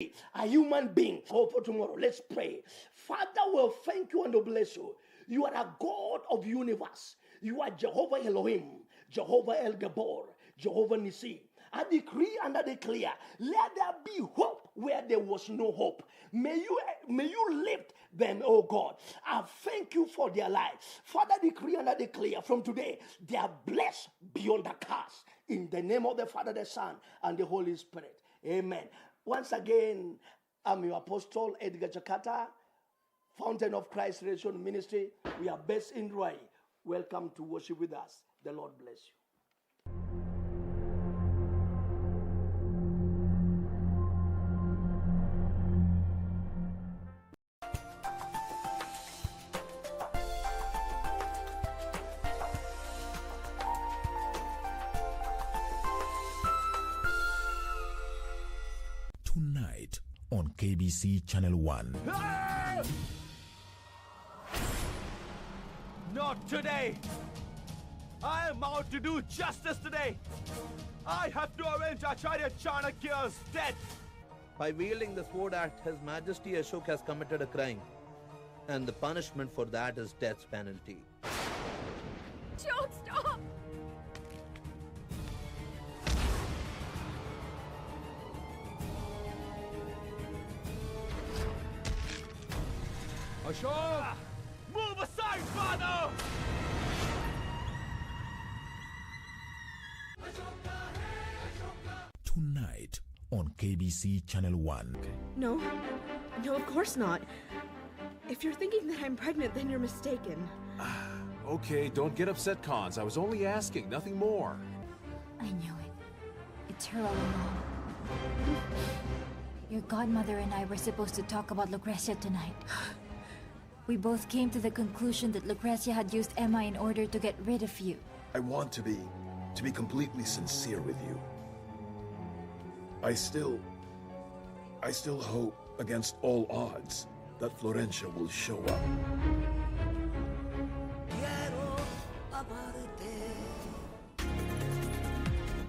a human being. Hope for tomorrow. Let's pray. Father, we'll thank you and we'll bless you. You are a God of universe. You are Jehovah Elohim, Jehovah El Gabor, Jehovah Nissi. I decree and I declare, let there be hope where there was no hope. May you lift them, oh God. I thank you for their lives. Father, decree and I declare from today, they are blessed beyond the curse. In the name of the Father, the Son, and the Holy Spirit. Amen. Once again, I'm your apostle, Edgar Jakarta, Fountain of Christ Redemption Ministry. We are based in Rwai. Welcome to worship with us. The Lord bless you. Tonight on KBC Channel 1. Not today! I am out to do justice today! I have to avenge Acharya Chanakya's death! By wielding the sword act, His Majesty Ashok has committed a crime. And the punishment for that is death penalty. Don't stop! Ashok! Move aside, father! Tonight on KBC Channel 1. No, of course not. If you're thinking that I'm pregnant, then you're mistaken. Okay, don't get upset, Cons. I was only asking, nothing more. I knew it. It's her all along. Your godmother and I were supposed to talk about Lucrecia tonight. We both came to the conclusion that Lucrecia had used Emma in order to get rid of you. I want to be completely sincere with you. I still hope against all odds that Florencia will show up.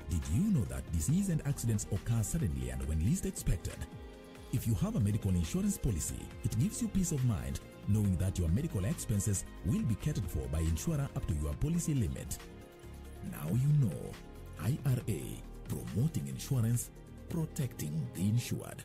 Did you know that disease and accidents occur suddenly and when least expected? If you have a medical insurance policy, it gives you peace of mind knowing that your medical expenses will be catered for by insurer up to your policy limit. Now you know. IRA, promoting insurance, protecting the insured.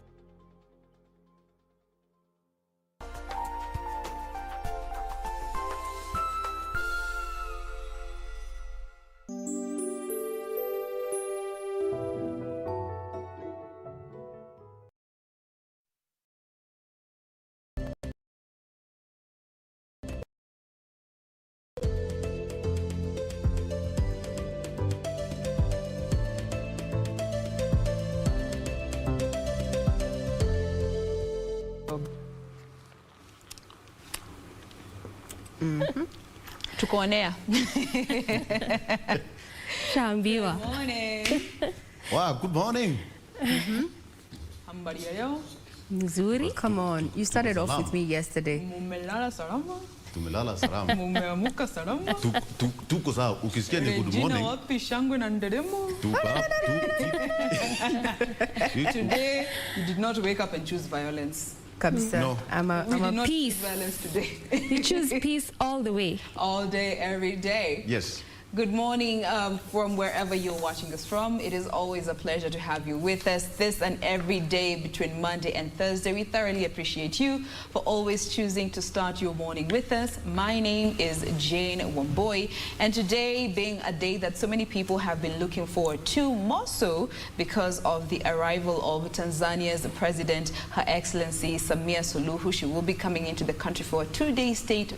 Tukuonea. Shambiwa. Good morning. Wow, good morning. Habari yao? Nzuri. Come on, you started off with me yesterday. Mumelala salama? Tumelala salama. Mumeamuka salama? Tuko sawa. Ukisikia ni good morning. Regina wapi shangwe na nderemo? Today, you did not wake up and choose violence. Kabisa. No. I'm a peace. Violence today. You choose peace all the way. All day, every day. Yes. Good morning from wherever you're watching us from. It is always a pleasure to have you with us this and every day between Monday and Thursday. We thoroughly appreciate you for always choosing to start your morning with us. My name is Jane Wamboi, and today being a day that so many people have been looking forward to, more so because of the arrival of Tanzania's President, Her Excellency Samia Suluhu. She will be coming into the country for a two-day state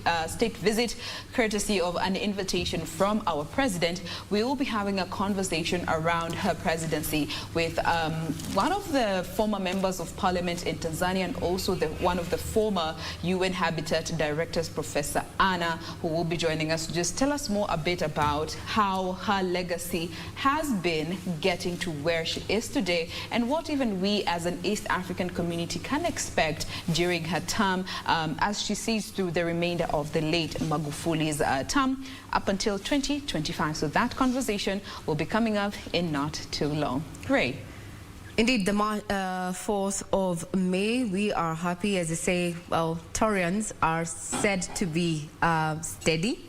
visit, courtesy of an invitation from our president. We will be having a conversation around her presidency with one of the former members of parliament in Tanzania and also one of the former UN Habitat directors, Professor Anna, who will be joining us to just tell us more a bit about how her legacy has been getting to where she is today and what even we as an East African community can expect during her term as she sees through the remainder of the late Magufuli's term up until 2025. So that conversation will be coming up in not too long. Ray. Indeed, the 4th of May, we are happy, as I say, well, Taurians are said to be steady.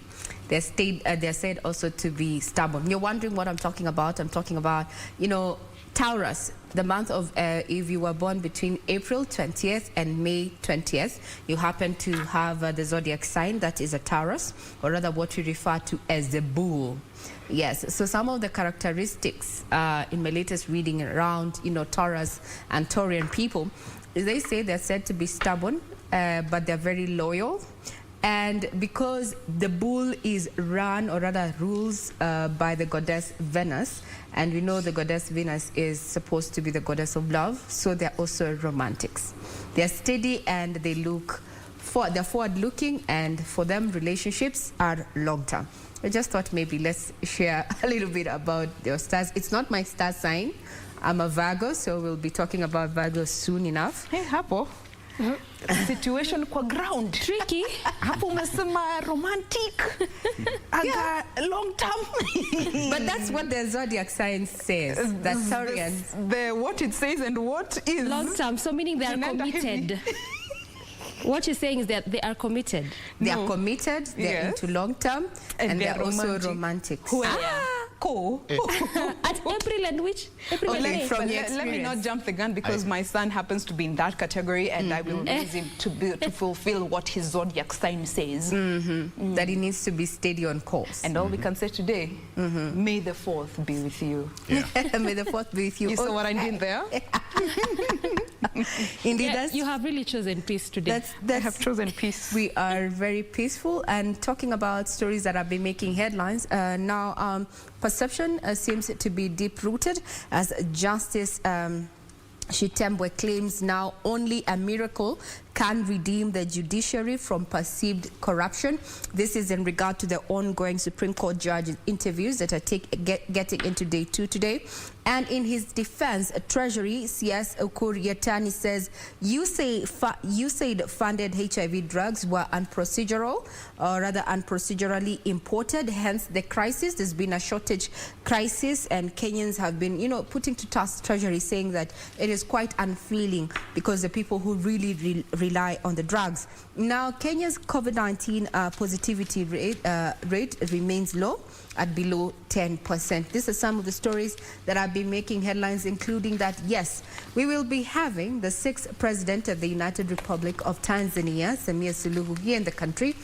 They're said also to be stubborn. You're wondering what I'm talking about. I'm talking about, you know, Taurus, the month of, if you were born between April 20th and May 20th, you happen to have the zodiac sign that is a Taurus, or rather what we refer to as the bull. Yes, so some of the characteristics in my latest reading around, you know, Taurus and Taurian people, they say they're said to be stubborn, but they're very loyal. And because the bull is run, or rather rules, by the goddess Venus, and we know the goddess Venus is supposed to be the goddess of love, so they're also romantics. They're steady and they they're forward-looking, and for them, relationships are long-term. I just thought maybe let's share a little bit about your stars. It's not my star sign. I'm a Virgo, so we'll be talking about Virgo soon enough. Hey, hapo. Situation kwa ground. Tricky. Hapo umesema romantic. Aga long term. But that's what the zodiac sign says. That Taurian. What it says and what is Long term, so meaning they are committed. What you're saying is that they are committed. They are committed, they're into long term, and they're also romantic. Cool. At April and which? April and May. Let me not jump the gun, because my son happens to be in that category, and I will raise him to fulfill what his zodiac sign says. That he needs to be steady on course. And all we can say today, May the 4th be with you. Yeah. May the 4th be with you. You saw what I did there? Indeed, you have really chosen peace today. I have chosen peace. We are very peaceful, and talking about stories that have been making headlines. Now, perception seems to be deep-rooted, as Justice Shitembwe claims now only a miracle can redeem the judiciary from perceived corruption. This is in regard to the ongoing Supreme Court judge interviews that are getting into day 2 today. And in his defense, Treasury CS Ukur Yatani says, you said funded HIV drugs were unprocedural, or rather unprocedurally imported, hence the crisis. There's been a shortage crisis, and Kenyans have been, you know, putting to task Treasury, saying that it is quite unfeeling because the people who really rely on the drugs. Now, Kenya's COVID-19 positivity rate remains low at below 10%. These are some of the stories that have been making headlines, including that, yes, we will be having the 6th president of the United Republic of Tanzania, Samia Suluhu, here in the country.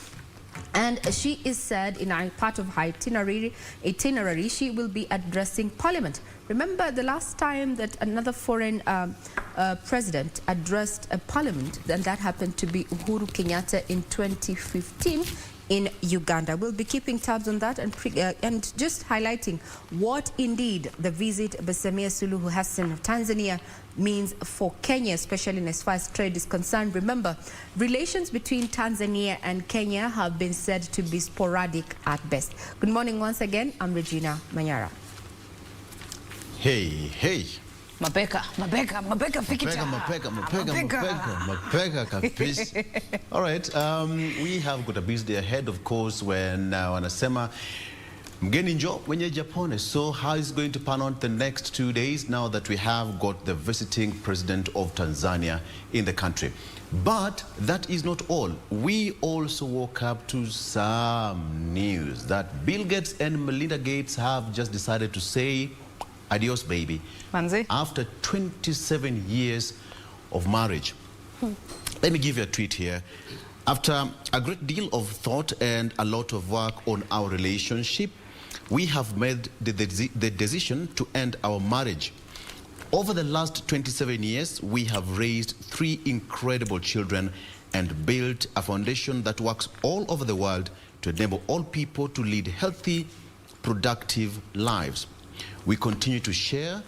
And she is said, in a part of her itinerary, she will be addressing Parliament. Remember the last time that another foreign president addressed a Parliament, and that happened to be Uhuru Kenyatta in 2015 in Uganda. We'll be keeping tabs on that and just highlighting what indeed the visit of Samia Suluhu Hassan of Tanzania means for Kenya, especially as far as trade is concerned. Remember, relations between Tanzania and Kenya have been said to be sporadic at best. Good morning once again. I'm Regina Manyara. Hey. Mapeka fikita. Mapeka kabisa. All right, we have got a busy day ahead, of course, when wanasema mgeni njo wenye Japone. So how is it going to pan out the next 2 days now that we have got the visiting president of Tanzania in the country? But that is not all. We also woke up to some news that Bill Gates and Melinda Gates have just decided to say adios, baby. Manze? After 27 years of marriage. Let me give you a tweet here. After a great deal of thought and a lot of work on our relationship, we have made the decision to end our marriage. Over the last 27 years, we have raised 3 incredible children and built a foundation that works all over the world to enable all people to lead healthy, productive lives. We continue to share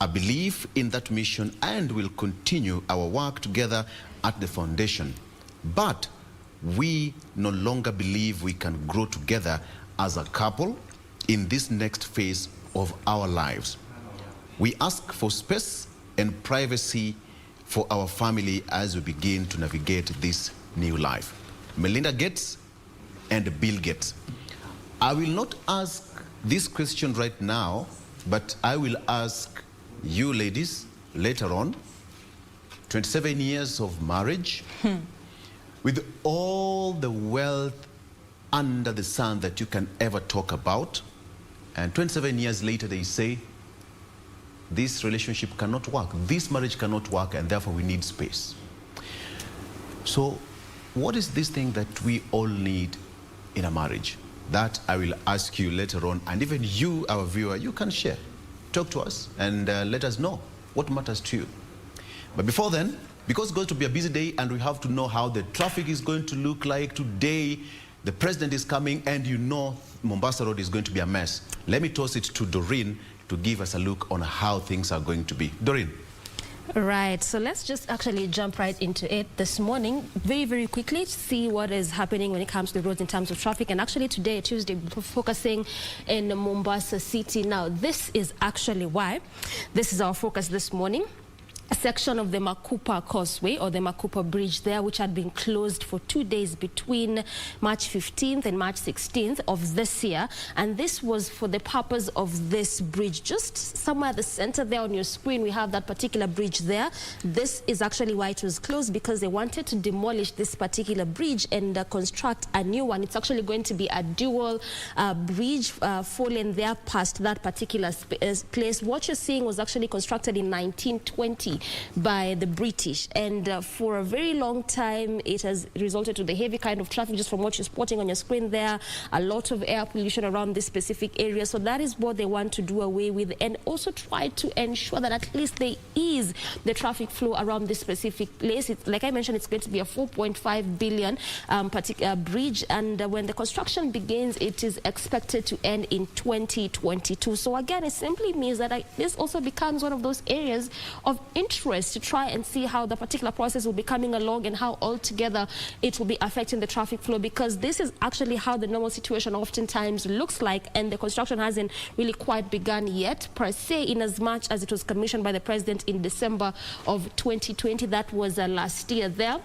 a belief in that mission and will continue our work together at the foundation. But we no longer believe we can grow together as a couple in this next phase of our lives. We ask for space and privacy for our family as we begin to navigate this new life. Melinda Gates and Bill Gates. I will not ask this question right now, but I will ask you ladies later on, 27 years of marriage, with all the wealth under the sun that you can ever talk about, and 27 years later they say, this relationship cannot work, this marriage cannot work, and therefore we need space. So what is this thing that we all need in a marriage? That I will ask you later on, and even you, our viewer, you can share. Talk to us and let us know what matters to you. But before then, because it's going to be a busy day and we have to know how the traffic is going to look like today, the president is coming and you know Mombasa Road is going to be a mess. Let me toss it to Doreen to give us a look on how things are going to be. Doreen. Right, so let's just actually jump right into it this morning, very, very quickly, to see what is happening when it comes to the roads in terms of traffic. And actually today, Tuesday, we're focusing in Mombasa City. Now, this is actually why this is our focus this morning. A section of the Makupa Causeway, or the Makupa Bridge there, which had been closed for 2 days between March 15th and March 16th of this year. And this was for the purpose of this bridge. Just somewhere at the center there on your screen, we have that particular bridge there. This is actually why it was closed, because they wanted to demolish this particular bridge and construct a new one. It's actually going to be a dual bridge, falling there past that particular place. What you're seeing was actually constructed in 1920 by the British, and for a very long time it has resulted to the heavy kind of traffic, just from what you're spotting on your screen there, a lot of air pollution around this specific area. So that is what they want to do away with, and also try to ensure that at least there is the traffic flow around this specific place. Like I mentioned, it's going to be a 4.5 billion bridge, and when the construction begins, it is expected to end in 2022. So again, it simply means that this also becomes one of those areas of interest to try and see how the particular process will be coming along and how altogether it will be affecting the traffic flow, because this is actually how the normal situation oftentimes looks like, and the construction hasn't really quite begun yet per se, in as much as it was commissioned by the president in December of 2020. That was last year there.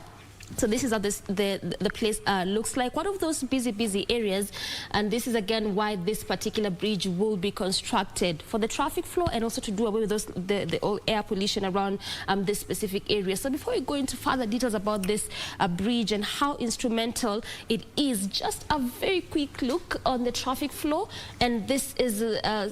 So this is how the place looks like, one of those busy areas, and this is again why this particular bridge will be constructed, for the traffic flow and also to do away with the old air pollution around this specific area. So before we go into further details about this bridge and how instrumental it is, just a very quick look on the traffic flow, and this is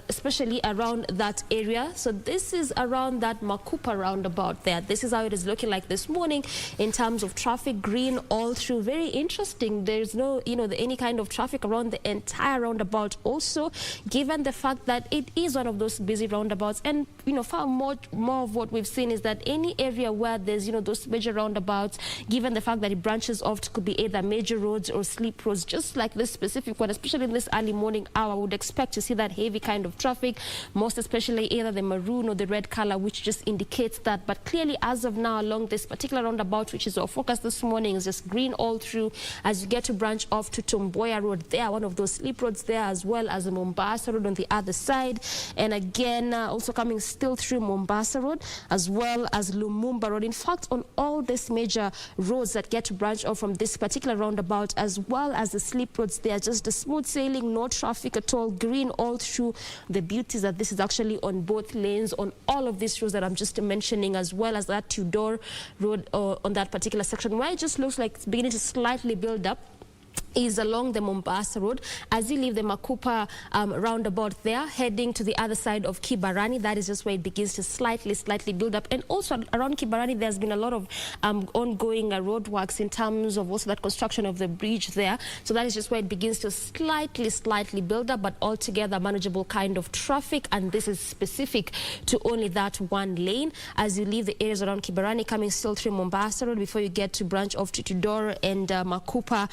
especially around that area. So this is around that Makupa roundabout there. This is how it is looking like this morning in terms of traffic. Green all through, very interesting. There's no any kind of traffic around the entire roundabout, also given the fact that it is one of those busy roundabouts. And far more of what we've seen is that any area where there's those major roundabouts, given the fact that it branches off, could be either major roads or sleep roads, just like this specific one, especially in this early morning hour, would expect to see that heavy kind of traffic, most especially either the maroon or the red color, which just indicates that. But clearly, as of now, along this particular roundabout, which is our focus this morning, is just green all through as you get to branch off to Tomboya Road there, one of those sleep roads there, as well as the Mombasa Road on the other side. And again, also coming still through Mombasa Road, as well as Lumumba Road. In fact, on all these major roads that get to branch off from this particular roundabout, as well as the sleep roads there, just a smooth sailing, no traffic at all, green all through. The beauty is that this is actually on both lanes on all of these roads that I'm just mentioning, as well as that Tudor Road on that particular section, where it just looks like it's beginning to slightly build up, is along the Mombasa Road. As you leave the Makupa roundabout there, heading to the other side of Kibarani, that is just where it begins to slightly build up. And also around Kibarani, there's been a lot of ongoing road works in terms of also that construction of the bridge there. So that is just where it begins to slightly build up, but altogether manageable kind of traffic. And this is specific to only that one lane. As you leave the areas around Kibarani, coming still through Mombasa Road before you get to branch off to Tudor and Makupa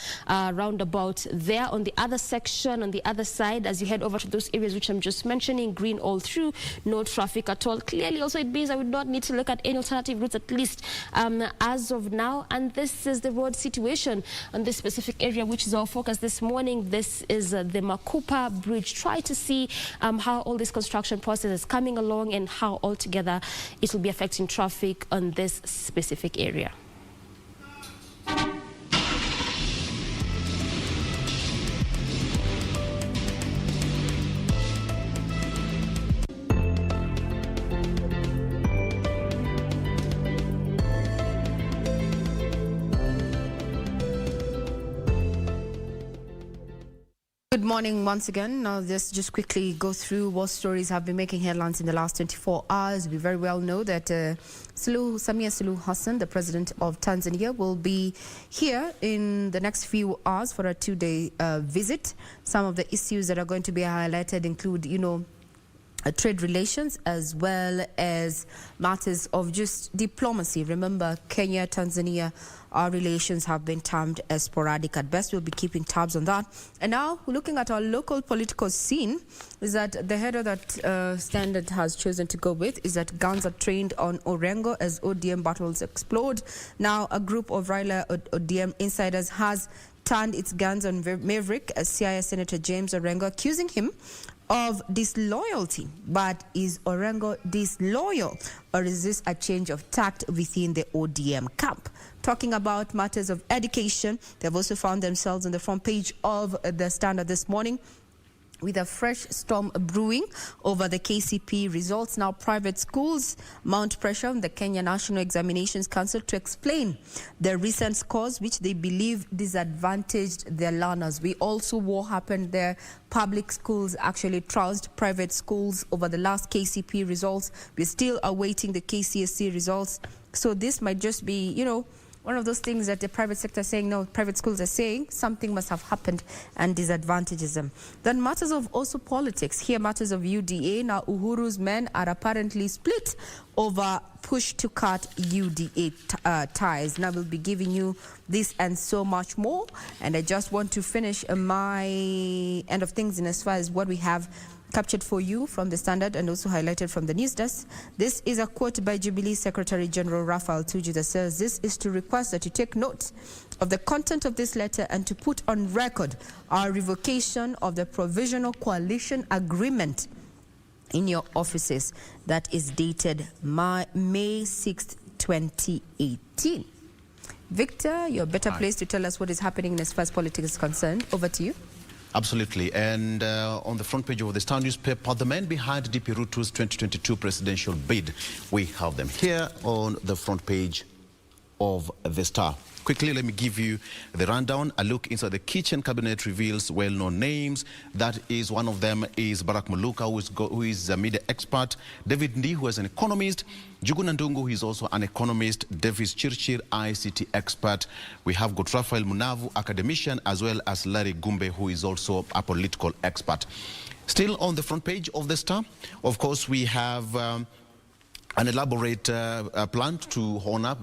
roundabout there. On the other section, on the other side, as you head over to those areas which I'm just mentioning, green all through, no traffic at all. Clearly also it means I would not need to look at any alternative routes, at least as of now. And this is the road situation on this specific area, which is our focus this morning. This is the Makupa Bridge. Try to see how all this construction process is coming along and how altogether it will be affecting traffic on this specific area. Good morning once again. Now let's just quickly go through what stories have been making headlines in the last 24 hours. We very well know that Samia Suluhu Hassan, the president of Tanzania, will be here in the next few hours for a 2-day visit. Some of the issues that are going to be highlighted include, trade relations as well as matters of just diplomacy. Remember, Kenya, Tanzania, our relations have been termed as sporadic at best. We'll be keeping tabs on that. And now, looking at our local political scene, is that the header that Standard has chosen to go with is that guns are trained on Orengo as ODM battles explode. Now, a group of Raila ODM insiders has turned its guns on Maverick as CIS Senator James Orengo, accusing him of disloyalty. But is Orengo disloyal, or is this a change of tact within the ODM camp? Talking about matters of education, they've also found themselves on the front page of the Standard this morning with a fresh storm brewing over the KCP results. Now, private schools mount pressure on the Kenya National Examinations Council to explain the recent scores which they believe disadvantaged their learners. We also what happened there. Public schools actually trounced private schools over the last KCP results. We're still awaiting the KCSE results. So this might just be, one of those things that the private sector is saying, no, private schools are saying something must have happened and disadvantages them. Then matters of also politics. Here, matters of UDA. Now, Uhuru's men are apparently split over push to cut UDA ties. Now, we'll be giving you this and so much more. And I just want to finish my end of things in as far as what we have captured for you from the Standard and also highlighted from the news desk. This is a quote by Jubilee Secretary General Raphael Tuju that says, "This is to request that you take note of the content of this letter and to put on record our revocation of the provisional coalition agreement in your offices." That is dated May 6th, 2018. Victor, you're better placed to tell us what is happening as far as politics is concerned. Over to you. Absolutely. And on the front page of the Star newspaper, the men behind DP Ruto's 2022 presidential bid. We have them here on the front page of the Star. Quickly, let me give you the rundown. A look inside the kitchen cabinet reveals well-known names. That is, one of them is Barack Muluka, who is a media expert. David Ndi, who is an economist. Juguna Ndungu, who is also an economist. Davis Chirchir, ICT expert. We have got Rafael Munavu, academician, as well as Larry Gumbe, who is also a political expert. Still on the front page of the Star, of course, we have an elaborate plan to honor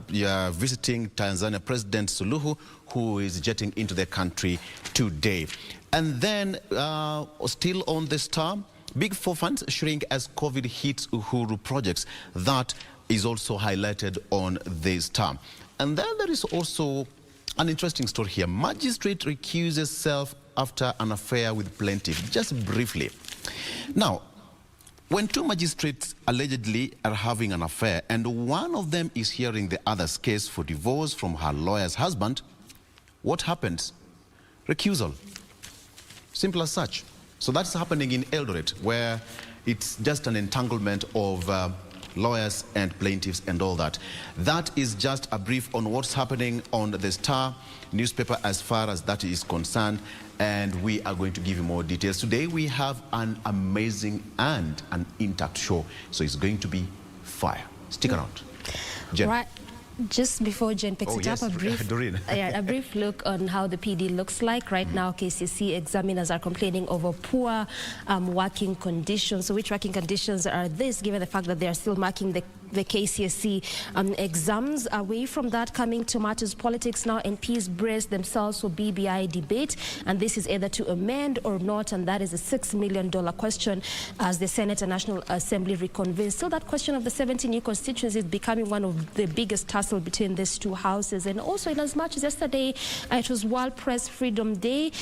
visiting Tanzania President Suluhu, who is jetting into the country today. And then, still on the Star, Big Four funds shrink as COVID hits Uhuru projects. That is also highlighted on the Star. And then there is also an interesting story here. Magistrate recuses self after an affair with plaintiff. Just briefly. Now, when two magistrates allegedly are having an affair and one of them is hearing the other's case for divorce from her lawyer's husband, what happens? Recusal. Simple as such. So that's happening in Eldoret, where it's just an entanglement of lawyers and plaintiffs and all that. That is just a brief on what's happening on the Star newspaper as far as that is concerned. And we are going to give you more details. Today we have an amazing and an intact show. So it's going to be fire. Stick around. Jen. Right. Just before Jen picks it up, a brief look on how the PD looks like. Right now, KCC examiners are complaining over poor working conditions. So which working conditions are this, given the fact that they are still marking the KCSE exams? Away from that, coming to matters politics now, MPs brace themselves for BBI debate, and this is either to amend or not, and that is a $6 million question as the Senate and National Assembly reconvene. Still, that question of the 70 new constituencies is becoming one of the biggest tussle between these two houses. And also, in as much as yesterday it was World Press Freedom Day,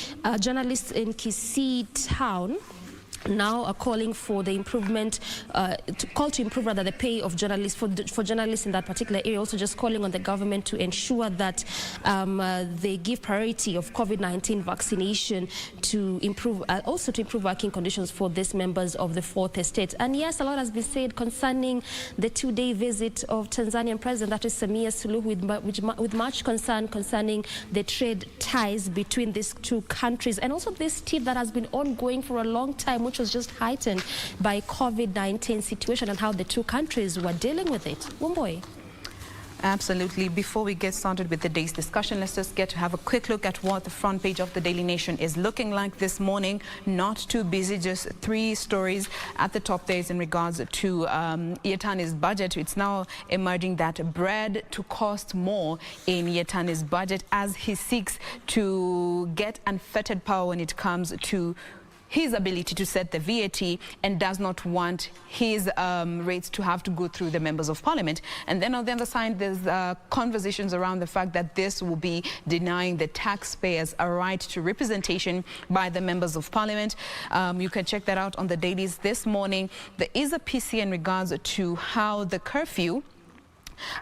journalists in Kisii town now are calling for the improvement, to call to improve rather the pay of journalists, for journalists in that particular area. Also just calling on the government to ensure that they give priority of COVID-19 vaccination to improve, also to improve working conditions for these members of the Fourth Estate. And yes, a lot has been said concerning the two-day visit of Tanzanian President, that is Samia Suluhu, with much concern concerning the trade ties between these two countries, and also this tiff that has been ongoing for a long time, which was just heightened by COVID-19 situation and how the two countries were dealing with it. Wumboy. Absolutely. Before we get started with the day's discussion, let's just get to have a quick look at what the front page of the Daily Nation is looking like this morning. Not too busy, just 3 stories at the top there is in regards to Yetani's budget. It's now emerging that bread to cost more in Yetani's budget as he seeks to get unfettered power when it comes to his ability to set the VAT, and does not want his rates to have to go through the members of parliament. And then on the other side, there's conversations around the fact that this will be denying the taxpayers a right to representation by the members of parliament. You can check that out on the dailies this morning. There is a PC in regards to how the curfew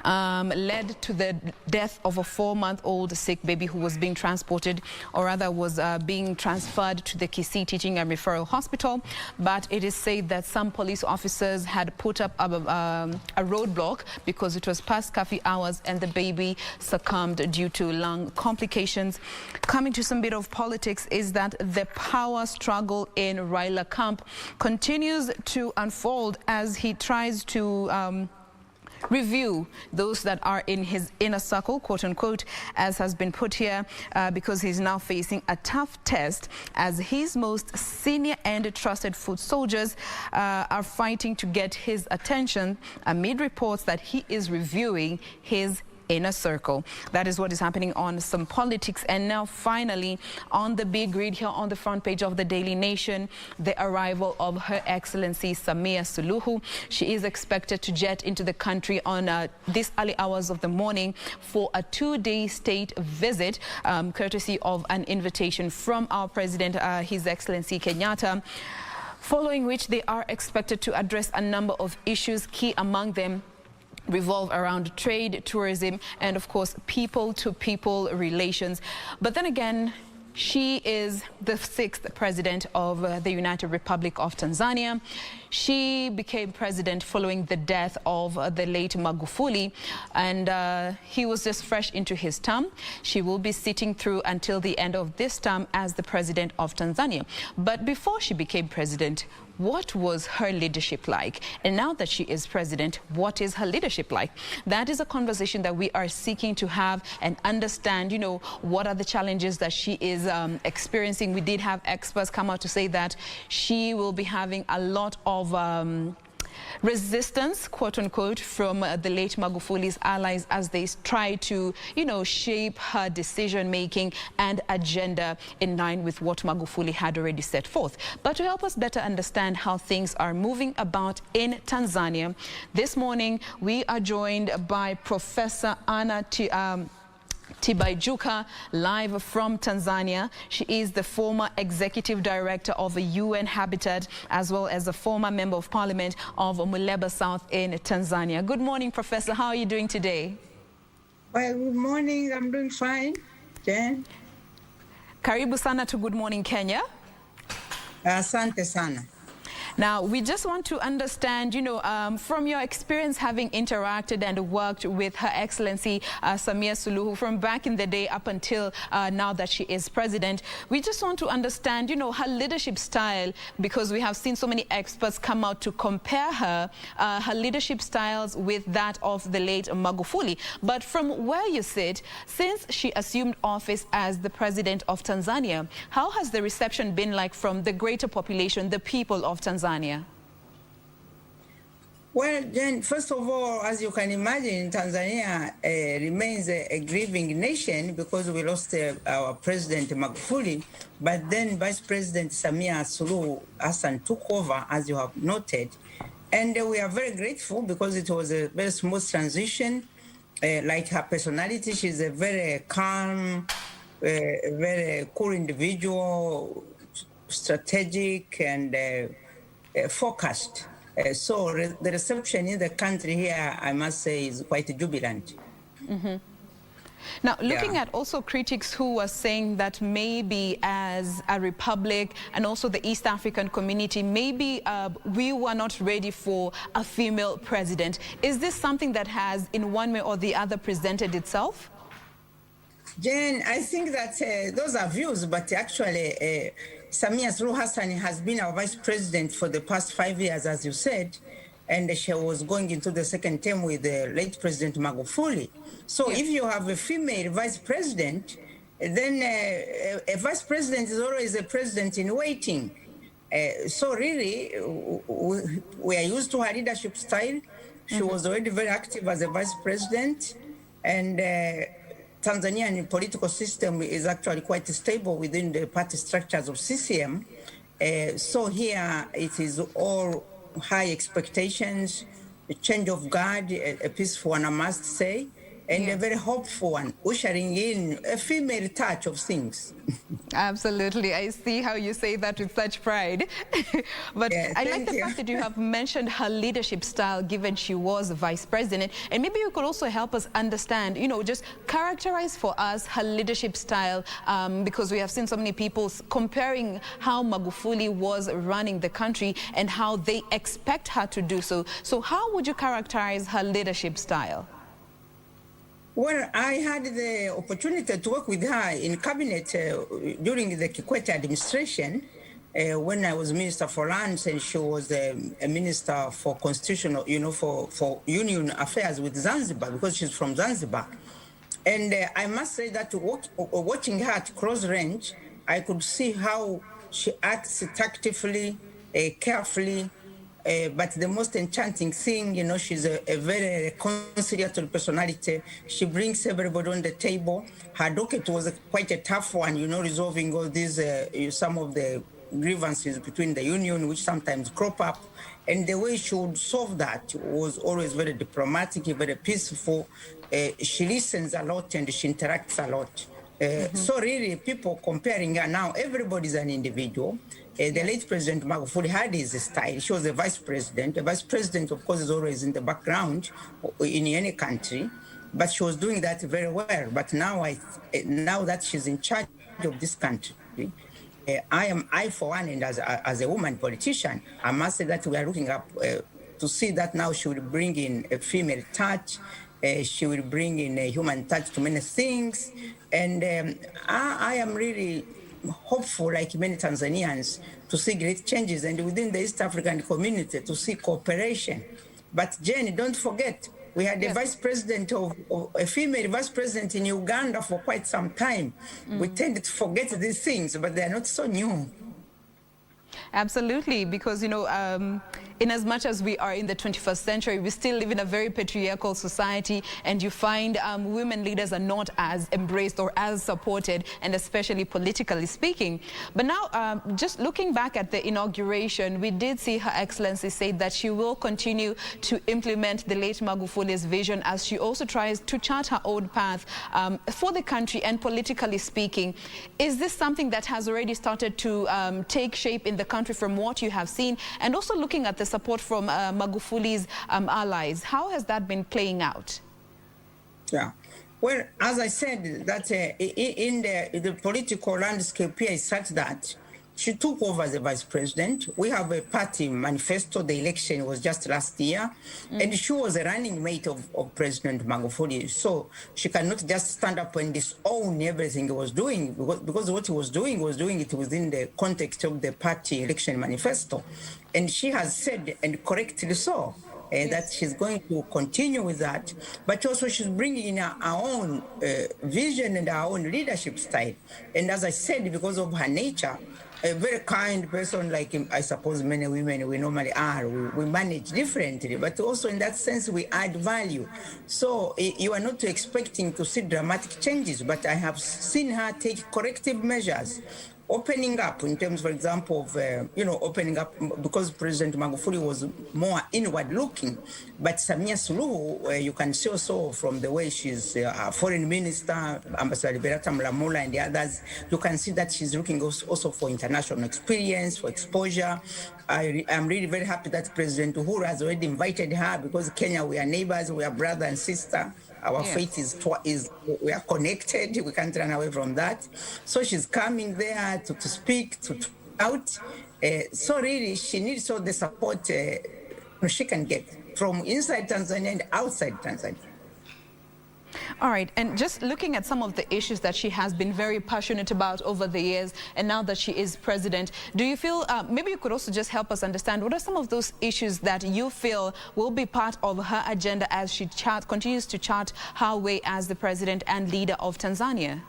led to the death of a 4-month-old sick baby who was being transported, or rather was being transferred to the Kisii Teaching and Referral Hospital. But it is said that some police officers had put up a roadblock because it was past curfew hours and the baby succumbed due to lung complications. Coming to some bit of politics is that the power struggle in Raila camp continues to unfold as he tries to review those that are in his inner circle, quote unquote, as has been put here, because he's now facing a tough test as his most senior and trusted foot soldiers are fighting to get his attention amid reports that he is reviewing his inner circle. That is what is happening on some politics. And now finally on the big read here on the front page of the Daily Nation, the arrival of Her Excellency Samia Suluhu. She is expected to jet into the country on these early hours of the morning for a 2-day state visit, courtesy of an invitation from our President, His Excellency Kenyatta, following which they are expected to address a number of issues. Key among them revolve around trade, tourism, and of course people-to-people relations. But then again, she is the 6th president of the United Republic of Tanzania. She became president following the death of the late Magufuli, and he was just fresh into his term. She will be sitting through until the end of this term as the president of Tanzania. But before she became president, what was her leadership like? And now that she is president, what is her leadership like? That is a conversation that we are seeking to have and understand, you know, what are the challenges that she is experiencing. We did have experts come out to say that she will be having a lot of resistance, quote unquote, from the late Magufuli's allies as they try to, you know, shape her decision making and agenda in line with what Magufuli had already set forth. But to help us better understand how things are moving about in Tanzania, this morning we are joined by Professor Anna Tibaijuka, live from Tanzania. She is the former executive director of the UN Habitat, as well as a former member of parliament of Muleba South in Tanzania. Good morning, Professor. How are you doing today? Well, good morning. I'm doing fine, Jen. Karibu sana to Good Morning Kenya. Asante sana. Now, we just want to understand, you know, from your experience having interacted and worked with Her Excellency Samia Suluhu from back in the day up until now that she is president, we just want to understand, you know, her leadership style, because we have seen so many experts come out to compare her leadership styles with that of the late Magufuli. But from where you sit, since she assumed office as the president of Tanzania, how has the reception been like from the greater population, the people of Tanzania? Well, Jen, first of all, as you can imagine, Tanzania remains a grieving nation because we lost our president Magufuli, but then Vice President Samia Suluhu Hassan took over, as you have noted. And we are very grateful because it was a very smooth transition. Like her personality, she's a very calm, very cool individual, strategic and focused. So the reception in the country here, I must say, is quite jubilant. Mm-hmm. Now, looking at also critics who are saying that maybe as a republic and also the East African community, maybe we were not ready for a female president. Is this something that has in one way or the other presented itself? Jane, I think that those are views, but actually Samia Suluhu Hassan has been our vice president for the past 5 years, as you said, and she was going into the second term with the late President Magufuli. So if you have a female vice president, then a vice president is always a president in waiting. So really, we are used to her leadership style. She was already very active as a vice president, and Tanzanian political system is actually quite stable within the party structures of CCM. So here it is all high expectations, a change of guard, a peaceful one, I must say, and a very hopeful one, ushering in a female touch of things. Absolutely. I see how you say that with such pride. But I like the fact that you have mentioned her leadership style, given she was vice president. And maybe you could also help us understand, you know, just characterize for us her leadership style, because we have seen so many people comparing how Magufuli was running the country and how they expect her to do so. So how would you characterize her leadership style? Well, I had the opportunity to work with her in cabinet during the Kikwete administration when I was Minister for Lands and she was a Minister for Constitutional, you know, for Union Affairs with Zanzibar, because she's from Zanzibar. And I must say that watching her at close range, I could see how she acts tactfully, carefully, but the most enchanting thing, you know, she's a very conciliatory personality. She brings everybody on the table. Her docket was quite a tough one, you know, resolving all these, some of the grievances between the union, which sometimes crop up. And the way she would solve that was always very diplomatic, very peaceful. She listens a lot and she interacts a lot. So really, people comparing her now, everybody's an individual. The late President Magufuli had his style. She was a vice president. A vice president, of course, is always in the background in any country, but she was doing that very well. But now, now that she's in charge of this country, I for one, and as a woman politician, I must say that we are looking up to see that now she will bring in a female touch. She will bring in a human touch to many things. And I am really hopeful, like many Tanzanians, to see great changes and within the East African community to see cooperation. But Jenny, don't forget, we had a vice president a female vice president in Uganda for quite some time. We tend to forget these things, but they are not so new. Absolutely, because, you know, in as much as we are in the 21st century, we still live in a very patriarchal society, and you find women leaders are not as embraced or as supported, and especially politically speaking. But now, just looking back at the inauguration, we did see Her Excellency say that she will continue to implement the late Magufuli's vision as she also tries to chart her own path for the country and politically speaking. Is this something that has already started to take shape in the country from what you have seen? And also looking at the support from Magufuli's allies, how has that been playing out? Yeah, well, as I said, that in the political landscape here is such that she took over as the vice president. We have a party manifesto. The election was just last year, and she was a running mate of President Magufuli. So she cannot just stand up and disown everything he was doing, because what he was doing it within the context of the party election manifesto. And she has said, and correctly so, that she's going to continue with that, but also she's bringing in her own vision and her own leadership style. And as I said, because of her nature, a very kind person, like I suppose many women we normally are. We manage differently, but also in that sense we add value. So you are not expecting to see dramatic changes, but I have seen her take corrective measures. opening up in terms, for example, of, opening up, because President Magufuli was more inward looking. But Samia Suluhu, you can see also from the way she's a foreign minister, Ambassador Liberata Mlamula and the others, you can see that she's looking also for international experience, for exposure. I'm really very happy that President Uhuru has already invited her, because Kenya, we are neighbors, we are brother and sister. Our faith is we are connected. We can't run away from that. So she's coming there to speak, to out. So really, she needs all the support she can get from inside Tanzania and outside Tanzania. All right, and just looking at some of the issues that she has been very passionate about over the years, and now that she is president, do you feel, maybe you could also just help us understand, what are some of those issues that you feel will be part of her agenda as she continues to chart her way as the president and leader of Tanzania?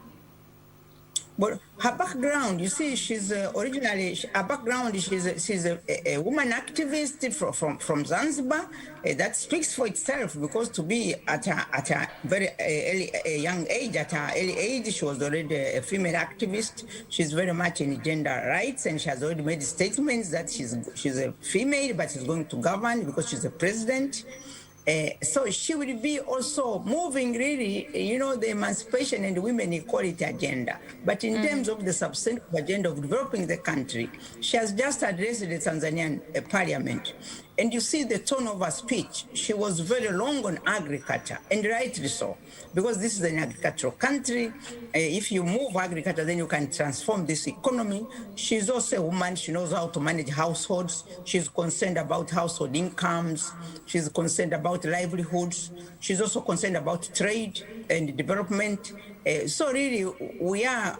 But her background, you see, she's originally, her background, she's a woman activist from Zanzibar. That speaks for itself, because to be at a very young age, at her early age, she was already a female activist. She's very much in gender rights, and she has already made statements that she's a female, but she's going to govern because she's a president. So she will be also moving really, the emancipation and women equality agenda. But in terms of the substantive agenda of developing the country, she has just addressed the Tanzanian parliament. And you see the tone of her speech. She was very long on agriculture, and rightly so, because this is an agricultural country. If you move agriculture, then you can transform this economy. She's also a woman. She knows how to manage households. She's concerned about household incomes. She's concerned about livelihoods. She's also concerned about trade and development. So really, we are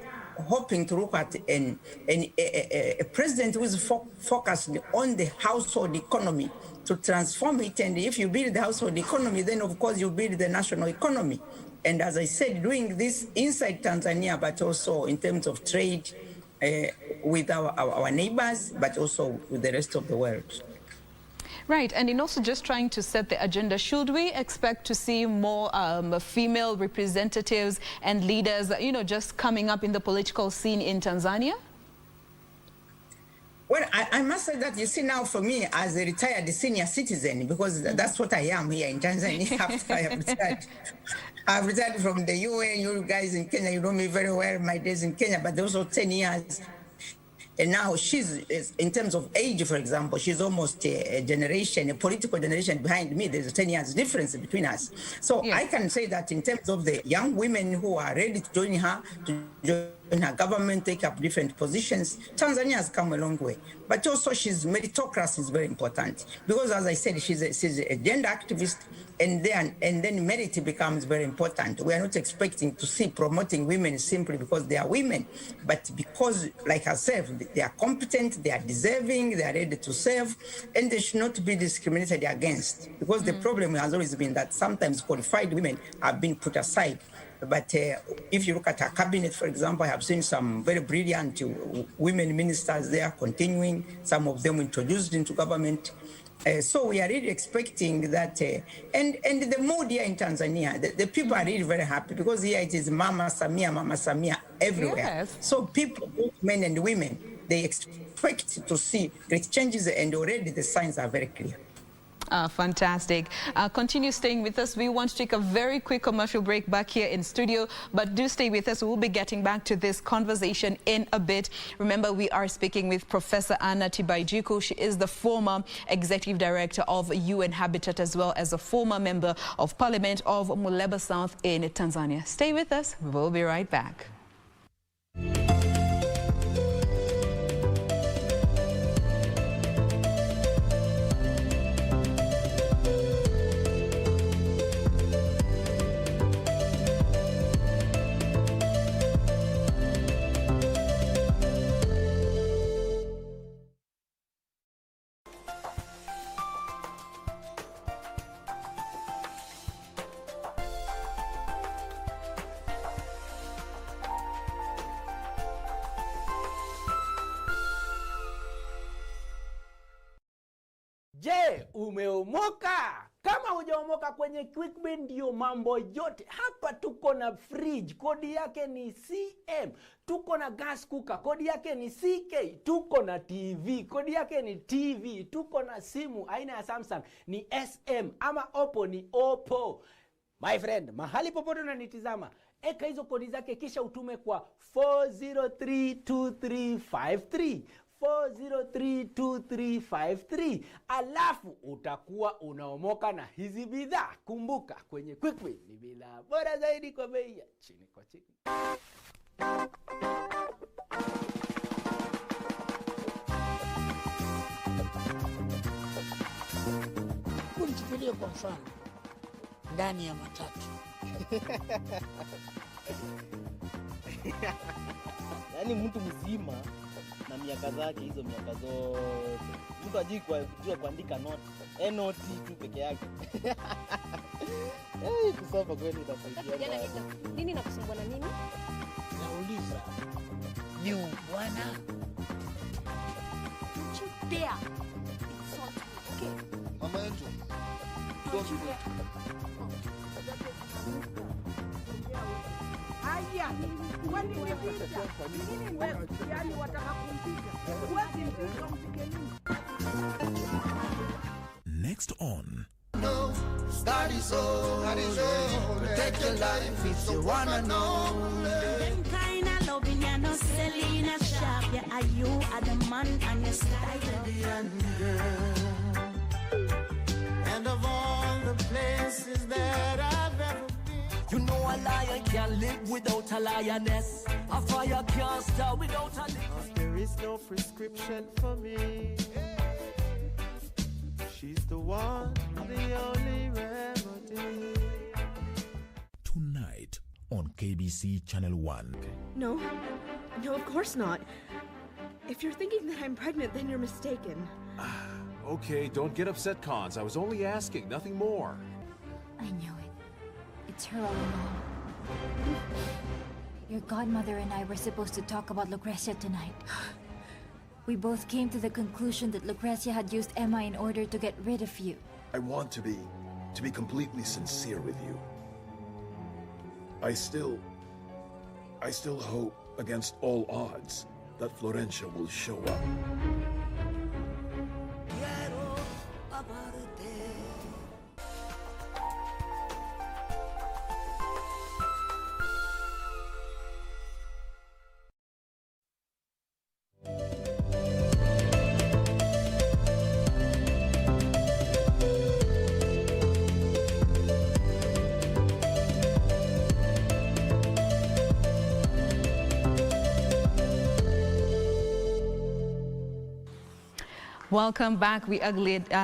hoping to look at a president who is focused on the household economy to transform it. And if you build the household economy, then of course you build the national economy. And as I said, doing this inside Tanzania, but also in terms of trade with our neighbors, but also with the rest of the world. Right, and in also just trying to set the agenda, should we expect to see more female representatives and leaders, just coming up in the political scene in Tanzania? Well, I must say that, you see, now for me, as a retired senior citizen, because that's what I am here in Tanzania after I have retired. I've retired from the UN. You guys in Kenya, you know me very well, my days in Kenya, but also 10 years. And now she's, in terms of age, for example, she's almost a generation, a political generation behind me. There's a 10 years difference between us. So I can say that in terms of the young women who are ready to join her, to join her government, take up different positions, Tanzania has come a long way. But also meritocracy is very important. Because as I said, she's a gender activist, and then merit becomes very important. We are not expecting to see promoting women simply because they are women, but because, like herself, they are competent, they are deserving, they are ready to serve, and they should not be discriminated against. Because the problem has always been that sometimes qualified women have been put aside. But if you look at our cabinet, for example, I have seen some very brilliant women ministers there continuing, some of them introduced into government. So we are really expecting that, and the mood here in Tanzania, the people are really very happy, because here it is Mama Samia everywhere. Yes. So people, both men and women, they expect to see great changes, and already the signs are very clear. Fantastic. Continue staying with us. We want to take a very quick commercial break back here in studio, but do stay with us. We'll be getting back to this conversation in a bit. Remember, we are speaking with Professor Anna Tibaijuku. She is the former Executive Director of UN Habitat, as well as a former Member of Parliament of Muleba South in Tanzania. Stay with us. We'll be right back. Je, umeomoka? Kama hujaomoka kwenye QuickBin, ndio mambo yote. Hapa tuko na fridge, kodi yake ni CM. Tuko na gas cooker, kodi yake ni CK. Tuko na TV, kodi yake ni TV. Tuko na simu aina ya Samsung ni SM, ama Oppo ni Oppo. My friend, mahali popote unanitizama, eka hizo kodi zake kisha utume kwa 4032353. 4032353, alafu utakuwa unaomoka na hizi bidhaa. Kumbuka, kwenye QuickBin ni bidhaa bora zaidi kwa bei ya chini kwa chini. Unichukulie kwa mfano ndani ya matatu. Yaani mtu mzima na miaka zake, hizo miaka zote mtu hajui kujua kuandika noti, noti tu peke yake. Kusoma kweli itasaidia. Nini nakusumbua na nini? Nauliza, ni bwana? Don't you dare insult me, okay? Mama yetu. Don't you dare. Haya, kwani ni vita? Nini wewe? Yaani wataka kumpika? Huwezi mpika, mpike nini? Next on. No, that is all. Take your life if you wanna know. Them kind of loving you no selling a shop. Yeah, are you are the man and your style. And of all the places that I've ever been, you know a lion can't live without a lioness. A fire can't start without a lick. There is no prescription for me. She's the one, the only remedy. Tonight on KBC Channel 1. No, of course not. If you're thinking that I'm pregnant, then you're mistaken. Okay, don't get upset, Cons. I was only asking, nothing more. I knew it. It's her all along. Your godmother and I were supposed to talk about Lucrecia tonight. We both came to the conclusion that Lucrecia had used Emma in order to get rid of you. I want to be completely sincere with you. I still hope against all odds that Florencia will show up. Welcome back. We are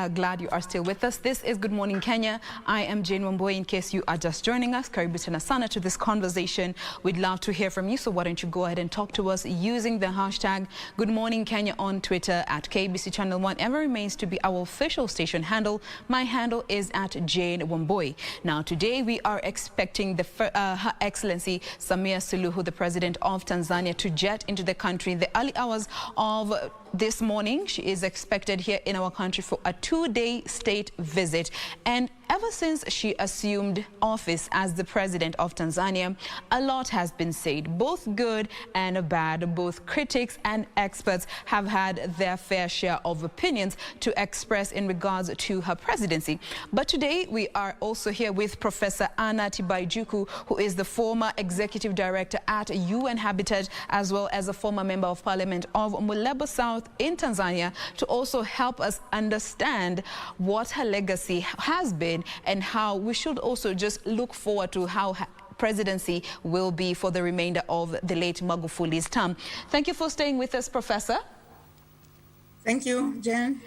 glad you are still with us. This is Good Morning Kenya. I am Jane Wamboi. In case you are just joining us, karibu tena sana to this conversation. We'd love to hear from you, so why don't you go ahead and talk to us using the hashtag Good Morning Kenya on Twitter at KBC Channel 1. Ever remains to be our official station handle. My handle is at Jane Wamboi. Now, today we are expecting Her Excellency Samia Suluhu, the President of Tanzania, to jet into the country in the early hours of this morning. She is expected here in our country for a 2-day state visit. And ever since she assumed office as the President of Tanzania, a lot has been said, both good and bad. Both critics and experts have had their fair share of opinions to express in regards to her presidency. But today we are also here with Professor Anna Tibaijuku, who is the former Executive Director at UN Habitat, as well as a former Member of Parliament of Muleba South in Tanzania, to also help us understand what her legacy has been and how we should also just look forward to how her presidency will be for the remainder of the late Magufuli's term. Thank you for staying with us, Professor. Thank you, Jen.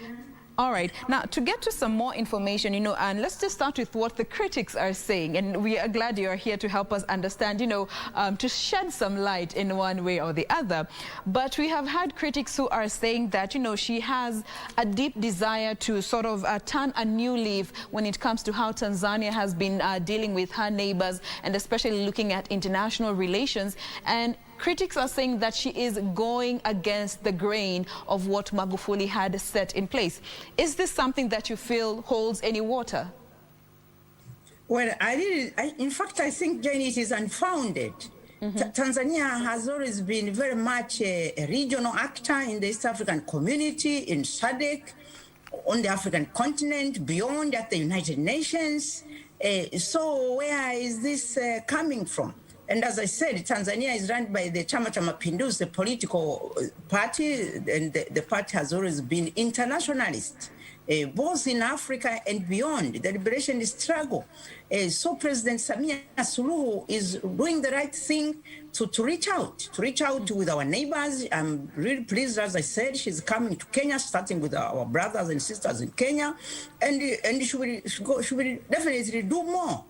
All right. Now, to get to some more information, and let's just start with what the critics are saying. And we are glad you are here to help us understand, to shed some light in one way or the other. But we have had critics who are saying that, she has a deep desire to sort of turn a new leaf when it comes to how Tanzania has been dealing with her neighbors, and especially looking at international relations. And critics are saying that she is going against the grain of what Magufuli had set in place. Is this something that you feel holds any water? Well, in fact, I think, Jane, it is unfounded. Tanzania has always been very much a regional actor in the East African community, in SADC, on the African continent, beyond at the United Nations. So where is this coming from? And as I said, Tanzania is run by the Chama cha Mapinduzi, the political party, and the party has always been internationalist. Both in Africa and beyond, the liberation struggle. So President Samia Suluhu is doing the right thing to reach out with our neighbors. I'm really pleased, as I said, she's coming to Kenya, starting with our brothers and sisters in Kenya, and she will definitely do more.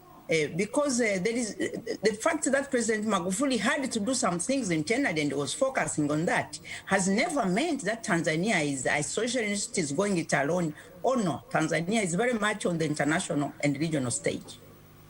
Because there is the fact that President Magufuli had to do some things internally and was focusing on that has never meant that Tanzania is a socialist is going it alone. Oh no, Tanzania is very much on the international and regional stage.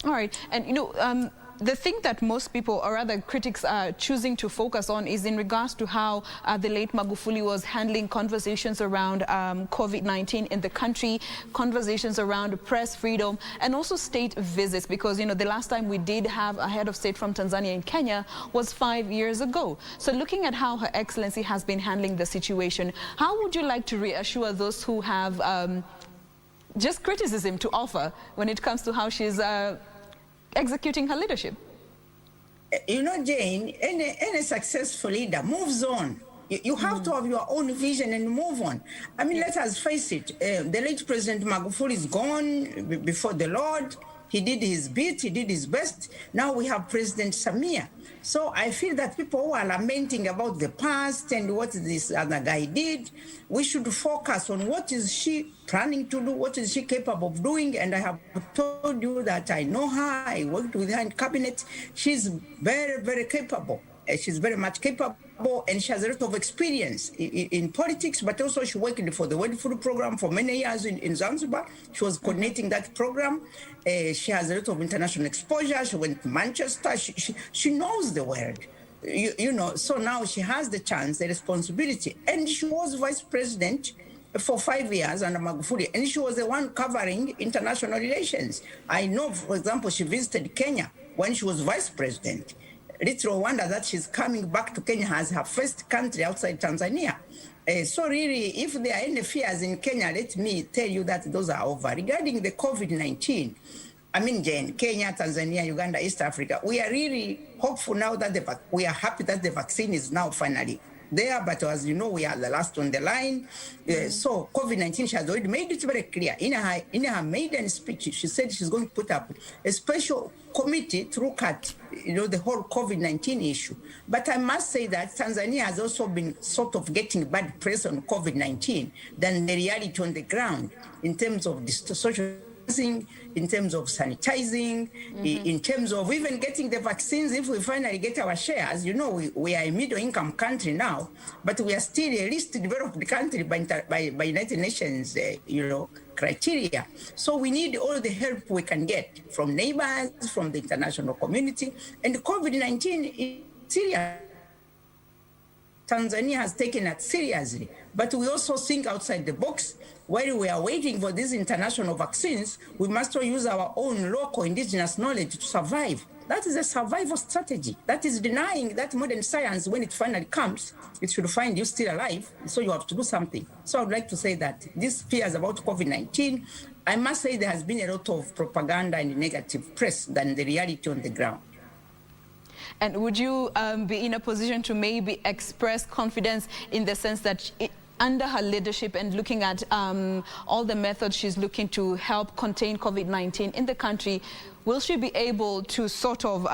All right, and you know, the thing that most people, or rather critics, are choosing to focus on is in regards to how the late Magufuli was handling conversations around COVID-19 in the country, conversations around press freedom, and also state visits, because, you know, the last time we did have a head of state from Tanzania in Kenya was 5 years ago. So looking at how Her Excellency has been handling the situation, how would you like to reassure those who have just criticism to offer when it comes to how she's executing her leadership? You know, Jane, any successful leader moves on. You have to have your own vision and move on. I mean, let us face it. The late President Magufuli is gone before the Lord. He did his bit, he did his best. Now we have President Samia. So I feel that people who are lamenting about the past and what this other guy did, we should focus on what is she planning to do, what is she capable of doing. And I have told you that I know her, I worked with her in cabinet. She's very, very capable. She's very much capable, and she has a lot of experience in politics, but also she worked for the World Food Program for many years in Zanzibar. She was coordinating that program. She has a lot of international exposure. She went to Manchester. She knows the world. You know, so now she has the chance, the responsibility. And she was vice president for 5 years under Magufuli, and she was the one covering international relations. I know, for example, she visited Kenya when she was vice president. Little wonder that she's coming back to Kenya as her first country outside Tanzania. So really, if there are any fears in Kenya, let me tell you that those are over. Regarding the COVID-19, I mean, Jane, Kenya, Tanzania, Uganda, East Africa, we are really hopeful now that we are happy that the vaccine is now finally there, but as you know, we are the last on the line. So COVID-19, she has already made it very clear. In her maiden speech, she said she's going to put up a special committee to look at, you know, the whole COVID-19 issue. But I must say that Tanzania has also been sort of getting bad press on COVID-19 than the reality on the ground in terms of the social, in terms of sanitizing, in terms of even getting the vaccines. If we finally get our shares, you know, we are a middle-income country now, but we are still a least developed country by United Nations, you know, criteria. So we need all the help we can get from neighbors, from the international community, and COVID-19 is serious. Tanzania has taken it seriously, but we also think outside the box. While we are waiting for these international vaccines, we must use our own local indigenous knowledge to survive. That is a survival strategy. That is denying that modern science, when it finally comes, it should find you still alive, so you have to do something. So I would like to say that these fears about COVID-19, I must say there has been a lot of propaganda and negative press than the reality on the ground. And would you be in a position to maybe express confidence in the sense that under her leadership and looking at all the methods she's looking to help contain COVID-19 in the country, will she be able to sort of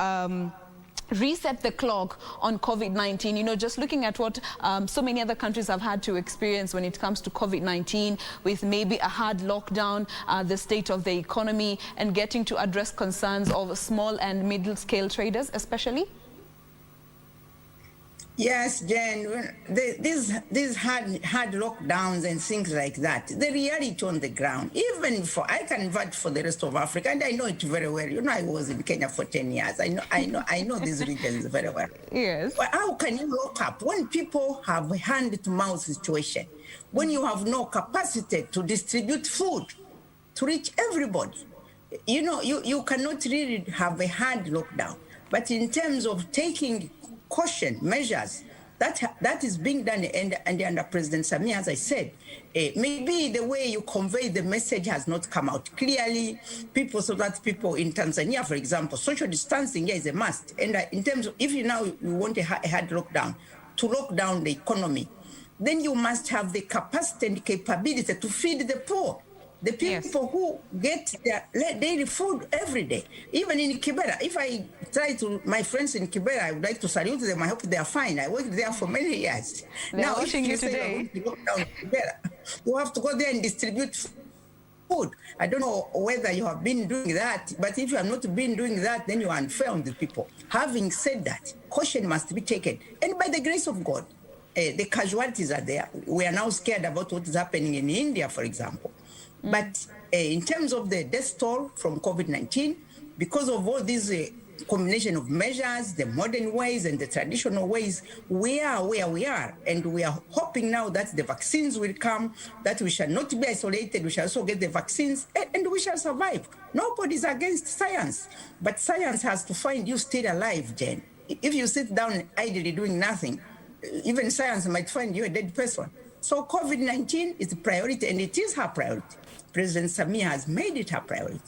reset the clock on COVID-19? You know, just looking at what so many other countries have had to experience when it comes to COVID-19, with maybe a hard lockdown, the state of the economy, and getting to address concerns of small and middle-scale traders especially? Yes, Jen, these hard lockdowns and things like that, the reality on the ground, even for, I can vouch for the rest of Africa, and I know it very well. You know, I was in Kenya for 10 years. I know these regions very well. Yes. But how can you lock up when people have a hand-to-mouth situation, when you have no capacity to distribute food, to reach everybody? you know, you cannot really have a hard lockdown. But in terms of taking caution measures, that is being done, and under President Samia, as I said, maybe the way you convey the message has not come out clearly. So that people in Tanzania, for example, social distancing is a must. And in terms of, if you want a hard lockdown, to lock down the economy, then you must have the capacity and capability to feed the poor. The people who get their daily food every day. Even in Kibera, if I try to, my friends in Kibera, I would like to salute them. I hope they are fine. I worked there for many years. They're watching you today. You look down Kibera, you have to go there and distribute food. I don't know whether you have been doing that, but if you have not been doing that, then you are unfair on the people. Having said that, caution must be taken. And by the grace of God, the casualties are there. We are now scared about what is happening in India, for example. But in terms of the death toll from COVID-19, because of all these combination of measures, the modern ways and the traditional ways, we are where we are. And we are hoping now that the vaccines will come, that we shall not be isolated, we shall also get the vaccines, and we shall survive. Nobody's against science, but science has to find you still alive, Jen. If you sit down idly doing nothing, even science might find you a dead person. So COVID-19 is a priority, and it is her priority. President Samia has made it her priority.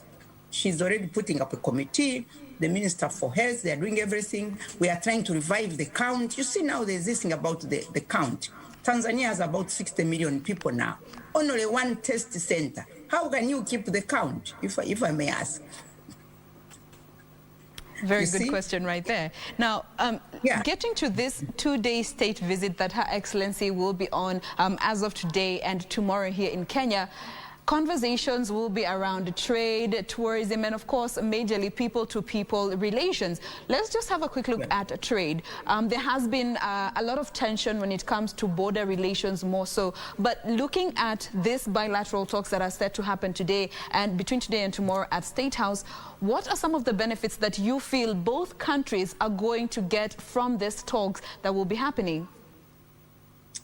She's already putting up a committee, the Minister for Health, they're doing everything. We are trying to revive the count. You see now there's this thing about the count. Tanzania has about 60 million people now. Only one test center. How can you keep the count, if I may ask? Very good question right there. Now, getting to this 2-day state visit that Her Excellency will be on as of today and tomorrow here in Kenya, conversations will be around trade, tourism, and of course, majorly people-to-people relations. Let's just have a quick look at trade. There has been a lot of tension when it comes to border relations more so, but looking at these bilateral talks that are set to happen today and between today and tomorrow at State House, what are some of the benefits that you feel both countries are going to get from these talks that will be happening?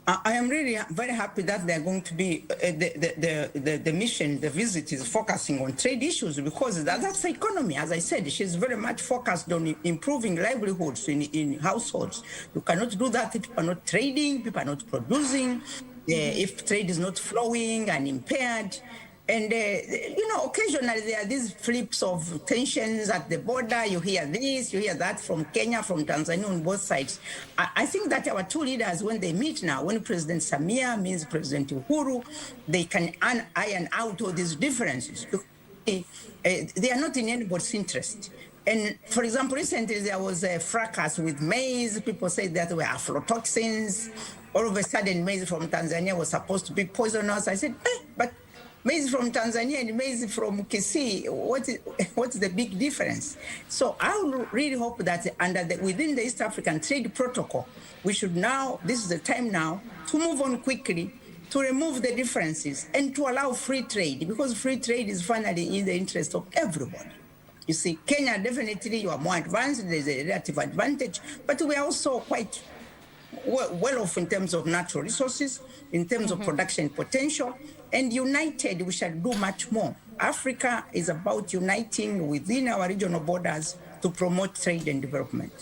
I am really very happy that they're going to be, the mission, the visit is focusing on trade issues, because that's the economy. As I said, she's very much focused on improving livelihoods in households. You cannot do that if people are not trading, people are not producing, if trade is not flowing and impaired. And, you know, occasionally there are these flips of tensions at the border. You hear this, you hear that from Kenya, from Tanzania, on both sides. I think that our two leaders, when they meet now, when President Samia meets President Uhuru, they can iron out all these differences. They are not in anybody's interest. And, for example, recently there was a fracas with maize. People said that there were aflatoxins. All of a sudden, maize from Tanzania was supposed to be poisonous. I said, but maize from Tanzania and maize from Kisii, what's the big difference? So I would really hope that within the East African Trade Protocol, we should now, this is the time now, to move on quickly, to remove the differences and to allow free trade, because free trade is finally in the interest of everybody. You see, Kenya, definitely you are more advanced, there's a relative advantage, but we are also quite well off in terms of natural resources, in terms of production potential, and united we shall do much more. Africa is about uniting within our regional borders to promote trade and development.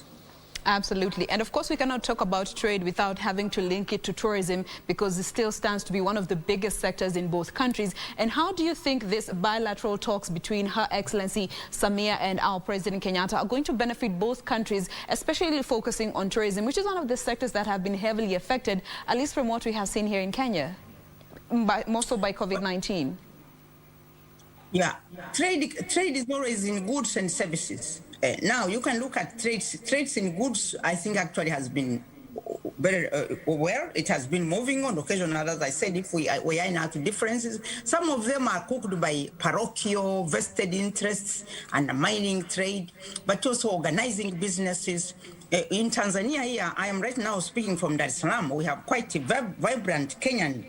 Absolutely. And of course, we cannot talk about trade without having to link it to tourism, because it still stands to be one of the biggest sectors in both countries. And how do you think this bilateral talks between Her Excellency Samia and our President Kenyatta are going to benefit both countries, especially focusing on tourism, which is one of the sectors that have been heavily affected, at least from what we have seen here in Kenya, more so by COVID-19? Yeah, trade is always in goods and services. Now, you can look at trades in goods, I think actually has been very well. It has been moving on. Occasionally, as I said, if we iron out differences, some of them are cooked by parochial vested interests and mining trade, but also organizing businesses. In Tanzania here, I am right now speaking from Dar es Salaam. We have quite a vibrant Kenyan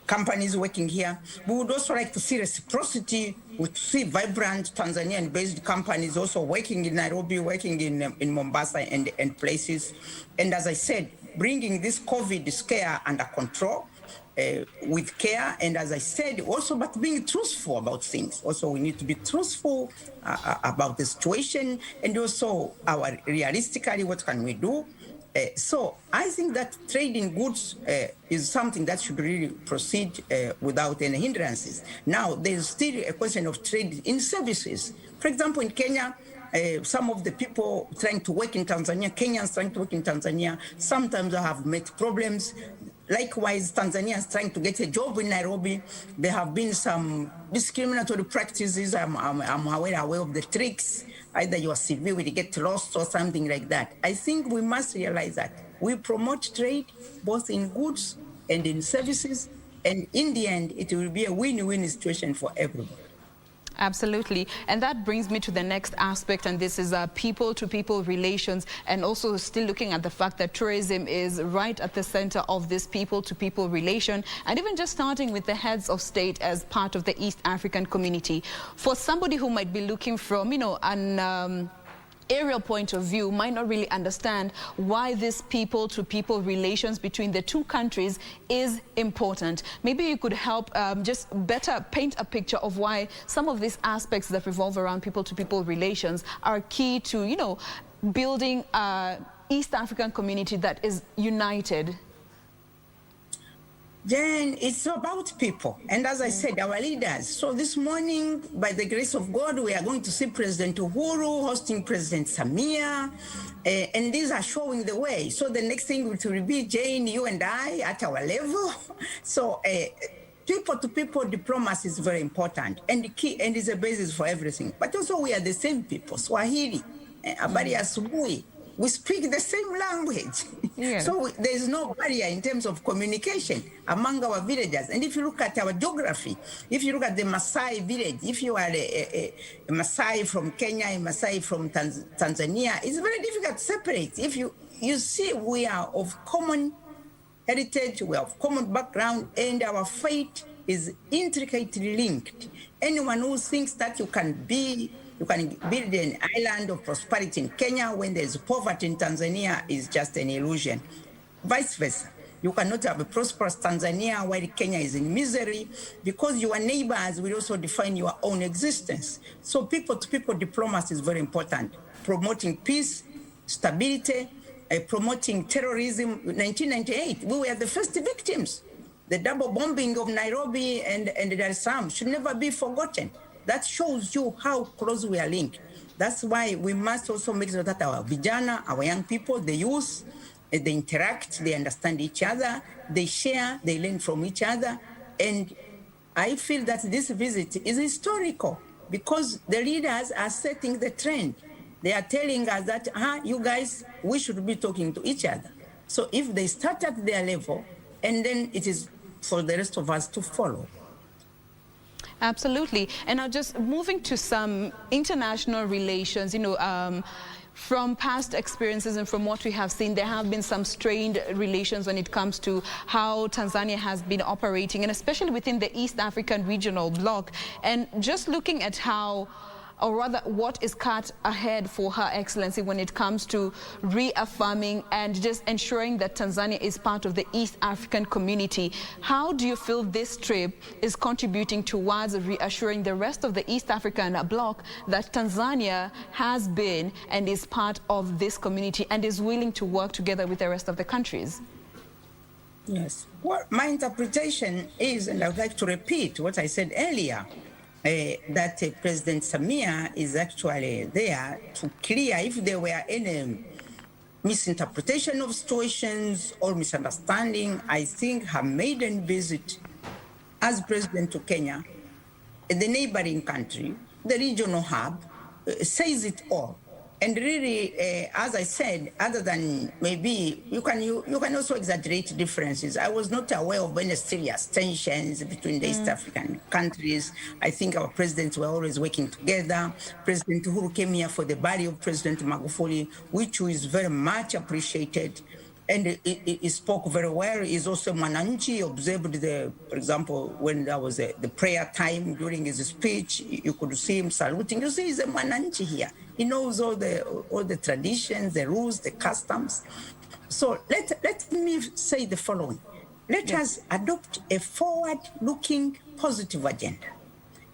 companies working here. We would also like to see reciprocity. We see vibrant Tanzanian-based companies also working in Nairobi, working in Mombasa and places. And as I said, bringing this COVID scare under control, with care, and as I said, also, but being truthful about things. Also, we need to be truthful about the situation, and also realistically, what can we do? So I think that trade in goods is something that should really proceed without any hindrances. Now, there's still a question of trade in services. For example, in Kenya, some of the people trying to work in Tanzania, Kenyans trying to work in Tanzania, sometimes have met problems. Likewise, Tanzanians trying to get a job in Nairobi, there have been some discriminatory practices. I'm aware of the tricks. Either your CV will get lost or something like that. I think we must realize that we promote trade both in goods and in services, and in the end, it will be a win-win situation for everybody. Absolutely. And that brings me to the next aspect, and this is people-to-people relations, and also still looking at the fact that tourism is right at the center of this people-to-people relation, and even just starting with the heads of state as part of the East African community. For somebody who might be looking from, an aerial point of view, might not really understand why this people-to-people relations between the two countries is important. Maybe you could help just better paint a picture of why some of these aspects that revolve around people-to-people relations are key to, building an East African community that is united. Then it's about people. And as I said, our leaders. So this morning, by the grace of God, we are going to see President Uhuru hosting President Samia. And these are showing the way. So the next thing will be Jane, you and I at our level. So people-to-people diplomacy is very important and key, and is a basis for everything. But also we are the same people. Swahili, habari ya asubuhi. We speak the same language. Yeah. So there is no barrier in terms of communication among our villagers. And if you look at our geography, if you look at the Maasai village, if you are a Maasai from Kenya, a Maasai from Tanzania, it's very difficult to separate. If you see, we are of common heritage, we are of common background, and our fate is intricately linked. Anyone who thinks that you can build an island of prosperity in Kenya when there's poverty in Tanzania is just an illusion. Vice versa. You cannot have a prosperous Tanzania while Kenya is in misery, because your neighbors will also define your own existence. So people-to-people diplomacy is very important. Promoting peace, stability, promoting terrorism. 1998, we were the first victims. The double bombing of Nairobi and Dar es Salaam should never be forgotten. That shows you how close we are linked. That's why we must also make sure that our vijana, our young people, the youth, they interact, they understand each other, they share, they learn from each other. And I feel that this visit is historical because the leaders are setting the trend. They are telling us that, you guys, we should be talking to each other. So if they start at their level, and then it is for the rest of us to follow. Absolutely. And now just moving to some international relations, from past experiences and from what we have seen, there have been some strained relations when it comes to how Tanzania has been operating, and especially within the East African regional bloc. And just looking at how, or rather what is cut ahead for Her Excellency when it comes to reaffirming and just ensuring that Tanzania is part of the East African community. How do you feel this trip is contributing towards reassuring the rest of the East African bloc that Tanzania has been and is part of this community and is willing to work together with the rest of the countries? Yes. Well, my interpretation is, and I would like to repeat what I said earlier, that President Samia is actually there to clear if there were any misinterpretation of situations or misunderstanding. I think her maiden visit as president to Kenya, the neighboring country, the regional hub, says it all. And really, as I said, other than maybe you can also exaggerate differences. I was not aware of any serious tensions between the East African countries. I think our presidents were always working together. President Uhuru came here for the burial of President Magufuli, which is very much appreciated. And he spoke very well. He's also Mwananchi. He observed for example, when there was the prayer time during his speech, you could see him saluting. You see, he's a Mwananchi here. He knows all the traditions, the rules, the customs. So let me say the following. Let us adopt a forward-looking, positive agenda.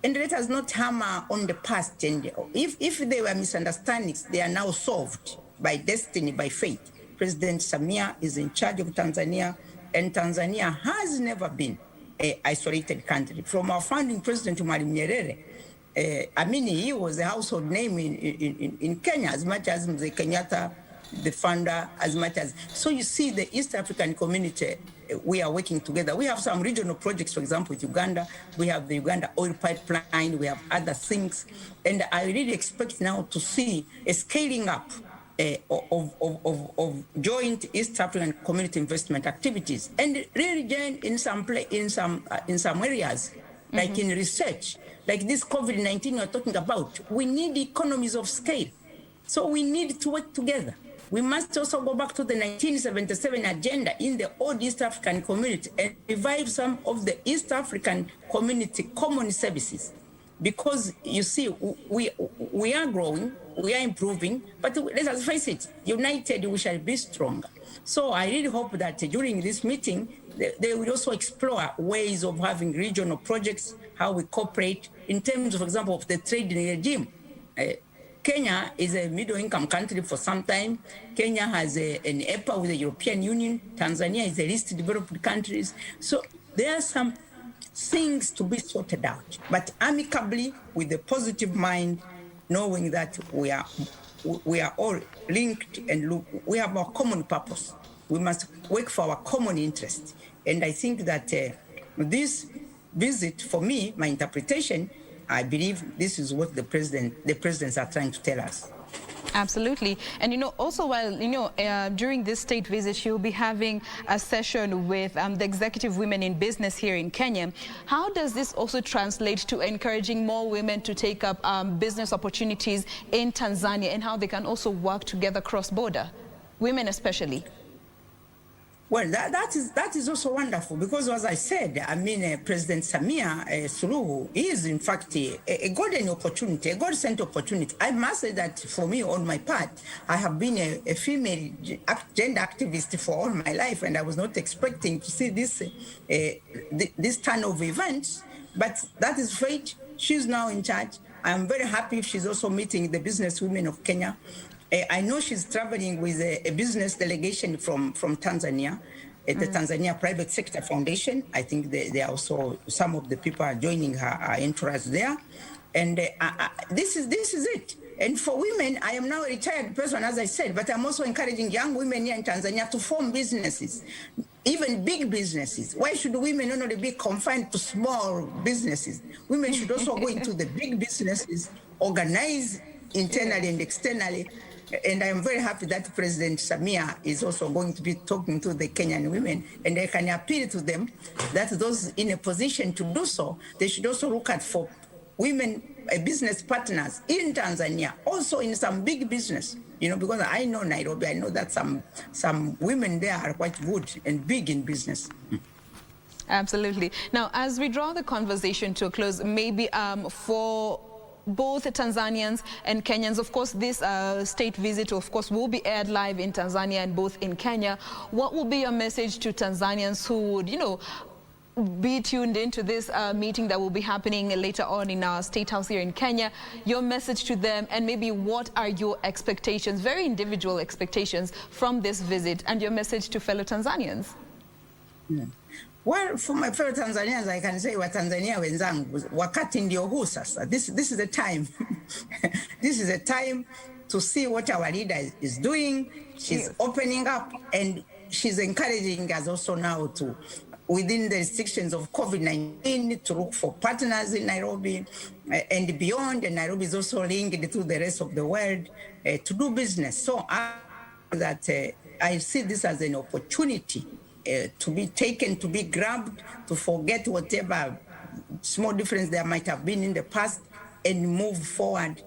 And let us not hammer on the past. And if there were misunderstandings, they are now solved by destiny, by fate. President Samia is in charge of Tanzania, and Tanzania has never been an isolated country. From our founding president, Mwalimu Nyerere, I mean, he was a household name in Kenya, as much as Mzee Kenyatta, the founder, as much as. So you see, the East African community, we are working together. We have some regional projects, for example, with Uganda. We have the Uganda oil pipeline. We have other things. And I really expect now to see a scaling up of joint East African community investment activities, and really join in some areas, like in research, like this COVID-19 we're talking about. We need economies of scale, so we need to work together. We must also go back to the 1977 agenda in the old East African community and revive some of the East African community common services. Because you see, we are growing, we are improving, but let us face it, united we shall be stronger. So I really hope that during this meeting, they will also explore ways of having regional projects, how we cooperate in terms, for example, of the trading regime. Kenya is a middle-income country for some time. Kenya has an EPA with the European Union. Tanzania is the least developed countries. So there are some things to be sorted out, but amicably, with a positive mind, knowing that we are all linked and we have a common purpose. We must work for our common interest. And I think that this visit, for me, my interpretation, I believe this is what the presidents are trying to tell us. Absolutely. And, also while, during this state visit, she'll be having a session with the executive women in business here in Kenya. How does this also translate to encouraging more women to take up business opportunities in Tanzania, and how they can also work together cross-border, women especially? Well, that is also wonderful, because, as I said, I mean, President Samia Suluhu is, in fact, a golden opportunity, a God-sent opportunity. I must say that for me, on my part, I have been a female gender activist for all my life, and I was not expecting to see this turn of events, but that is fate. She's now in charge. I'm very happy she's also meeting the business women of Kenya. I know she's traveling with a business delegation from Tanzania, the Tanzania Private Sector Foundation. I think they are also, some of the people are joining her entourage there. And this is it. And for women, I am now a retired person, as I said, but I'm also encouraging young women here in Tanzania to form businesses, even big businesses. Why should women not only be confined to small businesses? Women should also go into the big businesses, organize internally and externally. And I'm very happy that President Samia is also going to be talking to the Kenyan women, and I can appeal to them that those in a position to do so, they should also look at for women business partners in Tanzania, also in some big business, because I know Nairobi, I know that some women there are quite good and big in business. Absolutely. Now, as we draw the conversation to a close, maybe for both Tanzanians and Kenyans, of course, this state visit, of course, will be aired live in Tanzania and both in Kenya. What will be your message to Tanzanians who would, be tuned into this meeting that will be happening later on in our State House here in Kenya? Your message to them, and maybe what are your expectations, very individual expectations from this visit, and your message to fellow Tanzanians? Yeah. Well, for my fellow Tanzanians, I can say Watanzania wenzangu, wakati ndio huu sasa. This is the time. This is a time to see what our leader is doing. She's opening up, and she's encouraging us also now to, within the restrictions of COVID-19, to look for partners in Nairobi and beyond. And Nairobi is also linked to the rest of the world to do business. So I see this as an opportunity to be taken, to be grabbed, to forget whatever small difference there might have been in the past, and move forward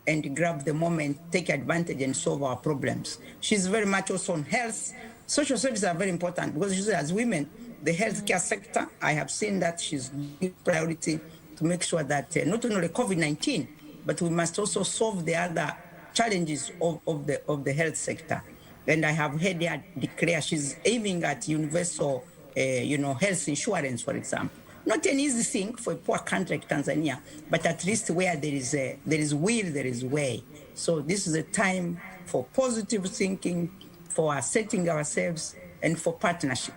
and grab the moment, take advantage and solve our problems. She's very much also on health. Social services are very important, because as women, the healthcare sector, I have seen that she's giving priority to make sure that not only COVID-19, but we must also solve the other challenges of the health sector. And I have heard her declare she's aiming at universal health insurance, for example. Not an easy thing for a poor country like Tanzania, but at least where there is will, there is way. So this is a time for positive thinking, for asserting ourselves, and for partnership.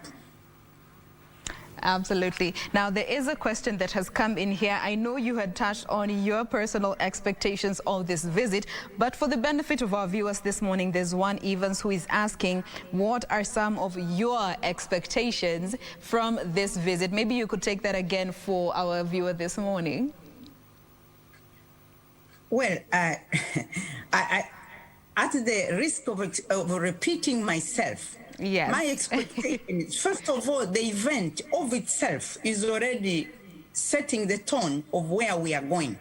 Absolutely. Now, there is a question that has come in here. I know you had touched on your personal expectations of this visit, but for the benefit of our viewers this morning, there's one Evans who is asking, what are some of your expectations from this visit? Maybe you could take that again for our viewer this morning. Well, at the risk of repeating myself, yes. My expectation is, first of all, the event of itself is already setting the tone of where we are going,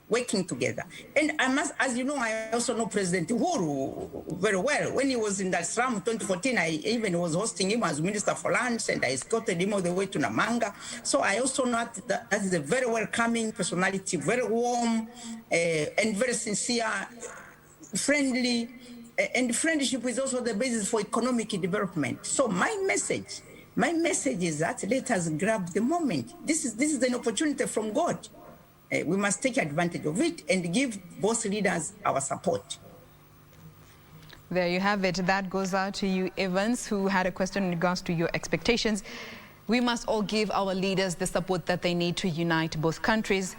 working together. And I must, as you know, I also know President Uhuru very well. When he was in Dar es Salaam 2014, I even was hosting him as Minister for Lands, and I escorted him all the way to Namanga. So I also know that is a very welcoming personality, very warm and very sincere, friendly. And friendship is also the basis for economic development. So my message is that let us grab the moment. This is an opportunity from God. We must take advantage of it and give both leaders our support. There you have it. That goes out to you, Evans, who had a question in regards to your expectations. We must all give our leaders the support that they need to unite both countries,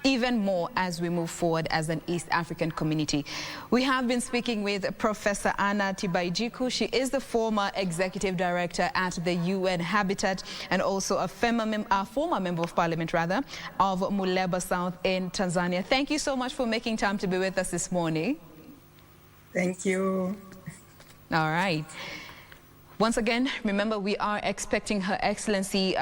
even more as we move forward as an East African community. We have been speaking with Professor Anna Tibaijuku. She is the former executive director at the UN Habitat and also a former member of parliament, of Muleba South in Tanzania. Thank you so much for making time to be with us this morning. Thank you. All right. Once again, remember, we are expecting Her Excellency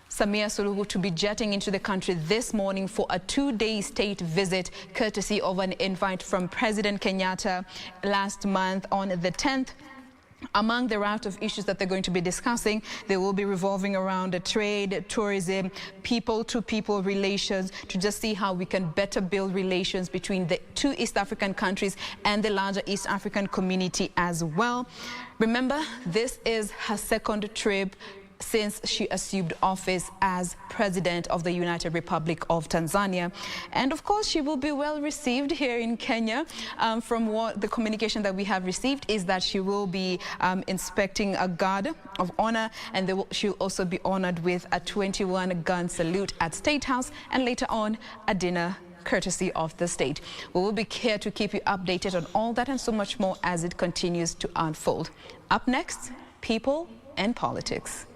Samia Suluhu to be jetting into the country this morning for a 2-day state visit, courtesy of an invite from President Kenyatta last month on the 10th. Among the raft of issues that they're going to be discussing, they will be revolving around trade, tourism, people-to-people relations, to just see how we can better build relations between the two East African countries and the larger East African community as well. Remember, this is her second trip since she assumed office as President of the United Republic of Tanzania. And of course, she will be well received here in Kenya. From what the communication that we have received is that she will be inspecting a guard of honor, and she'll also be honored with a 21-gun salute at State House, and later on a dinner courtesy of the state. We will be here to keep you updated on all that and so much more as it continues to unfold. Up next, people and politics.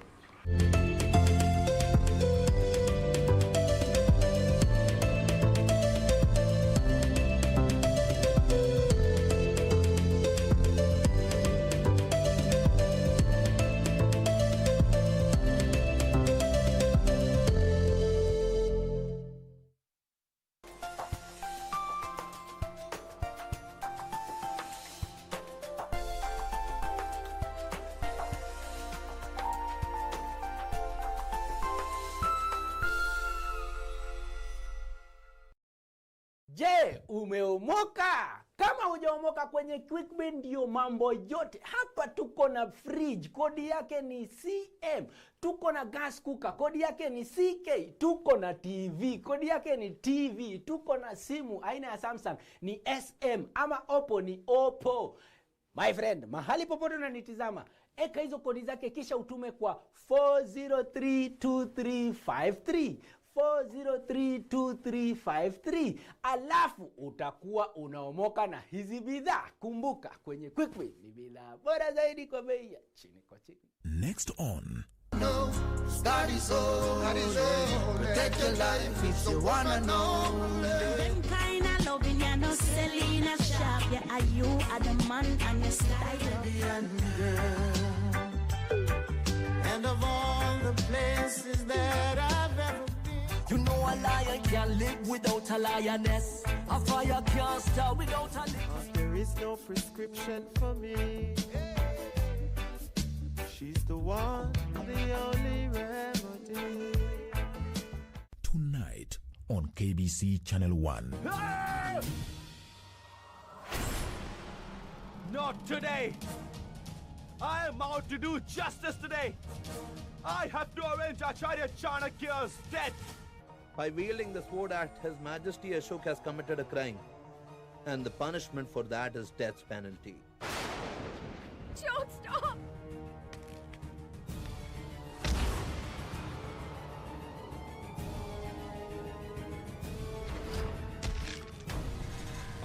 Je, umeomoka? Kama hujaomoka kwenye QuickBin ndio mambo yote. Hapa tuko na fridge, kodi yake ni CM. Tuko na gas cooker, kodi yake ni CK. Tuko na TV, kodi yake ni TV. Tuko na simu aina ya Samsung ni SM, ama Oppo ni Oppo. My friend, mahali popote unanitizama, eka hizo kodi zake kisha utume kwa 4032353. 4032353, alafu utakuwa unaomoka na hizi bidhaa. Kumbuka, kwenye QuickBin ni bidhaa bora zaidi kwa bei ya chini kwa chini. Next on No, that is all. Protect your life if you wanna know. Them kind of loving you no Selena Sharp. Yeah, are you are the man and your style. And of all the places that I've ever been, you know a lion can't live without a lioness. A fire can't start without a lick. there is no prescription for me. She's the one, the only remedy. Tonight on KBC Channel 1. Not today. I am out to do justice today. I have to avenge Acharya Chanakya's death. By wielding the sword act, His Majesty Ashok has committed a crime. And the punishment for that is death's penalty. Don't stop!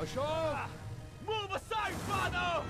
Ashok! Move aside, father!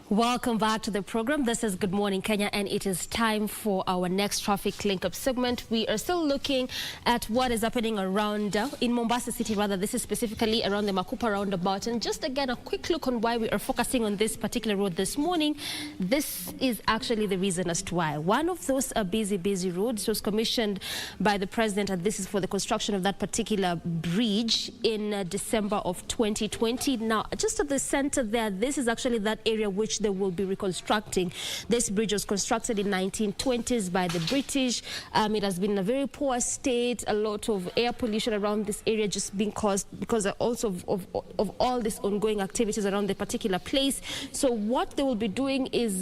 Welcome back to the program. This is Good Morning Kenya, and it is time for our next traffic link-up segment. We are still looking at what is happening around in Mombasa City, rather. This is specifically around the Makupa roundabout. And just again, a quick look on why we are focusing on this particular road this morning. This is actually the reason as to why. One of those busy roads was commissioned by the president, and this is for the construction of that particular bridge in December of 2020. Now, just at the center there, this is actually that area which they will be reconstructing. This bridge was constructed in 1920s by the British. It has been in a very poor state. A lot of air pollution around this area just being caused because also of all these ongoing activities around the particular place. So what they will be doing is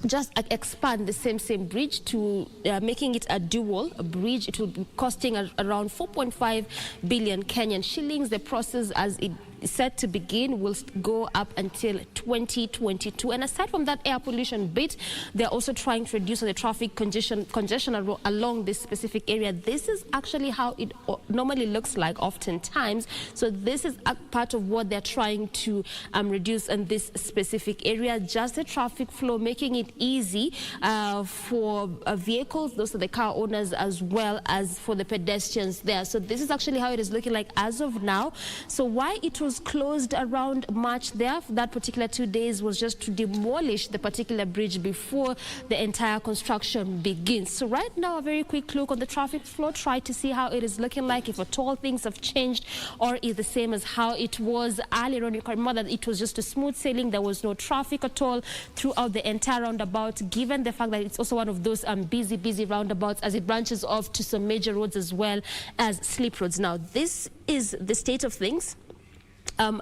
just expand the same bridge to making it a dual bridge. It will be costing around 4.5 billion Kenyan shillings. The process, as it is set to begin, will go up until 2022. And aside from that air pollution bit, they're also trying to reduce the traffic congestion along this specific area. This is actually how it normally looks like oftentimes. So this is a part of what they're trying to reduce in this specific area. Just the traffic flow, making it easy for vehicles, those are the car owners, as well as for the pedestrians there. So this is actually how it is looking like as of now. So why it was closed around March there for that particular 2 days was just to demolish the particular bridge before the entire construction begins. So right now, a very quick look on the traffic flow, try to see how it is looking like, if at all things have changed or is the same as how it was earlier on. You can remember that it was just a smooth sailing. There was no traffic at all throughout the entire roundabout, given the fact that it's also one of those busy roundabouts as it branches off to some major roads as well as slip roads. Now, this is the state of things.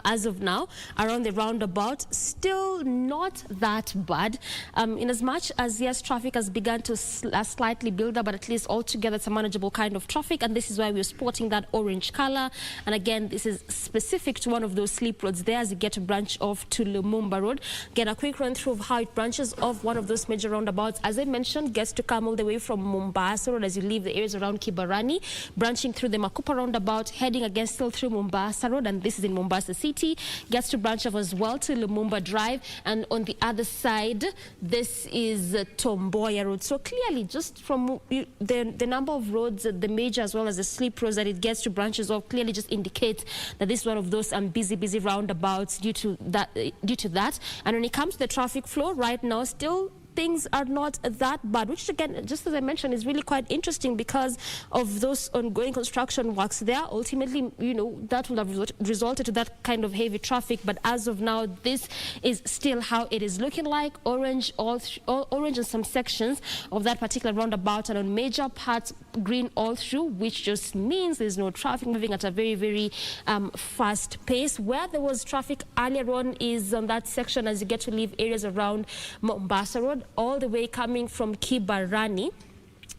As of now, around the roundabout, still not that bad. In as much as, yes, traffic has begun to slightly build up, but at least altogether it's a manageable kind of traffic, and this is why we're sporting that orange color. And again, this is specific to one of those slip roads there as you get to branch off to Lumumba Road. Get a quick run through of how it branches off one of those major roundabouts. As I mentioned, gets to come all the way from Mombasa Road as you leave the areas around Kibarani, branching through the Makupa roundabout, heading again still through Mombasa Road, and this is in Mombasa City. Gets to branch off as well to Lumumba Drive, and on the other side, this is Tomboya Road. So clearly, just from the number of roads, the major as well as the slip roads that it gets to branches off, clearly just indicates that this is one of those busy roundabouts due to that. And when it comes to the traffic flow, right now, still things are not that bad, which again, just as I mentioned, is really quite interesting because of those ongoing construction works there. Ultimately, that will have resulted to that kind of heavy traffic. But as of now, this is still how it is looking like. Orange, orange in some sections of that particular roundabout, and on major parts, green all through, which just means there's no traffic moving at a very fast pace. Where there was traffic earlier on is on that section as you get to leave areas around Mombasa Road, all the way coming from Kibarani.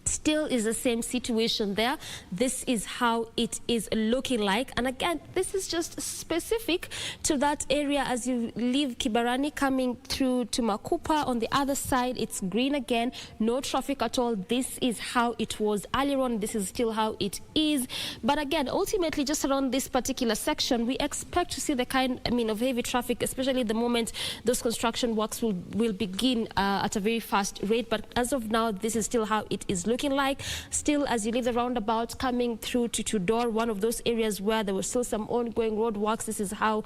Still is the same situation there. This is how it is looking like. And again, this is just specific to that area as you leave Kibarani coming through to Makupa. On the other side, it's green again, no traffic at all. This is how it was earlier on. This is still how it is. But again, ultimately, just around this particular section, we expect to see the kind, of heavy traffic, especially the moment those construction works will begin at a very fast rate. But as of now, this is still how it is looking looking like. Still, as you leave the roundabout, coming through to Tudor, one of those areas where there was still some ongoing road works, this is how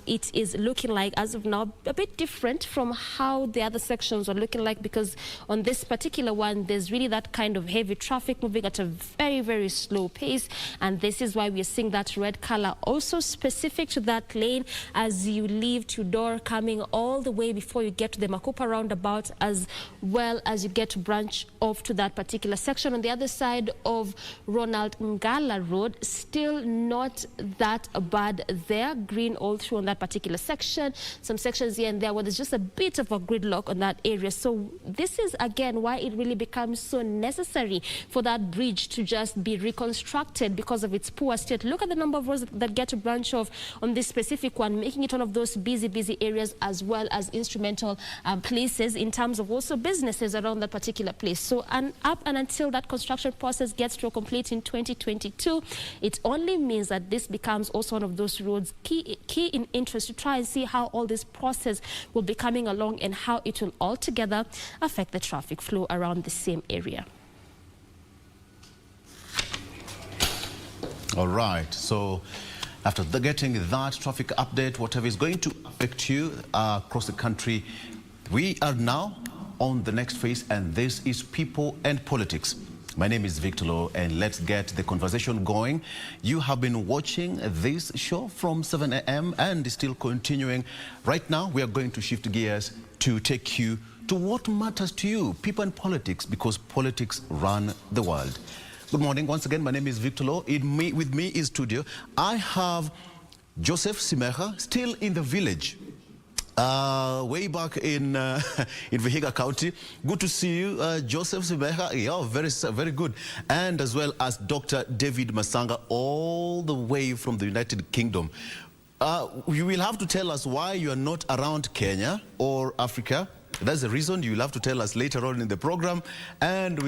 it is looking like as of now. A bit different from how the other sections are looking like, because on this particular one, there's really that kind of heavy traffic moving at a very, very slow pace. And this is why we're seeing that red color also specific to that lane as you leave Tudor, coming all the way before you get to the Makupa roundabout, as well as you get to branch off to that particular section. On the other side of Ronald Ngala Road, still not that bad there. Green all through on that particular section. Some sections here and there where there's just a bit of a gridlock on that area. So this is again why it really becomes so necessary for that bridge to just be reconstructed because of its poor state. Look at the number of roads that get to branch off on this specific one, making it one of those busy areas, as well as instrumental places in terms of also businesses around that particular place. So up and until that construction process gets to a complete in 2022, it only means that this becomes also one of those roads key in interest to try and see how all this process will be coming along and how it will altogether affect the traffic flow around the same area. All right, so after getting that traffic update, whatever is going to affect you across the country, we are now on the next phase, and this is People and Politics. My name is Victor Lowe, and let's get the conversation going. You have been watching this show from 7 a.m. and still continuing. Right now, we are going to shift gears to take you to what matters to you, people and politics, because politics run the world. Good morning. Once again, my name is Victor Lowe. With me in studio, I have Joseph Simeha, still in the village. Way back in Vihiga County. Good to see you, Joseph Simeha. Yeah, very good. And as well as Dr. David Masanga, all the way from the United Kingdom. You will have to tell us why you are not around Kenya or Africa. That's the reason. You will have to tell us later on in the program. And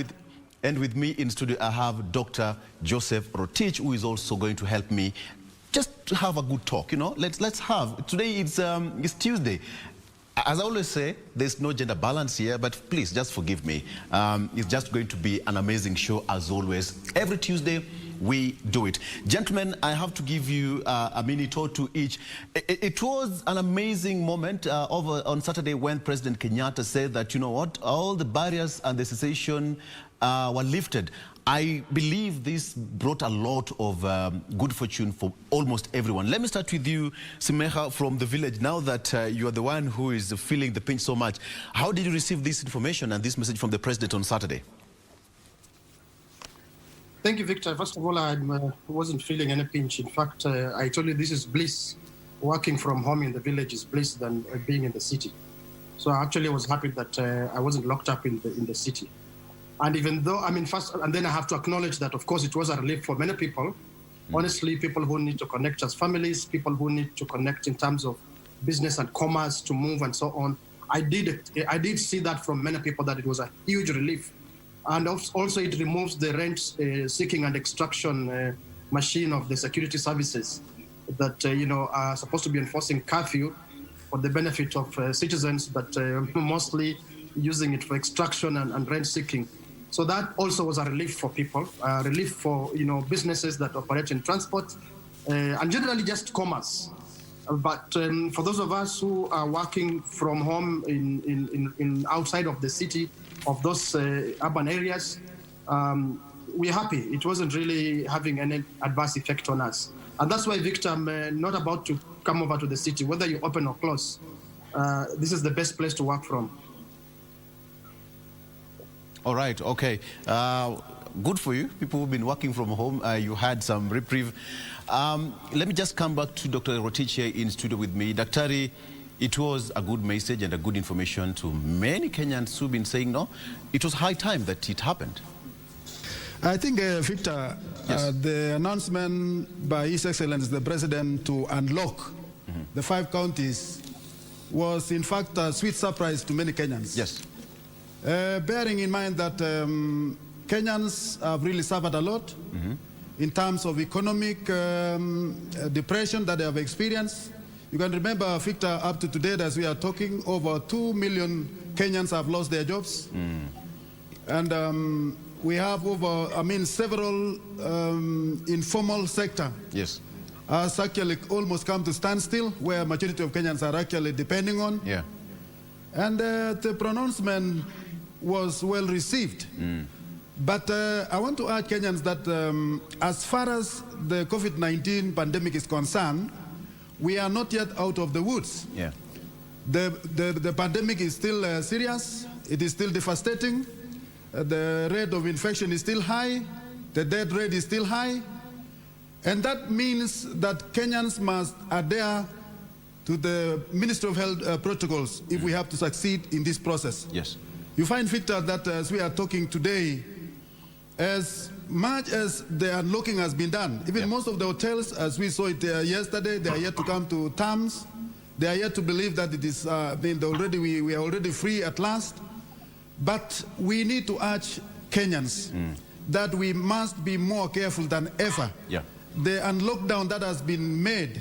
with me in studio, I have Dr. Joseph Rotich, who is also going to help me just to have a good talk, you know. Let's have. Today it's Tuesday. As I always say, there's no gender balance here, but please just forgive me. It's just going to be an amazing show as always. Every Tuesday we do it. Gentlemen, I have to give you a minute or two each. It was an amazing moment over on Saturday when President Kenyatta said that, you know what, all the barriers and the cessation were lifted. I believe this brought a lot of good fortune for almost everyone. Let me start with you, Simeha, from the village. Now that you are the one who is feeling the pinch so much, how did you receive this information and this message from the president on Saturday? Thank you, Victor. First of all, I wasn't feeling any pinch. In fact, I told you this is bliss. Working from home in the village is bliss than being in the city. So I actually was happy that I wasn't locked up in the city. And even though, I mean, first, and then I have to acknowledge that, of course, it was a relief for many people. Honestly, people who need to connect as families, people who need to connect in terms of business and commerce to move and so on. I did see that from many people, that it was a huge relief. And also it removes the rent seeking and extraction machine of the security services that, you know, are supposed to be enforcing curfew for the benefit of citizens, but mostly using it for extraction and rent seeking. So that also was a relief for people, relief for, you know, businesses that operate in transport and generally just commerce. But for those of us who are working from home in outside of the city, of those urban areas, we're happy. It wasn't really having any adverse effect on us. And that's why, Victor, I'm not about to come over to the city, whether you open or close. This is the best place to work from. All right, okay. Good for you. People who've been working from home, you had some reprieve. Let me just come back to Dr. Rotich here in studio with me. Daktari, it was a good message and a good information to many Kenyans who've been saying, no, it was high time that it happened. I think, Victor, yes. The announcement by His Excellency the President to unlock the 5 counties was, in fact, a sweet surprise to many Kenyans. Yes. Bearing in mind that Kenyans have really suffered a lot in terms of economic depression that they have experienced. You can remember, Victor, up to today as we are talking, over 2 million Kenyans have lost their jobs. And we have several informal sector. Yes. Has actually almost come to standstill, where majority of Kenyans are actually depending on. Yeah. And the pronouncement was well received. But I want to urge Kenyans that as far as the COVID-19 pandemic is concerned, we are not yet out of the woods. Yeah. The pandemic is still serious. It is still devastating. The rate of infection is still high. The death rate is still high. And that means that Kenyans must adhere to the Ministry of Health protocols if we have to succeed in this process. Yes. You find, Victor, that as we are talking today, as much as the unlocking has been done, even most of the hotels, as we saw it yesterday, they are yet to come to terms. They are yet to believe that it is we are already free at last. But we need to urge Kenyans that we must be more careful than ever. Yeah. The unlockdown that has been made,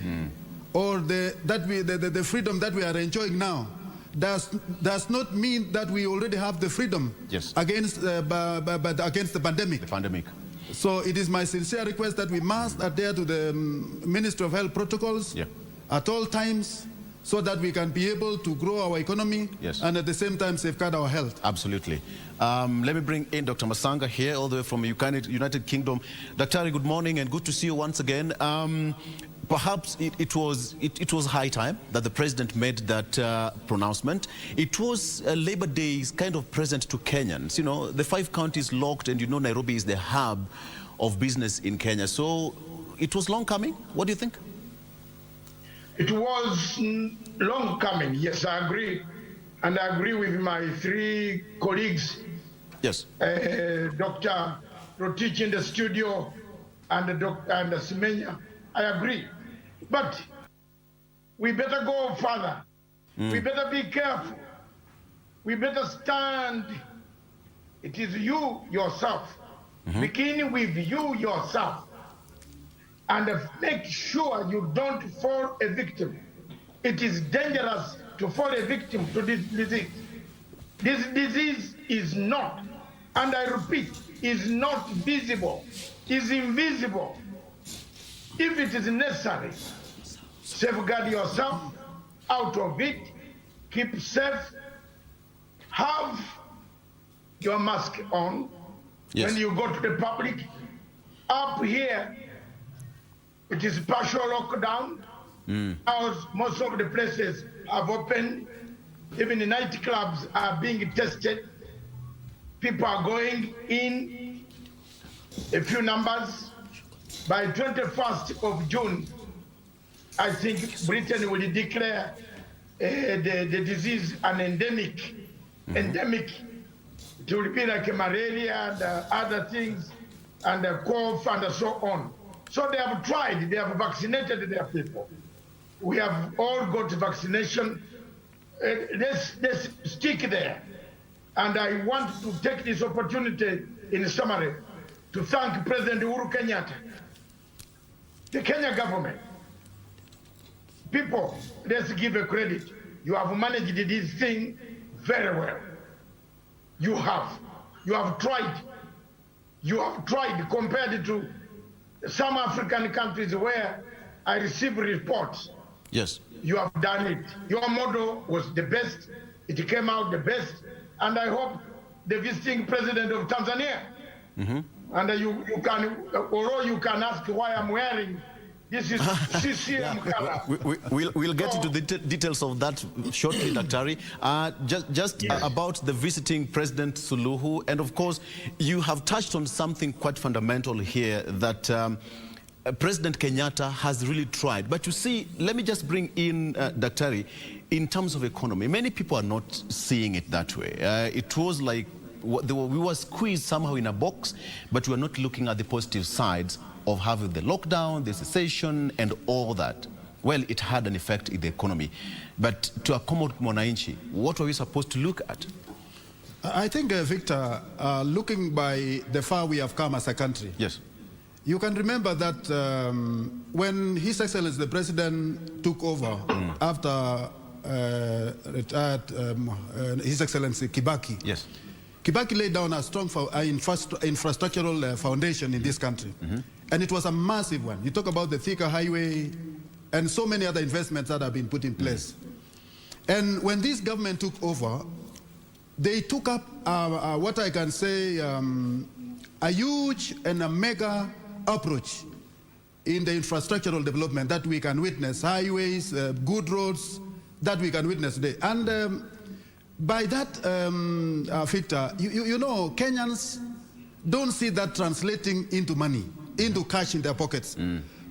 or the freedom that we are enjoying now, does not mean that we already have the freedom against the pandemic. The pandemic. So it is my sincere request that we must adhere to the Ministry of Health protocols at all times, so that we can be able to grow our economy and at the same time safeguard our health. Absolutely. Let me bring in Dr. Masanga here, all the way from United Kingdom. Dr. good morning and good to see you once again. Perhaps it was high time that the president made that pronouncement. It was Labor Day's kind of present to Kenyans. You know, the 5 counties locked, and you know Nairobi is the hub of business in Kenya. So it was long coming. What do you think? It was long coming, yes, I agree. And I agree with my 3 colleagues. Yes. Dr. Rotich in the studio and Dr. Semenya. I agree. But we better go further. We better be careful. We better stand. It is you yourself. Beginning with you yourself. And make sure you don't fall a victim. It is dangerous to fall a victim to this disease. This disease is not, and I repeat, is not visible, is invisible. If it is necessary, safeguard yourself out of it, keep safe, have your mask on when you go to the public. Up here, it is partial lockdown. Most of the places have opened. Even the nightclubs are being tested. People are going in a few numbers. By 21st of June, I think Britain will declare the disease an endemic. Endemic. It will be like malaria and other things, and a cough and so on. So they have tried, they have vaccinated their people. We have all got vaccination. Let's stick there. And I want to take this opportunity, in summary, to thank President Uhuru Kenyatta, the Kenya government. People, let's give a credit. You have managed this thing very well. You have. You have tried. You have tried compared to some African countries where I receive reports. Yes. You have done it. Your model was the best. It came out the best. And I hope the visiting president of Tanzania, and you can, although you can ask why I'm wearing, this is CCM color. We'll get into the details of that shortly, Dr. Just about the visiting President Suluhu, and of course, you have touched on something quite fundamental here, that President Kenyatta has really tried. But you see, let me just bring in Dr. In terms of economy, many people are not seeing it that way. It was like we were squeezed somehow in a box, but we are not looking at the positive sides of having the lockdown, the cessation, and all that. Well, it had an effect in the economy. But to accommodate Mwananchi, what are we supposed to look at? I think, Victor, looking by the far we have come as a country. Yes. You can remember that when His Excellency the President took over after retired His Excellency Kibaki. Yes. Kibaki laid down a strong infrastructural foundation in this country. And it was a massive one. You talk about the Thika Highway and so many other investments that have been put in place. And when this government took over, they took up what I can say a huge and a mega approach in the infrastructural development that we can witness, highways, good roads, that we can witness today. And by that, Victor, you know, Kenyans don't see that translating into money, into cash in their pockets.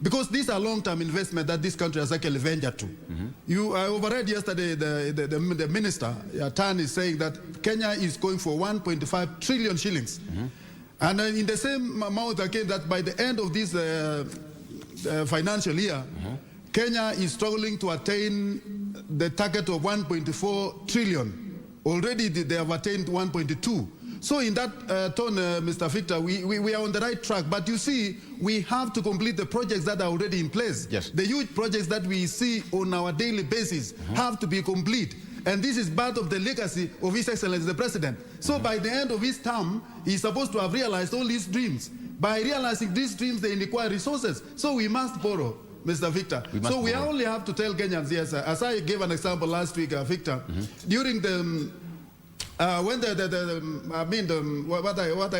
Because these are long-term investment that this country has actually ventured to. I overread yesterday the minister, Tan, is saying that Kenya is going for 1.5 trillion shillings. And in the same amount again that by the end of this financial year, Kenya is struggling to attain the target of 1.4 trillion. Already they have attained 1.2. So in that tone, Mr. Victor, we are on the right track. But you see, we have to complete the projects that are already in place. Yes. The huge projects that we see on our daily basis have to be complete. And this is part of the legacy of His Excellency the President. So by the end of his term, he's supposed to have realized all his dreams. By realizing these dreams, they require resources. So we must borrow, Mr. Victor. We only have to tell Kenyans, yes, as I gave an example last week, Victor, during the when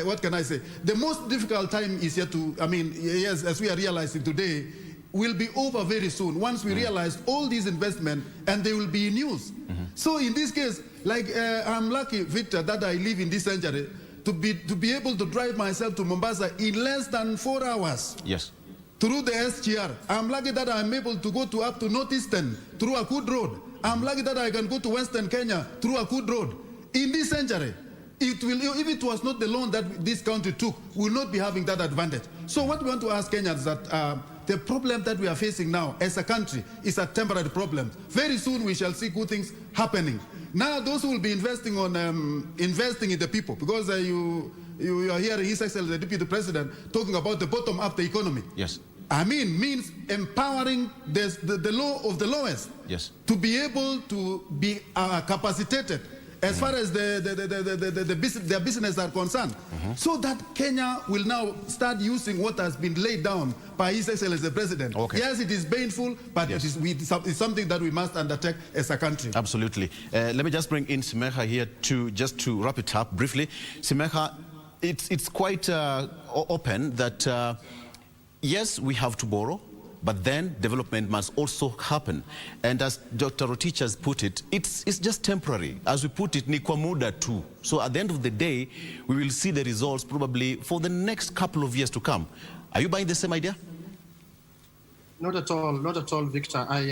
what can I say? The most difficult time is yet to, yes, as we are realizing today, will be over very soon once we realize all these investments and they will be in use. So in this case, like I'm lucky, Victor, that I live in this century to be able to drive myself to Mombasa in less than 4 hours. Yes. Through the SGR. I'm lucky that I'm able to go up to Northeastern through a good road. I'm lucky that I can go to Western Kenya through a good road. In this century, if it was not the loan that this country took, we will not be having that advantage. So what we want to ask Kenyans is that the problem that we are facing now as a country is a temporary problem. Very soon we shall see good things happening. Now those who will be investing on investing in the people, because you are hearing His Excellency the Deputy President talking about the bottom up the economy. Yes. Means empowering the law of the lowest. Yes. To be able to be capacitated as far as their business are concerned, so that Kenya will now start using what has been laid down by His Excellency the President. Okay. Yes, it is painful, but it's something that we must undertake as a country. Absolutely. Let me just bring in Simeha here just to wrap it up briefly. Simeha, it's quite open that yes, we have to borrow, but then development must also happen. And as Dr. Rotich has put it, it's just temporary. As we put it, ni kwa muda tu. So at the end of the day, we will see the results probably for the next couple of years to come. Are you buying the same idea? Not at all, Victor. I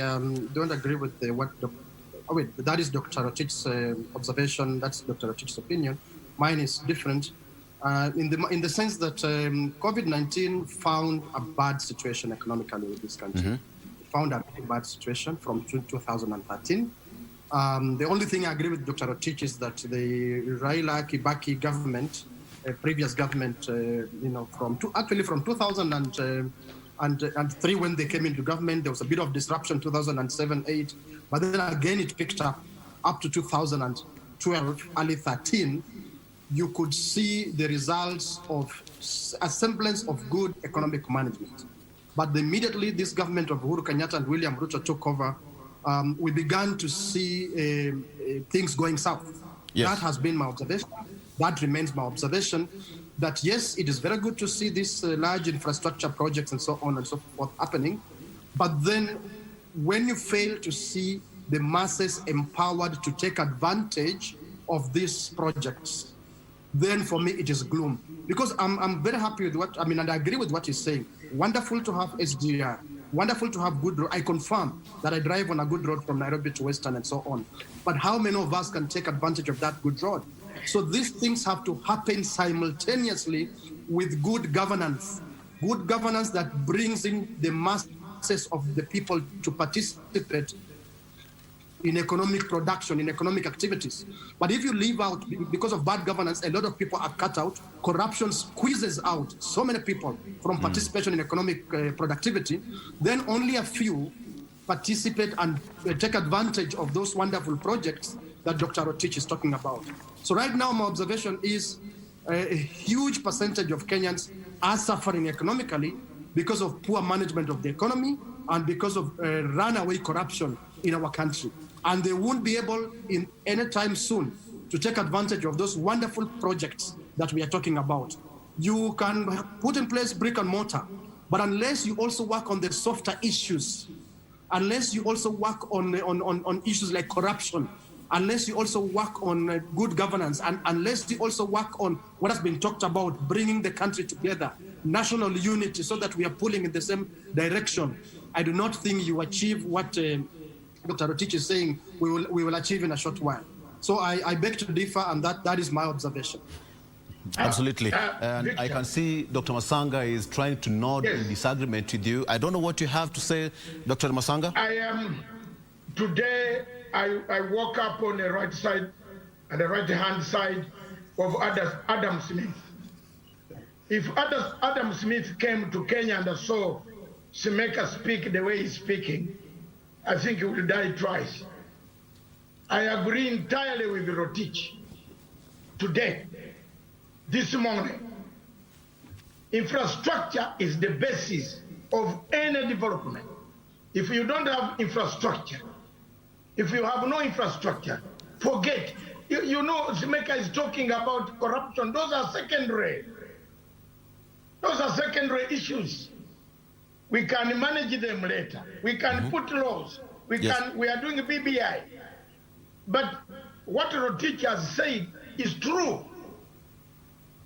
don't agree with that is Dr. Rotich's observation, that's Dr. Rotich's opinion. Mine is different. In the sense that COVID-19 found a bad situation economically in this country. It found a very bad situation from 2013. The only thing I agree with Dr. Rotich is that the Raila Kibaki government, previous government, from 2003 when they came into government, there was a bit of disruption 2007-8, but then again it picked up to 2012, early 13. You could see the results of a semblance of good economic management. But immediately this government of Uhuru Kenyatta and William Ruto took over, we began to see things going south. Yes. That has been my observation. That remains my observation, that yes, it is very good to see these large infrastructure projects and so on and so forth happening. But then when you fail to see the masses empowered to take advantage of these projects, then for me it is gloom. Because I'm very happy with and I agree with what he's saying. Wonderful to have SGR, wonderful to have good road. I confirm that I drive on a good road from Nairobi to Western and so on. But how many of us can take advantage of that good road? So these things have to happen simultaneously with good governance that brings in the masses of the people to participate in economic production, in economic activities. But if you leave out, because of bad governance, a lot of people are cut out. Corruption squeezes out so many people from participation in economic productivity. Then only a few participate and take advantage of those wonderful projects. that Dr. Rotich is talking about. So right now, my observation is a huge percentage of Kenyans are suffering economically because of poor management of the economy and because of runaway corruption in our country. And they won't be able in any time soon to take advantage of those wonderful projects that we are talking about. You can put in place brick and mortar, but unless you also work on the softer issues, unless you also work on issues like corruption, unless you also work on good governance, and unless you also work on what has been talked about, bringing the country together, national unity, so that we are pulling in the same direction, I do not think you achieve what Dr. Rotich is saying we will achieve in a short while. So I beg to differ, and that is my observation. Absolutely. And I can see Dr. Masanga is trying to nod in disagreement with you. I don't know what you have to say, Dr. Masanga. Today, I woke up on the right side, and the right-hand side of Adam Smith. If Adam Smith came to Kenya and saw Semeka speak the way he's speaking, I think he would die twice. I agree entirely with Rotich. Today, this morning, infrastructure is the basis of any development. If you don't have infrastructure, if you have no infrastructure, forget. You know, Semeka is talking about corruption. Those are secondary. Those are secondary issues. We can manage them later. We can put laws. We are doing BBI. But what Rotich has said is true.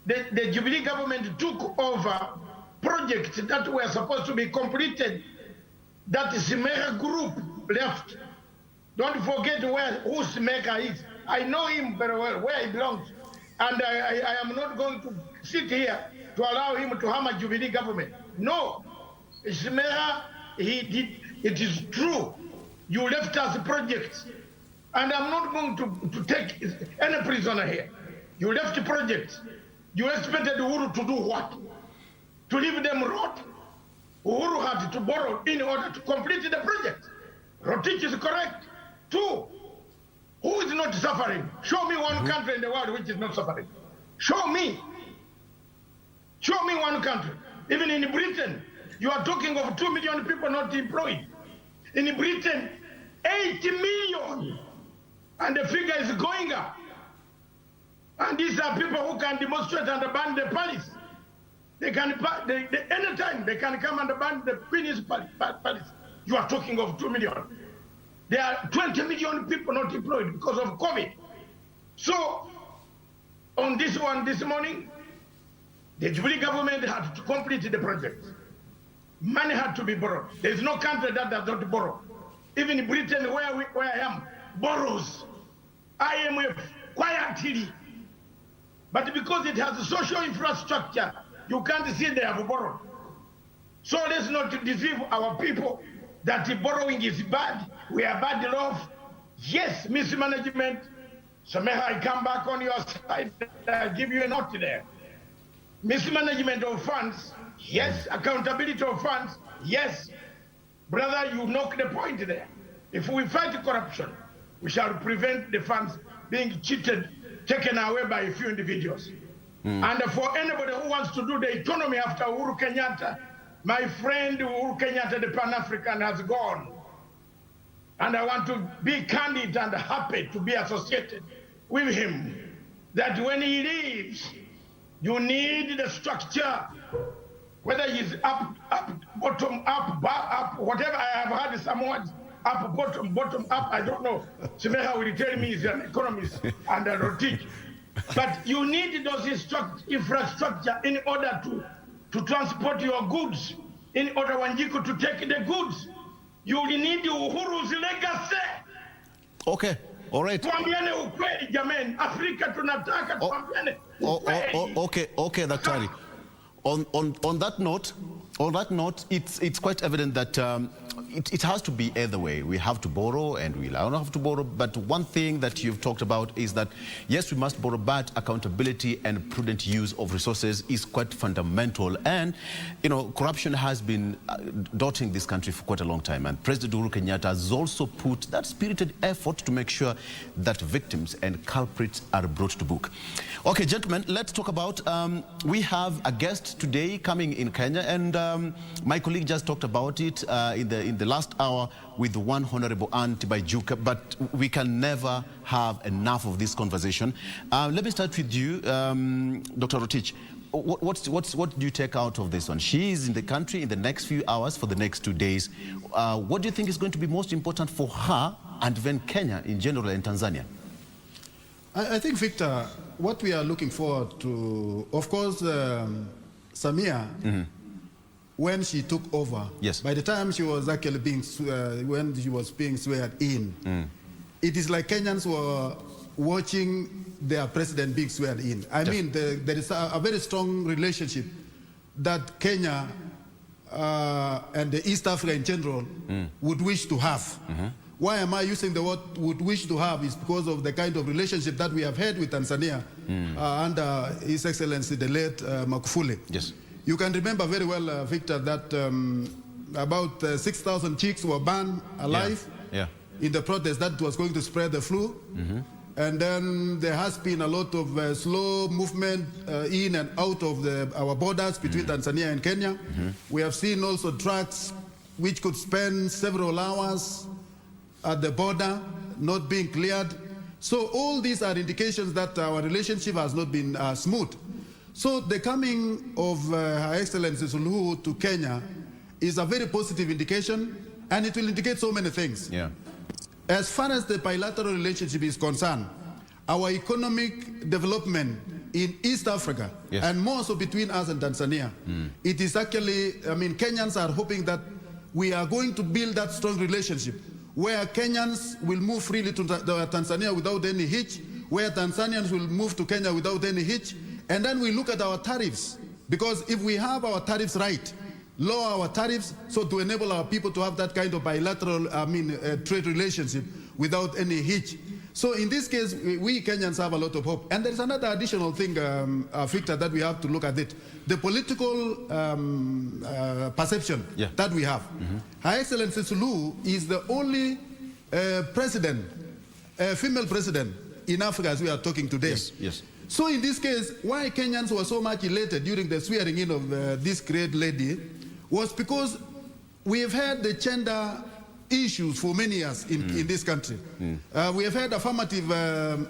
The Jubilee government took over projects that were supposed to be completed that Semeka group left. Don't forget who Semeka is. I know him very well, where he belongs. And I am not going to sit here to allow him to harm a Jubilee government. No. Semeka, it is true. You left us projects. And I'm not going to take any prisoner here. You left projects. You expected Uhuru to do what? To leave them rot? Uhuru had to borrow in order to complete the project. Rotich is correct. Two, who is not suffering? Show me one country in the world which is not suffering. Show me. Show me one country. Even in Britain, you are talking of 2 million people not employed. In Britain, 80 million. And the figure is going up. And these are people who can demonstrate and ban the palace. They can, anytime they can come and ban the Queen's palace. You are talking of 2 million. There are 20 million people not employed because of COVID. So, on this one this morning, the Jubilee government had to complete the project. Money had to be borrowed. There is no country that does not borrow. Even Britain, where I am, borrows. IMF, quietly. But because it has a social infrastructure, you can't see they have borrowed. So let's not deceive our people that the borrowing is bad. We are bad off. Yes, mismanagement. Semeka, I come back on your side. I'll give you a note there. Mismanagement of funds, yes. Accountability of funds, yes. Brother, you knock the point there. If we fight corruption, we shall prevent the funds being cheated, taken away by a few individuals. And for anybody who wants to do the economy after Uhuru Kenyatta, my friend Uhuru Kenyatta, the Pan-African, has gone. And I want to be candid and happy to be associated with him. That when he leaves, you need the structure, whether he's up, bottom, up, whatever. I have heard some words, up, bottom, up, I don't know. Semeka will tell me he's an economist and a Rotich. But you need those infrastructure in order to transport your goods, in order Wanjiku to take the goods. You need Uhuru's legacy. Okay, all right. Tuambiane ukweli jameni, Afrika tunataka tuambiane ukweli. Okay, Daktari. On that note, it's quite evident that it has to be either way. We have to borrow and we don't have to borrow. But one thing that you've talked about is that, yes, we must borrow, but accountability and prudent use of resources is quite fundamental. And, you know, corruption has been dotting this country for quite a long time. And President Uhuru Kenyatta has also put that spirited effort to make sure that victims and culprits are brought to book. Okay, gentlemen, let's talk about, we have a guest today coming in Kenya, and my colleague just talked about it in the last hour with one Honorable Aunt Baijuka, but we can never have enough of this conversation. Let me start with you, Dr. Rotich. What do you take out of this one? She is in the country in the next few hours for the next 2 days. What do you think is going to be most important for her and then Kenya in general and Tanzania? I think, Victor, what we are looking forward to, of course, Samia, when she took over, yes, by the time she was actually being, when she was being sworn in, it is like Kenyans were watching their president being sworn in. I mean, there is a very strong relationship that Kenya and the East Africa in general would wish to have. Why am I using the word would wish to have is because of the kind of relationship that we have had with Tanzania under His Excellency the late Magufuli. Yes. You can remember very well, Victor, that about 6,000 chicks were burned alive in the protest that was going to spread the flu. And then there has been a lot of slow movement in and out of our borders between Tanzania and Kenya. We have seen also trucks which could spend several hours at the border, not being cleared. So all these are indications that our relationship has not been smooth. So the coming of Her Excellency Suluhu to Kenya is a very positive indication, and it will indicate so many things. Yeah. As far as the bilateral relationship is concerned, our economic development in East Africa, and more so between us and Tanzania, it is actually, I mean, Kenyans are hoping that we are going to build that strong relationship where Kenyans will move freely to Tanzania without any hitch, where Tanzanians will move to Kenya without any hitch, and then we look at our tariffs, because if we have our tariffs right, lower our tariffs, so to enable our people to have that kind of bilateral, trade relationship without any hitch. So in this case, we Kenyans have a lot of hope. And there's another additional thing, Victor, that we have to look at it. The political perception that we have. Her Excellency Suluhu is the only female president in Africa as we are talking today. Yes. So in this case, why Kenyans were so much elated during the swearing in of this great lady was because we have had the gender issues for many years in this country. We have had affirmative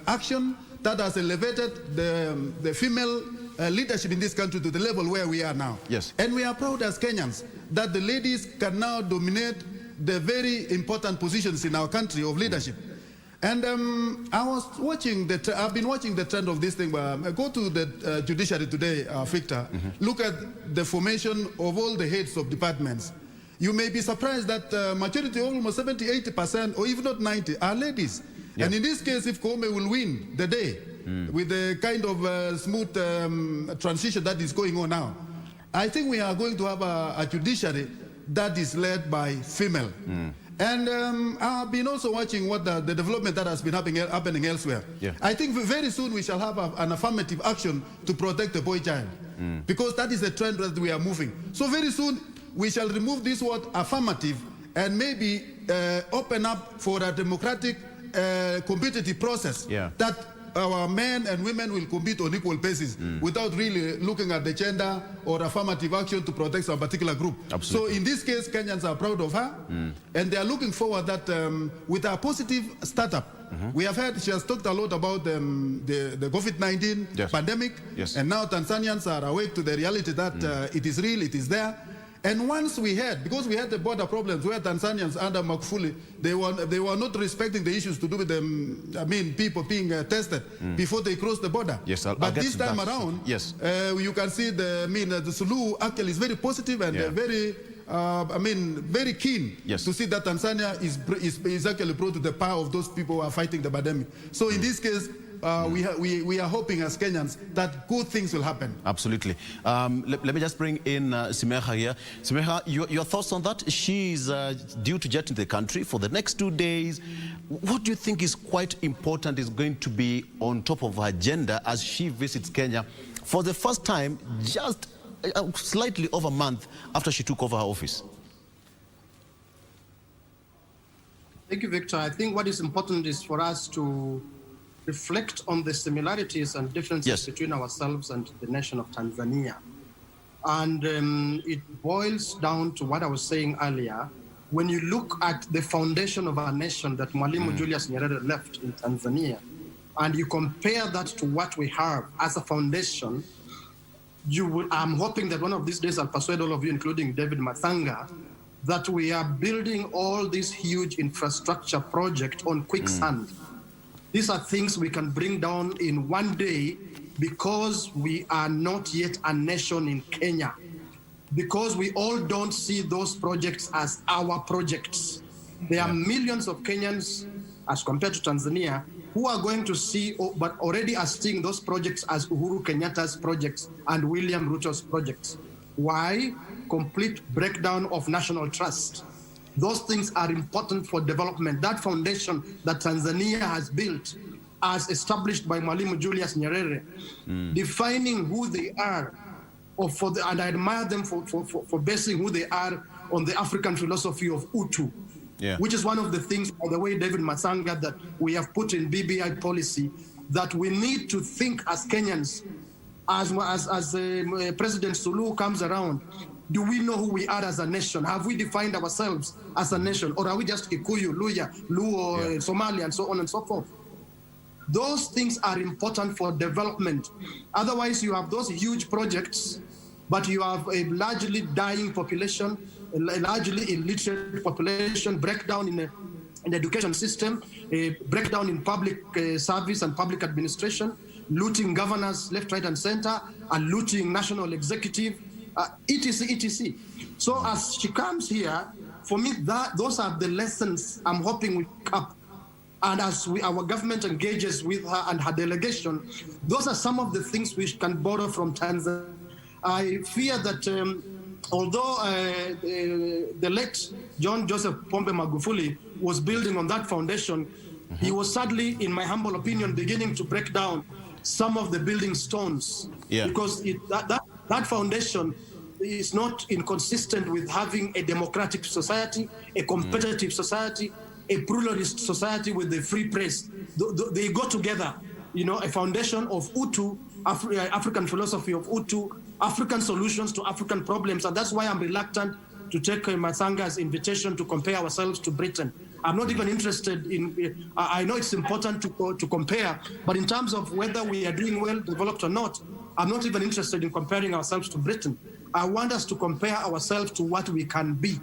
action that has elevated the female leadership in this country to the level where we are now. Yes. And we are proud as Kenyans that the ladies can now dominate the very important positions in our country of leadership. And I was watching I've been watching the trend of this thing. Go to the judiciary today, Victor. Look at the formation of all the heads of departments. You may be surprised that majority, almost 70, 80%, or even not 90, are ladies. And in this case, if Koome will win the day with the kind of smooth transition that is going on now, I think we are going to have a judiciary that is led by female. And I've been also watching what the development that has been happening elsewhere. I think very soon we shall have an affirmative action to protect the boy child, because that is the trend that we are moving. So very soon we shall remove this word affirmative and maybe open up for a democratic competitive process that our men and women will compete on equal basis without really looking at the gender or affirmative action to protect some particular group. Absolutely. So in this case, Kenyans are proud of her, and they are looking forward that with a positive startup, we have heard she has talked a lot about the COVID-19 pandemic, and now Tanzanians are awake to the reality that it is real, it is there. And once we had, because we had the border problems where Tanzanians under Magufuli, they were not respecting the issues to do with them, people being tested before they crossed the border. Yes, I'll but get this to time that. around, Yes. You can see the Suluhu actually is very positive and very, very keen to see that Tanzania is actually brought to the power of those people who are fighting the pandemic. So in this case, we are hoping as Kenyans that good things will happen. Absolutely. Let me just bring in Simeha here. Simeha, your thoughts on that? She is due to jet into the country for the next 2 days. What do you think is quite important is going to be on top of her agenda as she visits Kenya for the first time just slightly over a month after she took over her office? Thank you, Victor. I think what is important is for us to reflect on the similarities and differences between ourselves and the nation of Tanzania. And it boils down to what I was saying earlier. When you look at the foundation of our nation that Mwalimu Julius Nyerere left in Tanzania, and you compare that to what we have as a foundation, I'm hoping that one of these days I'll persuade all of you, including David Mathanga, that we are building all this huge infrastructure project on quicksand. These are things we can bring down in one day because we are not yet a nation in Kenya. Because we all don't see those projects as our projects. There are millions of Kenyans, as compared to Tanzania, who are going to see, but already are seeing those projects as Uhuru Kenyatta's projects and William Ruto's projects. Why? Complete breakdown of national trust. Those things are important for development. That foundation that Tanzania has built, as established by Mwalimu Julius Nyerere, defining who they are, and I admire them for basing who they are on the African philosophy of Utu, which is one of the things, by the way, David Mathanga, that we have put in BBI policy, that we need to think as Kenyans, as President Suluhu comes around. Do we know who we are as a nation? Have we defined ourselves as a nation? Or are we just Kikuyu, Luya, Luo, Somali, and so on and so forth? Those things are important for development. Otherwise, you have those huge projects, but you have a largely dying population, a largely illiterate population, breakdown in the education system, a breakdown in public service and public administration, looting governors left, right, and center, and looting national executive, etc., etc. So as she comes here, for me, those are the lessons I'm hoping we pick up. And as our government engages with her and her delegation, those are some of the things we can borrow from Tanzania. I fear that although the late John Joseph Pombe Magufuli was building on that foundation, he was sadly, in my humble opinion, beginning to break down some of the building stones. Because that foundation is not inconsistent with having a democratic society, a competitive society, a pluralist society with a free press. They go together, a foundation of Utu, African philosophy of Utu, African solutions to African problems. And that's why I'm reluctant to take Mathanga's invitation to compare ourselves to Britain. I'm not even interested in, I know it's important to compare, but in terms of whether we are doing well, developed or not, I'm not even interested in comparing ourselves to Britain. I want us to compare ourselves to what we can be.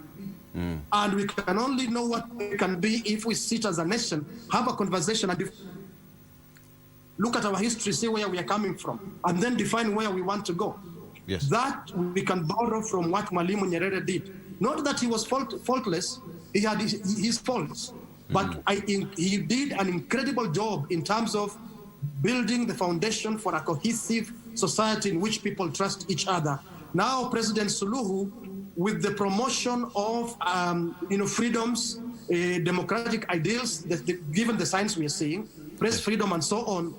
And we can only know what we can be if we sit as a nation, have a conversation, and look at our history, see where we are coming from, and then define where we want to go. That we can borrow from what Mwalimu Nyerere did. Not that he was faultless, he had his faults, but he did an incredible job in terms of building the foundation for a cohesive society in which people trust each other. Now, President Suluhu, with the promotion of freedoms, democratic ideals, given the signs we are seeing, press freedom and so on,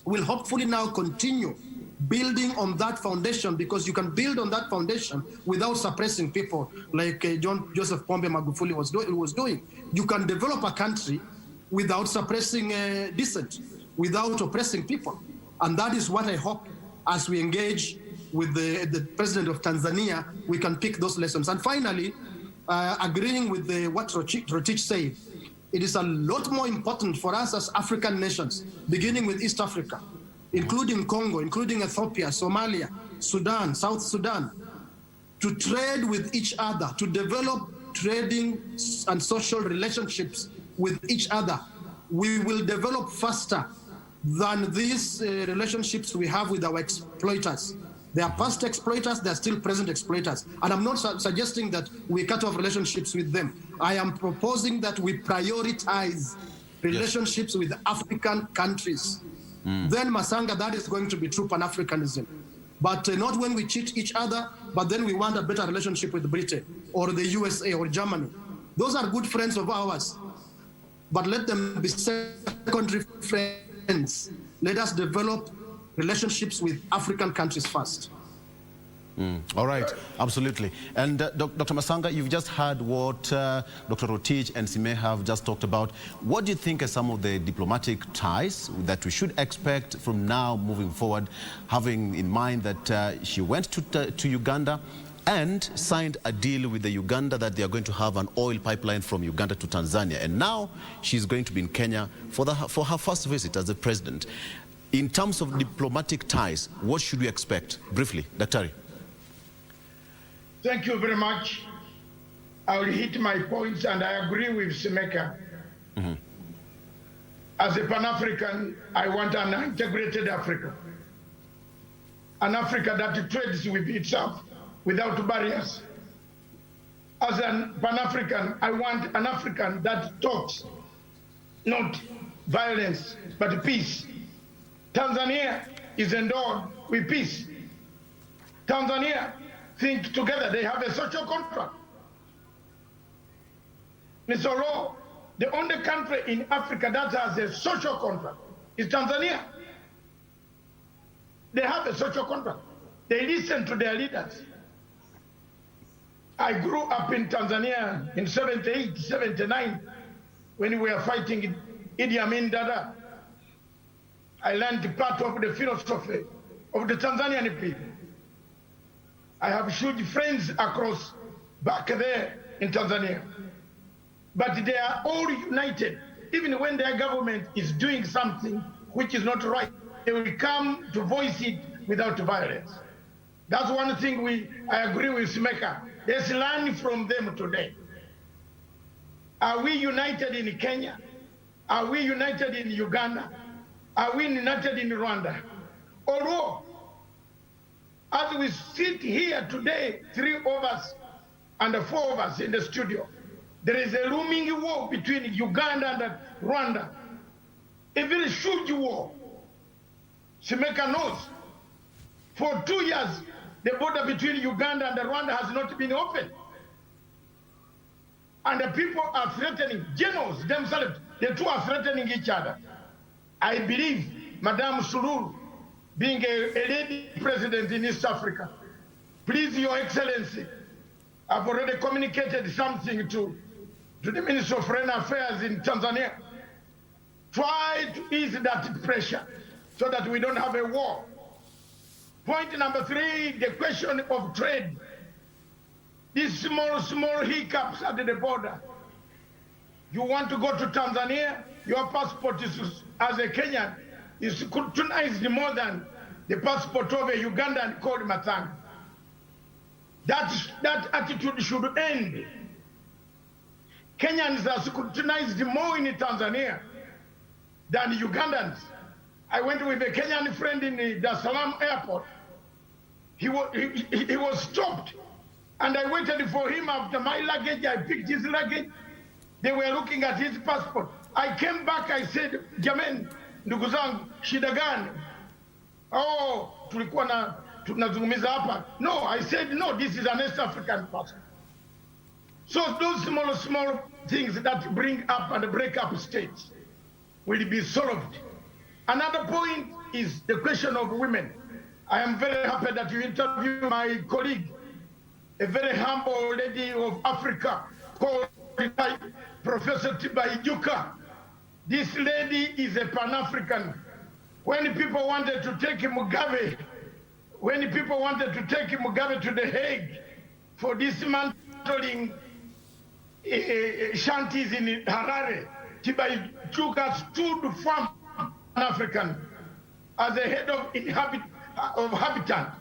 will hopefully now continue building on that foundation, because you can build on that foundation without suppressing people, like John Joseph Pombe Magufuli was doing. You can develop a country without suppressing dissent, without oppressing people. And that is what I hope, as we engage with the president of Tanzania, we can pick those lessons. And finally, agreeing with what Rotich said, it is a lot more important for us as African nations, beginning with East Africa, including Congo, including Ethiopia, Somalia, Sudan, South Sudan, to trade with each other, to develop trading and social relationships with each other. We will develop faster than these relationships we have with our exploiters. They are past exploiters, they are still present exploiters. And I'm not suggesting that we cut off relationships with them. I am proposing that we prioritize relationships with African countries, then Masanga, that is going to be true Pan-Africanism. But not when we cheat each other, but then we want a better relationship with Britain or the USA or Germany. Those are good friends of ours, but let them be secondary friends. Let us develop relationships with African countries first. All right, absolutely. And Dr. Masanga, you've just heard what Dr. Rotich and Sime have just talked about. What do you think are some of the diplomatic ties that we should expect from now moving forward, having in mind that she went to Uganda and signed a deal with the Uganda that they are going to have an oil pipeline from Uganda to Tanzania, and now she's going to be in Kenya for her first visit as the president. In terms of diplomatic ties, what should we expect? Briefly, Daktari. Thank you very much. I will hit my points, and I agree with Simeka. As a Pan-African, I want an integrated Africa. An Africa that trades with itself without barriers. As a Pan-African, I want an African that talks, not violence, but peace. Tanzania is endowed with peace. Tanzania think together, they have a social contract. Mr. Law, the only country in Africa that has a social contract is Tanzania. They have a social contract. They listen to their leaders. I grew up in Tanzania in 78, 79, when we were fighting Idi Amin Dada. I learned part of the philosophy of the Tanzanian people. I have huge friends across back there in Tanzania. But they are all united. Even when their government is doing something which is not right, they will come to voice it without violence. That's one thing I agree with Simeka. Let's learn from them today. Are we united in Kenya? Are we united in Uganda? Are we united in Rwanda? Although, as we sit here today, 3 of us and 4 of us in the studio, there is a looming war between Uganda and Rwanda. A very huge war. Simeka knows. For 2 years, the border between Uganda and Rwanda has not been open. And the people are threatening, generals themselves, the two are threatening each other. I believe Madame Suluhu, being a lady president in East Africa, please, Your Excellency, I've already communicated something to the Minister of Foreign Affairs in Tanzania. Try to ease that pressure so that we don't have a war. Point number 3, the question of trade. These small hiccups at the border. You want to go to Tanzania, your passport is, as a Kenyan, is scrutinized more than the passport of a Ugandan called Matanga. That attitude should end. Kenyans are scrutinized more in Tanzania than Ugandans. I went with a Kenyan friend in the Dar es Salaam airport. He was stopped, and I waited for him after my luggage. I picked his luggage. They were looking at his passport. I came back, I said, Jamen, ndugu zangu, shida gani? Oh, tulikuwa tunazungumza hapa. No, I said, no, this is an East African passport. So those small things that bring up and break up states will be solved. Another point is the question of women. I am very happy that you interviewed my colleague, a very humble lady of Africa called Professor Tibaijuka. This lady is a Pan-African. When people wanted to take Mugabe, to the Hague for dismantling shanties in Harare, Tibaijuka stood firm Pan-African as the head of Habitat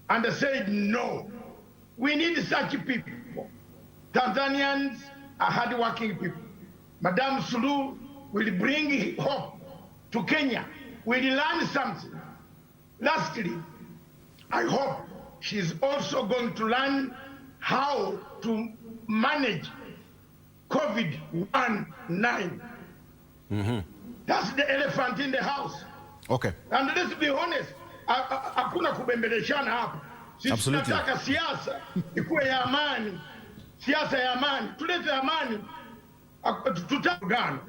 and said, no, we need such people. Tanzanians are hardworking people. Madame Suluhu will bring hope to Kenya. We'll learn something. Lastly, I hope she's also going to learn how to manage COVID-19. That's the elephant in the house. Okay. And let's be honest, hakuna kubembeleshana hapa. Sisi tunataka siasa ikuwe ya amani, siasa ya amani, tulete amani, tutapigana.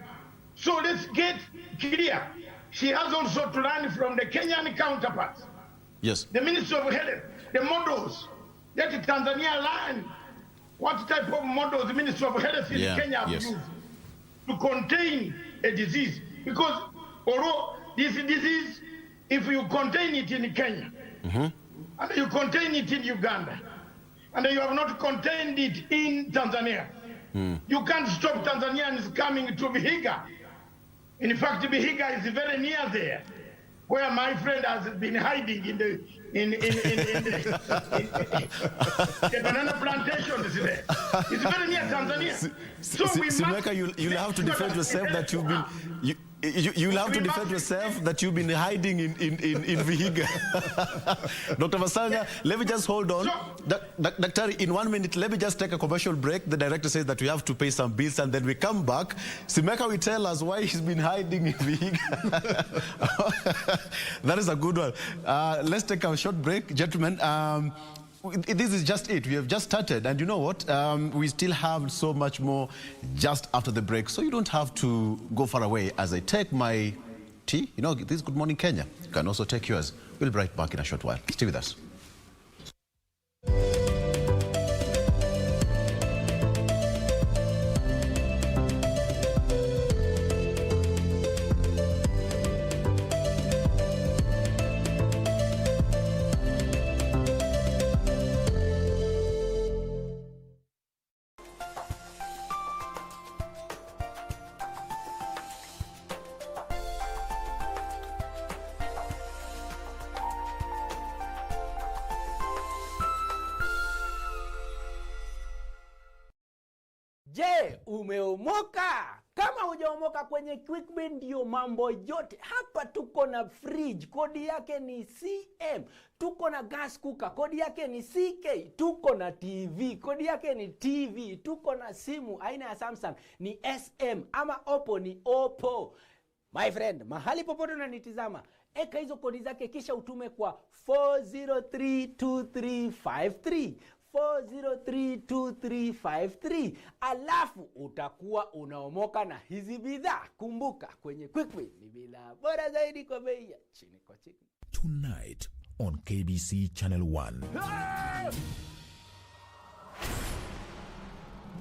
So let's get clear. She has also to learn from the Kenyan counterparts. Yes. The Ministry of Health, the models. Let Tanzania learn what type of models the Ministry of Health in Kenya have used to contain a disease. Because although this disease, if you contain it in Kenya, and you contain it in Uganda, and you have not contained it in Tanzania, you can't stop Tanzanians coming to Vihiga. In fact, Vihiga is very near there, where my friend has been hiding in the banana plantations there. It's very near Tanzania. So we Simeka, you'll have to defend yourself that you've been. You'll have to defend yourself that you've been hiding in Vihiga. Dr. Masanga, let me just hold on. Dr. in 1 minute, let me just take a commercial break. The director says that we have to pay some bills and then we come back. Simeka will tell us why he's been hiding in Vihiga. That is a good one. Let's take a short break, gentlemen. This is just it. We have just started. And you know what? We still have so much more just after the break. So you don't have to go far away as I take my tea. You know, this is Good Morning Kenya. You can also take yours. We'll be right back in a short while. Stay with us. Je, umeomoka? Kama hujaomoka kwenye QuickBin ndio mambo yote. Hapa tuko na fridge, kodi yake ni CM. Tuko na gas cooker, kodi yake ni CK. Tuko na TV, kodi yake ni TV. Tuko na simu aina ya Samsung ni SM ama Oppo ni Oppo. My friend, mahali popote unanitizama, eka hizo kodi zake kisha utume kwa 4032353. 4032353, alafu utakuwa unaomoka na hizi bidhaa. Kumbuka kwenye QuickBin ni bidhaa bora zaidi kwa bei ya chini kwa chini. Tonight on KBC Channel 1.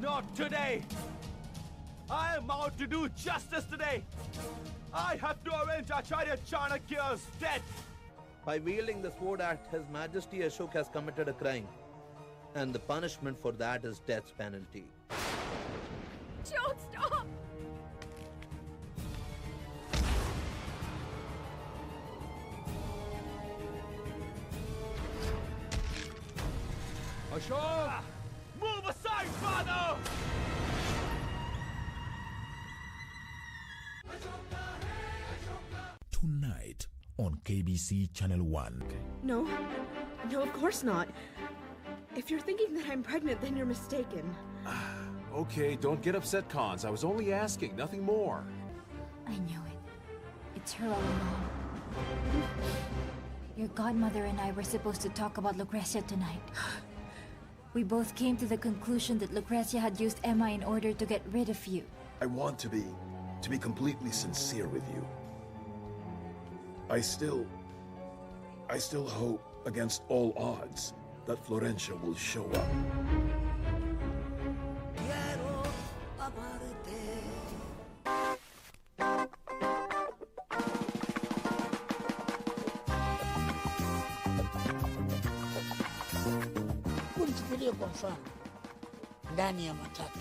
Not today. I am out to do justice today. I have to avenge Acharya Chanakya's death. By wielding the sword act, His Majesty Ashok has committed a crime. And the punishment for that is death's penalty. Don't stop! Ashok! Move aside, father! Tonight on KBC Channel 1. No, of course not. If you're thinking that I'm pregnant, then you're mistaken. Okay, don't get upset, Cons. I was only asking, nothing more. I knew it. It's her all along. Your godmother and I were supposed to talk about Lucrecia tonight. We both came to the conclusion that Lucrecia had used Emma in order to get rid of you. I want to be completely sincere with you. I still hope against all odds that Florencia will show up. Unichukulie kwa mfano ndani ya matatu.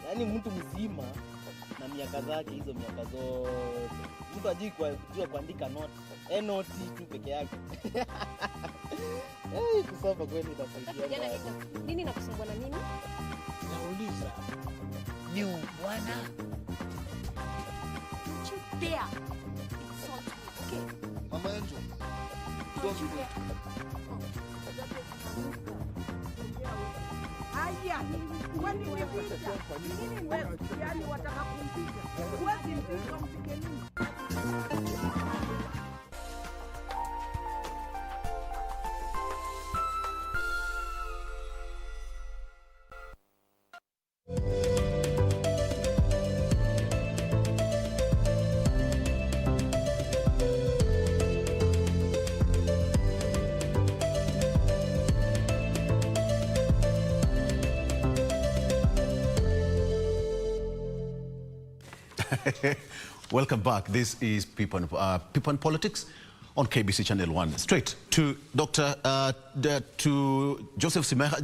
Yaani mtu mzima na miaka zake hizo miaka zote. Mtu ajui kujua kuandika note. Note tu peke yake. Kusoma kweli itasaidia. Nini nakusumbua na nini? Nauliza. Ni bwana. Chupia. Okay. Mama Angel. Haya. Kwani umepita? Nini wewe? Yaani wataka kumpita. Huwezi mpita umfike nini? Welcome back. This is People and Politics on KBC Channel 1. Straight to to Joseph Simeha.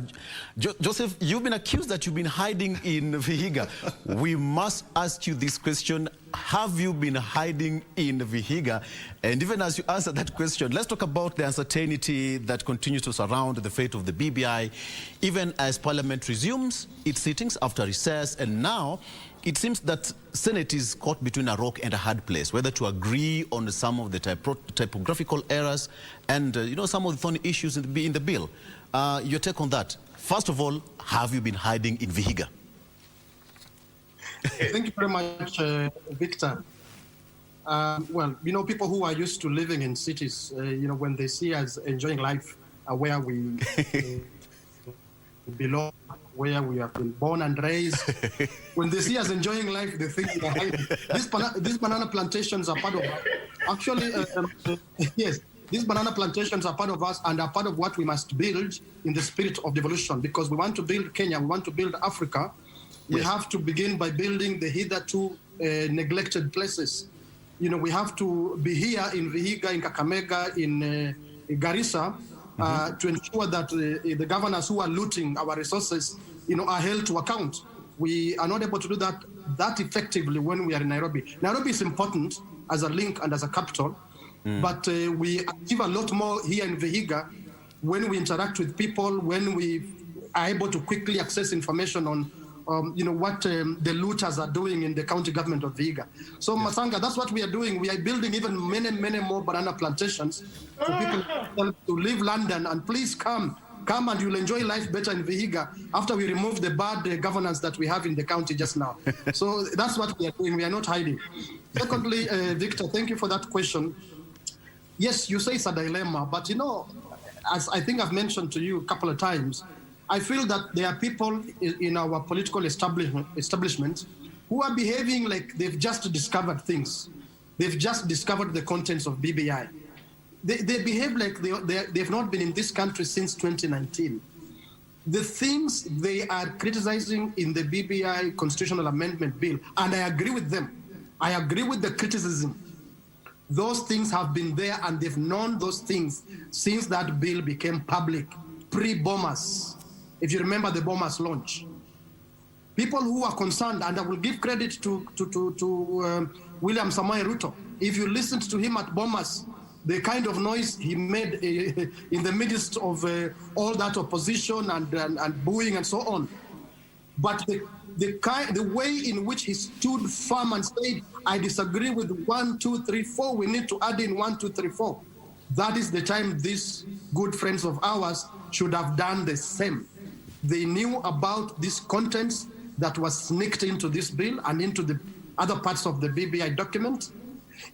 Joseph, you've been accused that you've been hiding in Vihiga. We must ask you this question. Have you been hiding in Vihiga? And even as you answer that question, let's talk about the uncertainty that continues to surround the fate of the BBI, even as Parliament resumes its sittings after recess. And now it seems that Senate is caught between a rock and a hard place, whether to agree on some of the typographical errors and some of the thorny issues in the bill. Your take on that? First of all, have you been hiding in Vihiga? Thank you very much, Victor. Well, people who are used to living in cities, when they see us enjoying life where we belong, where we have been born and raised, when they see us enjoying life, they think we are hiding. These banana plantations are part of us. Actually, yes, these banana plantations are part of us and are part of what we must build in the spirit of devolution, because we want to build Kenya, we want to build Africa. We have to begin by building the hitherto neglected places. We have to be here in Vihiga, in Kakamega, in Garissa, to ensure that the governors who are looting our resources, are held to account. We are not able to do that effectively when we are in Nairobi. Nairobi is important as a link and as a capital, but we achieve a lot more here in Vihiga when we interact with people, when we are able to quickly access information on what the looters are doing in the county government of Vihiga. So, Masanga, that's what we are doing. We are building even many more banana plantations for people to leave London. And please come and you'll enjoy life better in Vihiga after we remove the bad governance that we have in the county just now. So that's what we are doing. We are not hiding. Secondly, Victor, thank you for that question. Yes, you say it's a dilemma, but as I think I've mentioned to you a couple of times, I feel that there are people in our political establishment who are behaving like they've just discovered things. They've just discovered the contents of BBI. They behave like they've not been in this country since 2019. The things they are criticizing in the BBI constitutional amendment bill, and I agree with them. I agree with the criticism. Those things have been there and they've known those things since that bill became public, pre-Bomas. If you remember the Bomas launch. People who are concerned, and I will give credit to William Samoei Ruto. If you listened to him at Bomas, the kind of noise he made in the midst of all that opposition and booing and so on. But the way in which he stood firm and said, I disagree with 1, 2, 3, 4, we need to add in 1, 2, 3, 4. That is the time these good friends of ours should have done the same. They knew about these contents that was sneaked into this bill and into the other parts of the BBI document.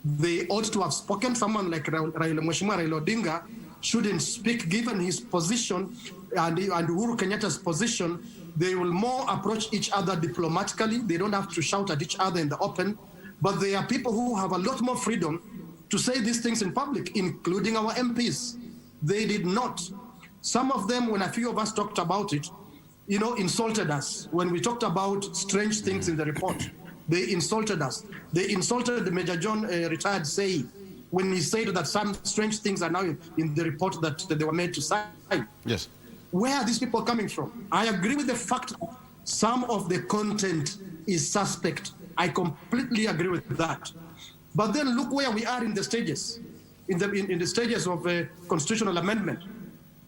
They ought to have spoken. Someone like Mheshimiwa Raila Odinga shouldn't speak, given his position and Uhuru Kenyatta's position. They will more approach each other diplomatically. They don't have to shout at each other in the open. But there are people who have a lot more freedom to say these things in public, including our MPs. They did not. Some of them, when a few of us talked about it, insulted us. When we talked about strange things in the report, they insulted us. They insulted Major John, retired Say, when he said that some strange things are now in the report that they were made to sign. Yes. Where are these people coming from? I agree with the fact that some of the content is suspect. I completely agree with that. But then look where we are in the stages, in the stages of constitutional amendment.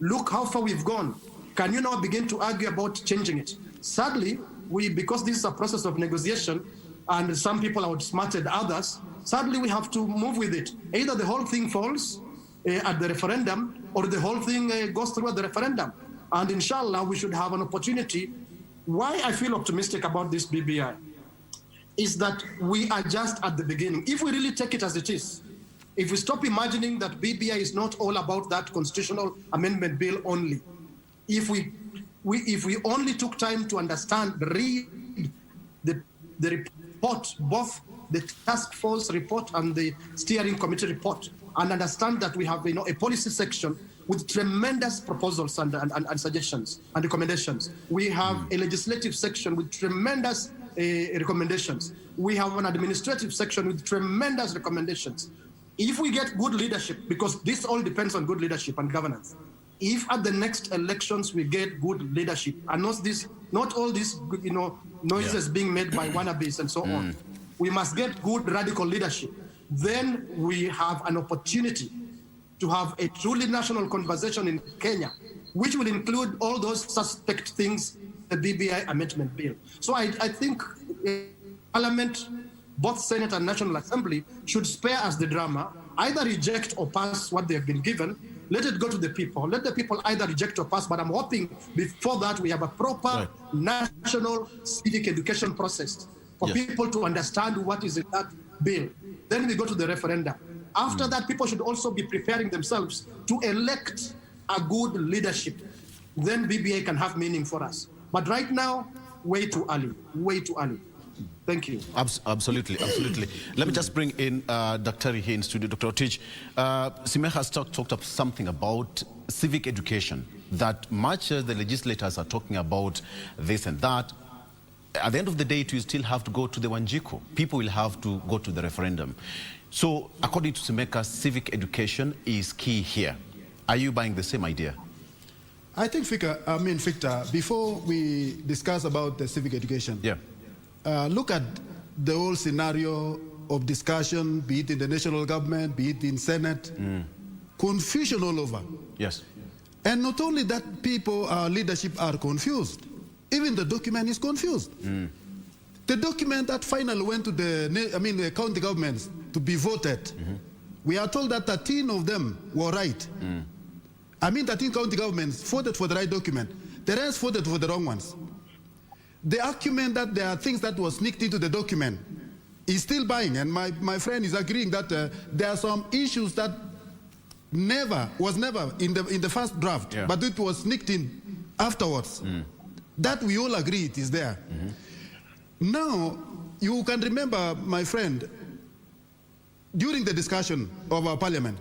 Look how far we've gone. Can you now begin to argue about changing it? Sadly, because this is a process of negotiation and some people outsmarted others, sadly we have to move with it. Either the whole thing falls at the referendum or the whole thing goes through at the referendum. And inshallah, we should have an opportunity Why I feel optimistic about this BBI is that we are just at the beginning. If we really take it as it is, if we stop imagining that BBI is not all about that constitutional amendment bill only, if we only took time to understand, read the report, both the task force report and the steering committee report, and understand that we have a policy section with tremendous proposals and suggestions and recommendations. We have a legislative section with tremendous recommendations. We have an administrative section with tremendous recommendations. If we get good leadership, because this all depends on good leadership and governance, if at the next elections we get good leadership and not all these noises being made by wannabes and so on, we must get good radical leadership. Then we have an opportunity to have a truly national conversation in Kenya, which will include all those suspect things, the BBI amendment bill. So I think Parliament, both Senate and National Assembly, should spare us the drama, either reject or pass what they have been given. Let it go to the people. Let the people either reject or pass. But I'm hoping before that we have a proper national civic education process for people to understand what is in that bill. Then we go to the referendum. After that, people should also be preparing themselves to elect a good leadership. Then BBA can have meaning for us. But right now, way too early, way too early. Thank you. Absolutely. Let me just bring in Dr. here in studio. Dr. Otich, Sime has talked of something about civic education, that much as the legislators are talking about this and that, at the end of the day, you still have to go to the Wanjiku. People will have to go to the referendum. So, according to Simeka, civic education is key here. Are you buying the same idea? I think, Victor, before we discuss about the civic education, look at the whole scenario of discussion, be it in the national government, be it in Senate, confusion all over. Yes. And not only that, people, our leadership are confused. Even the document is confused. The document that finally went to the county governments to be voted, we are told that 13 of them were right. 13 county governments voted for the right document. The rest voted for the wrong ones. The argument that there are things that were sneaked into the document is still buying, and my friend is agreeing that there are some issues that was never in the first draft, but it was sneaked in afterwards. That we all agree it is there. Now, you can remember, my friend, during the discussion of our parliament,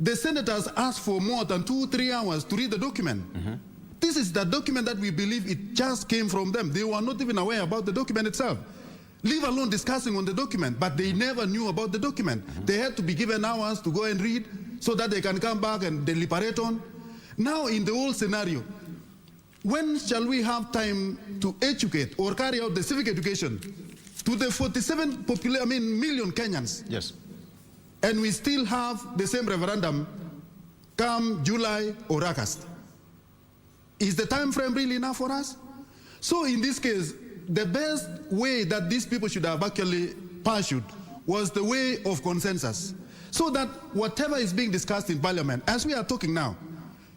the senators asked for more than 2-3 hours to read the document. This is the document that we believe it just came from them. They were not even aware about the document itself, leave alone discussing on the document, but they never knew about the document. They had to be given hours to go and read so that they can come back and deliberate on. Now, in the whole scenario, when shall we have time to educate or carry out the civic education to the 47 million Kenyans? Yes. And we still have the same referendum come July or August. Is the time frame really enough for us? So in this case, the best way that these people should have actually pursued was the way of consensus. So that whatever is being discussed in Parliament, as we are talking now,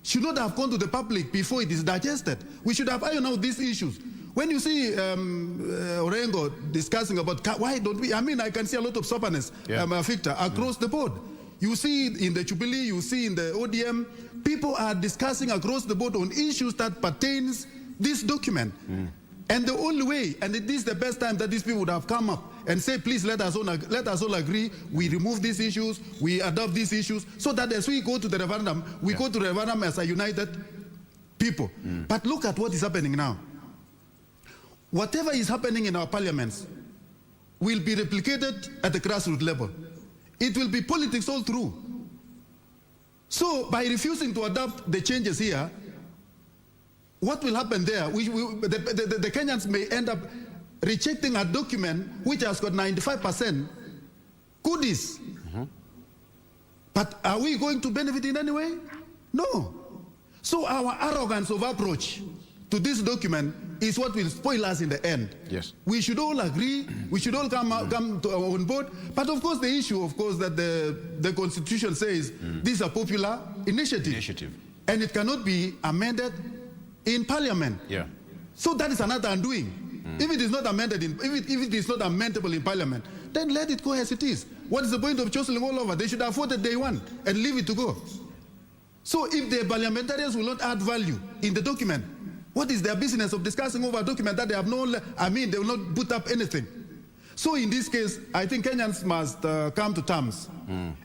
should not have gone to the public before it is digested. We should have ironed out these issues. When you see Orengo discussing about why don't we, I can see a lot of stubbornness, Victor, across the board. You see in the Jubilee, you see in the ODM, people are discussing across the board on issues that pertains this document. And the only way, and it is the best time that these people would have come up and say, please let us all agree, we remove these issues, we adopt these issues, so that as we go to the referendum, we go to the referendum as a united people. But look at what is happening now. Whatever is happening in our parliaments will be replicated at the grassroots level. It will be politics all through. So by refusing to adopt the changes here, what will happen there? The Kenyans may end up rejecting a document which has got 95% goodies. But are we going to benefit in any way? No. So our arrogance of approach to this document is what will spoil us in the end. Yes. We should all agree, we should all come on board, but of course the issue, that the Constitution says this is a popular initiative. And it cannot be amended in Parliament. So that is another undoing. If it is not amended, if it is not amendable in Parliament, then let it go as it is. What is the point of jostling all over? They should have voted day one and leave it to go. So if the parliamentarians will not add value in the document, what is their business of discussing over a document that they have no, they will not put up anything. So in this case, I think Kenyans must come to terms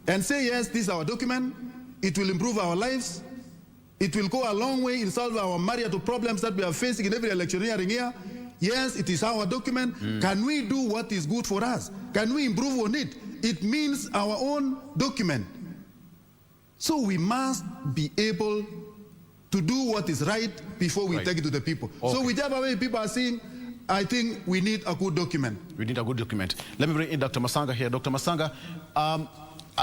and say, yes, this is our document. It will improve our lives. It will go a long way in solving our myriad problems that we are facing in every electioneering year. Yes, it is our document. Can we do what is good for us? Can we improve on it? It means our own document. So we must be able to do what is right before we take it to the people. Okay. So whichever way people are seeing, I think we need a good document. We need a good document. Let me bring in Dr. Masanga here. Dr. Masanga,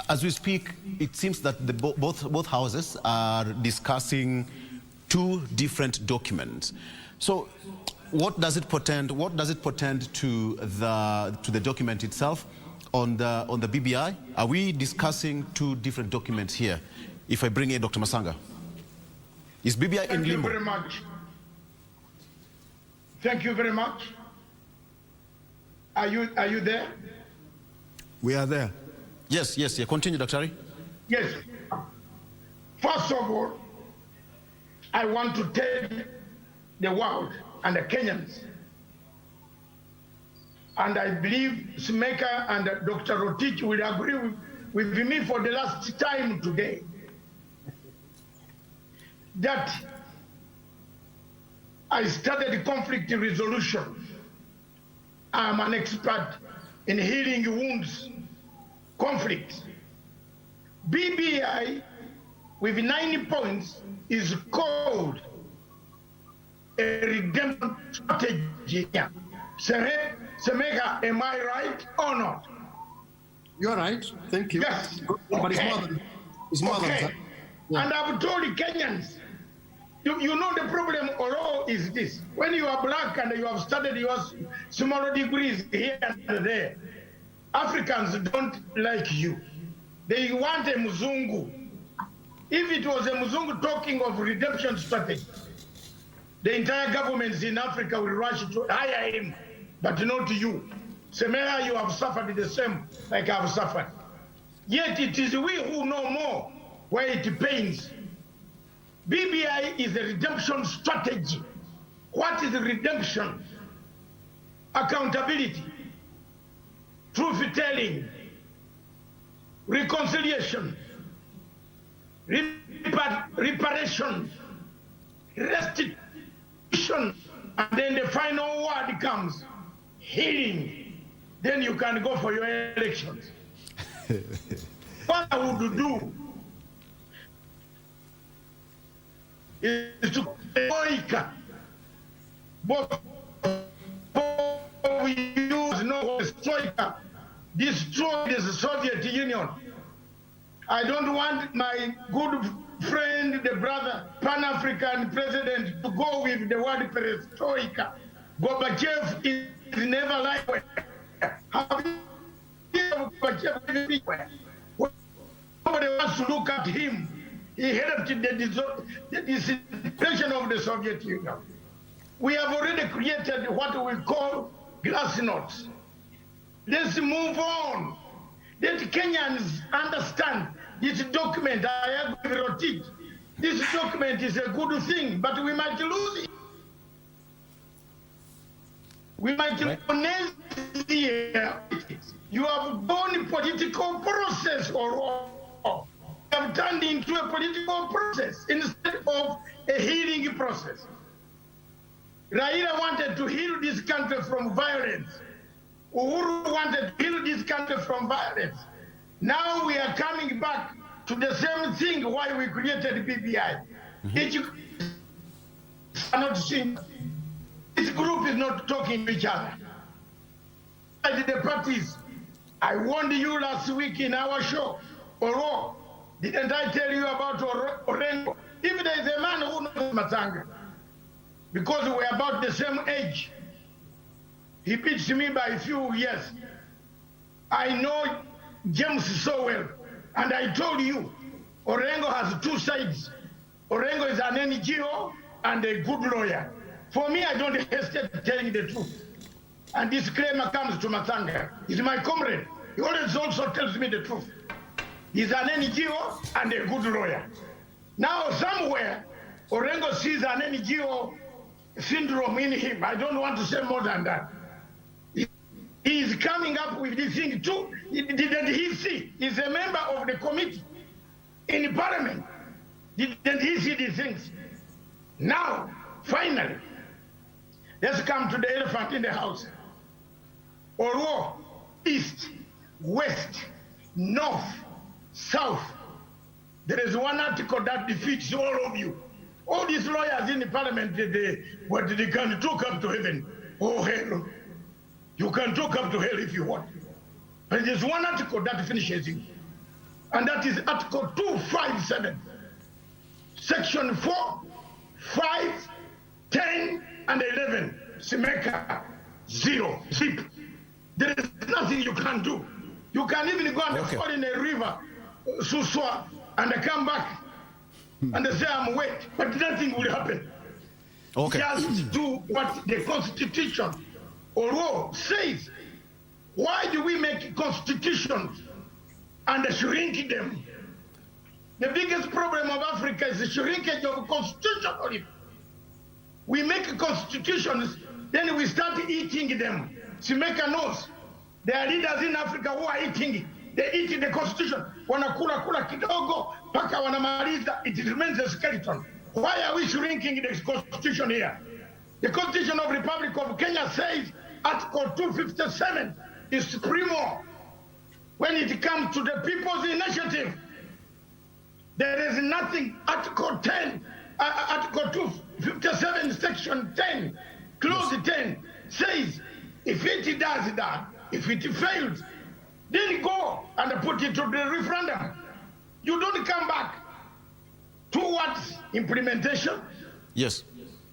as we speak, it seems that both houses are discussing two different documents. So what does it portend? What does it portend to the document itself on the BBI? Are we discussing two different documents here? If I bring in Dr. Masanga, is BBI in limbo? Thank you very much. Thank you very much. Are you there? We are there. Yes. Continue, Dr. Ari. Yes. First of all, I want to tell the world and the Kenyans, and I believe Smeka and Dr. Rotich will agree with me for the last time today, that I studied conflict resolution. I'm an expert in healing wounds, conflicts. BBI with 9 points is called a redemption strategy. Semega, am I right or not? You're right. Thank you. Yes. But Okay. it's more than that. Yeah. And I've told the Kenyans, you know the problem all is this. When you are black and you have studied your smaller degrees here and there, Africans don't like you. They want a Mzungu. If it was a Mzungu talking of redemption strategy, the entire governments in Africa will rush to hire him, but not you. Semea, you have suffered the same like I have suffered. Yet it is we who know more where it pains. BBI is a redemption strategy. What is redemption? Accountability, truth-telling, reconciliation, reparation, restitution, and then the final word comes, healing. Then you can go for your elections. What I would do is to both we use no destroy the Soviet Union. I don't want my good friend, the brother, Pan-African president to go with the word perestroika. Gorbachev is never like have you Gorbachev? Nobody wants to look at him. He helped the disintegration of the Soviet Union. We have already created what we call glasnost. Let's move on. Let Kenyans understand this document. I agree with Rotich. This document is a good thing, but we might lose it. We might lose it. You have done political process or have turned into a political process instead of a healing process. Raila wanted to heal this country from violence. Uhuru wanted to heal this country from violence. Now we are coming back to the same thing why we created BBI. Each are not seeing. This group is not talking to each other. The parties, I warned you last week in our show, Oro. Didn't I tell you about Orengo? If there is a man who knows Matanga, because we're about the same age, he beats me by a few years. I know James so well, and I told you, Orengo has two sides. Orengo is an NGO and a good lawyer. For me, I don't hesitate telling the truth. And disclaimer comes to Matanga. He's my comrade. He always also tells me the truth. He's an NGO and a good lawyer. Now, somewhere, Orengo sees an NGO syndrome in him. I don't want to say more than that. He is coming up with this thing too. Didn't he see? He's a member of the committee in the parliament. Didn't he see these things? Now, finally, let's come to the elephant in the house. Oro, east, west, north, south. There is one article that defeats all of you. All these lawyers in the parliament, they can talk up to heaven. Oh, hell. You can talk up to hell if you want. But there's one article that finishes you. And that is Article 257. Section 4, 5, 10, and 11. Simeka, 0, zip. There is nothing you can do. You can even go and fall in a river, Suswa, and come back and say, I'm wet, but nothing will happen. Just do what the Constitution or law says. Why do we make constitutions and shrink them? The biggest problem of Africa is the shrinkage of constitution. We make constitutions, then we start eating them. Simeka knows. There are leaders in Africa who are eating it. They eat the constitution. Wanakula kula kidogo, paka wanamaliza, it remains a skeleton. Why are we shrinking the constitution here? The Constitution of the Republic of Kenya says Article 257 is supremo. When it comes to the people's initiative, there is nothing. Article 10, Article 257, Section 10, Clause 10 says if it does that, if it fails, then go and put it to the referendum. You don't come back towards implementation. Yes.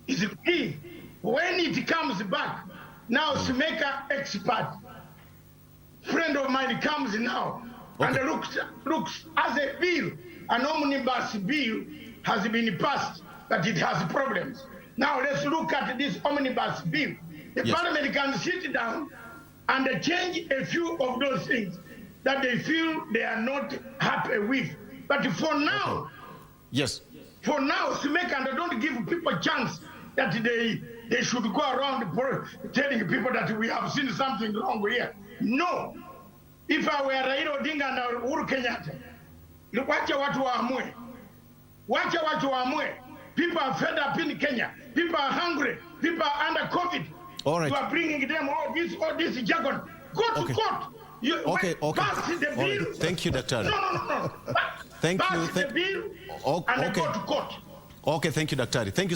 Is key. When it comes back, now Simeka expert, friend of mine comes now and looks as a bill, an omnibus bill has been passed, but it has problems. Now let's look at this omnibus bill. The parliament can sit down and change a few of those things that they feel they are not happy with. But for now, for now, Simeka, and don't give people a chance that they should go around telling people that we have seen something wrong here. No. If I were Raila Odinga and Uhuru Kenyatta, wacha watu waamue. Wacha watu waamue. People are fed up in Kenya. People are hungry. People are under COVID. All right. You are bringing them all this jargon. Go to court. Pass the bill. Right. Thank you, Dr. No. Pass the bill and go to court. Okay, thank you, Daktari. Thank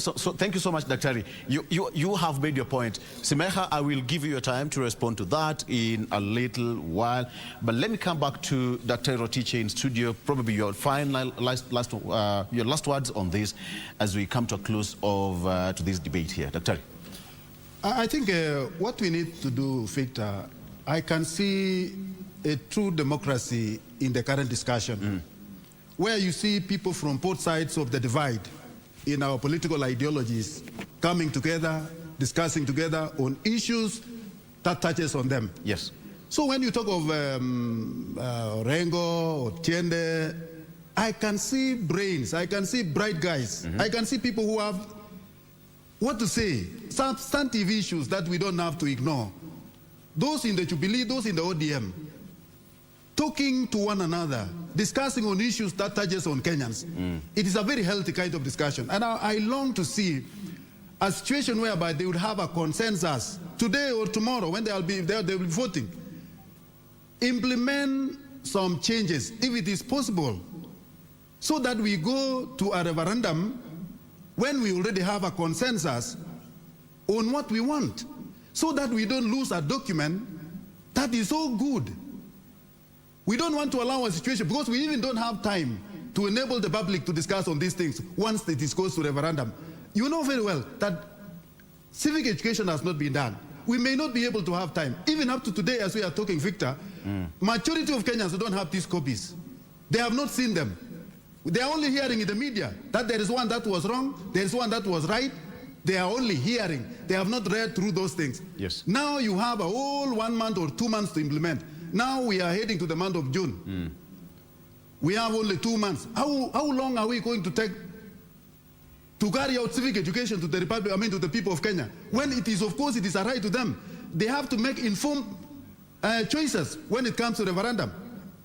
you so much, Daktari. You have made your point. Simeha, I will give you your time to respond to that in a little while. But let me come back to Dr. Rotich in studio. Probably your final your last words on this as we come to a close of to this debate here, Daktari. I think what we need to do, Victor, I can see a true democracy in the current discussion, where you see people from both sides of the divide in our political ideologies coming together, discussing together on issues that touches on them. Yes. So when you talk of Rengo or Tiende, I can see brains, I can see bright guys, I can see people who have what to say, substantive issues that we don't have to ignore. Those in the Jubilee, those in the ODM, talking to one another, discussing on issues that touches on Kenyans. It is a very healthy kind of discussion. And I long to see a situation whereby they would have a consensus today or tomorrow when they'll be voting. Implement some changes, if it is possible, so that we go to a referendum when we already have a consensus on what we want, so that we don't lose a document that is so good. We don't want to allow a situation, because we even don't have time to enable the public to discuss on these things once it goes to referendum. You know very well that civic education has not been done. We may not be able to have time. Even up to today, as we are talking, Victor, majority of Kenyans don't have these copies. They have not seen them. They are only hearing in the media that there is one that was wrong, there is one that was right, They are only hearing. They have not read through those things. Yes. Now you have a whole 1 month or 2 months to implement. Now we are heading to the month of June. We have only 2 months. How long are we going to take to carry out civic education to the Republic, to the people of Kenya? When it is, of course, it is a right to them. They have to make informed choices when it comes to referendum.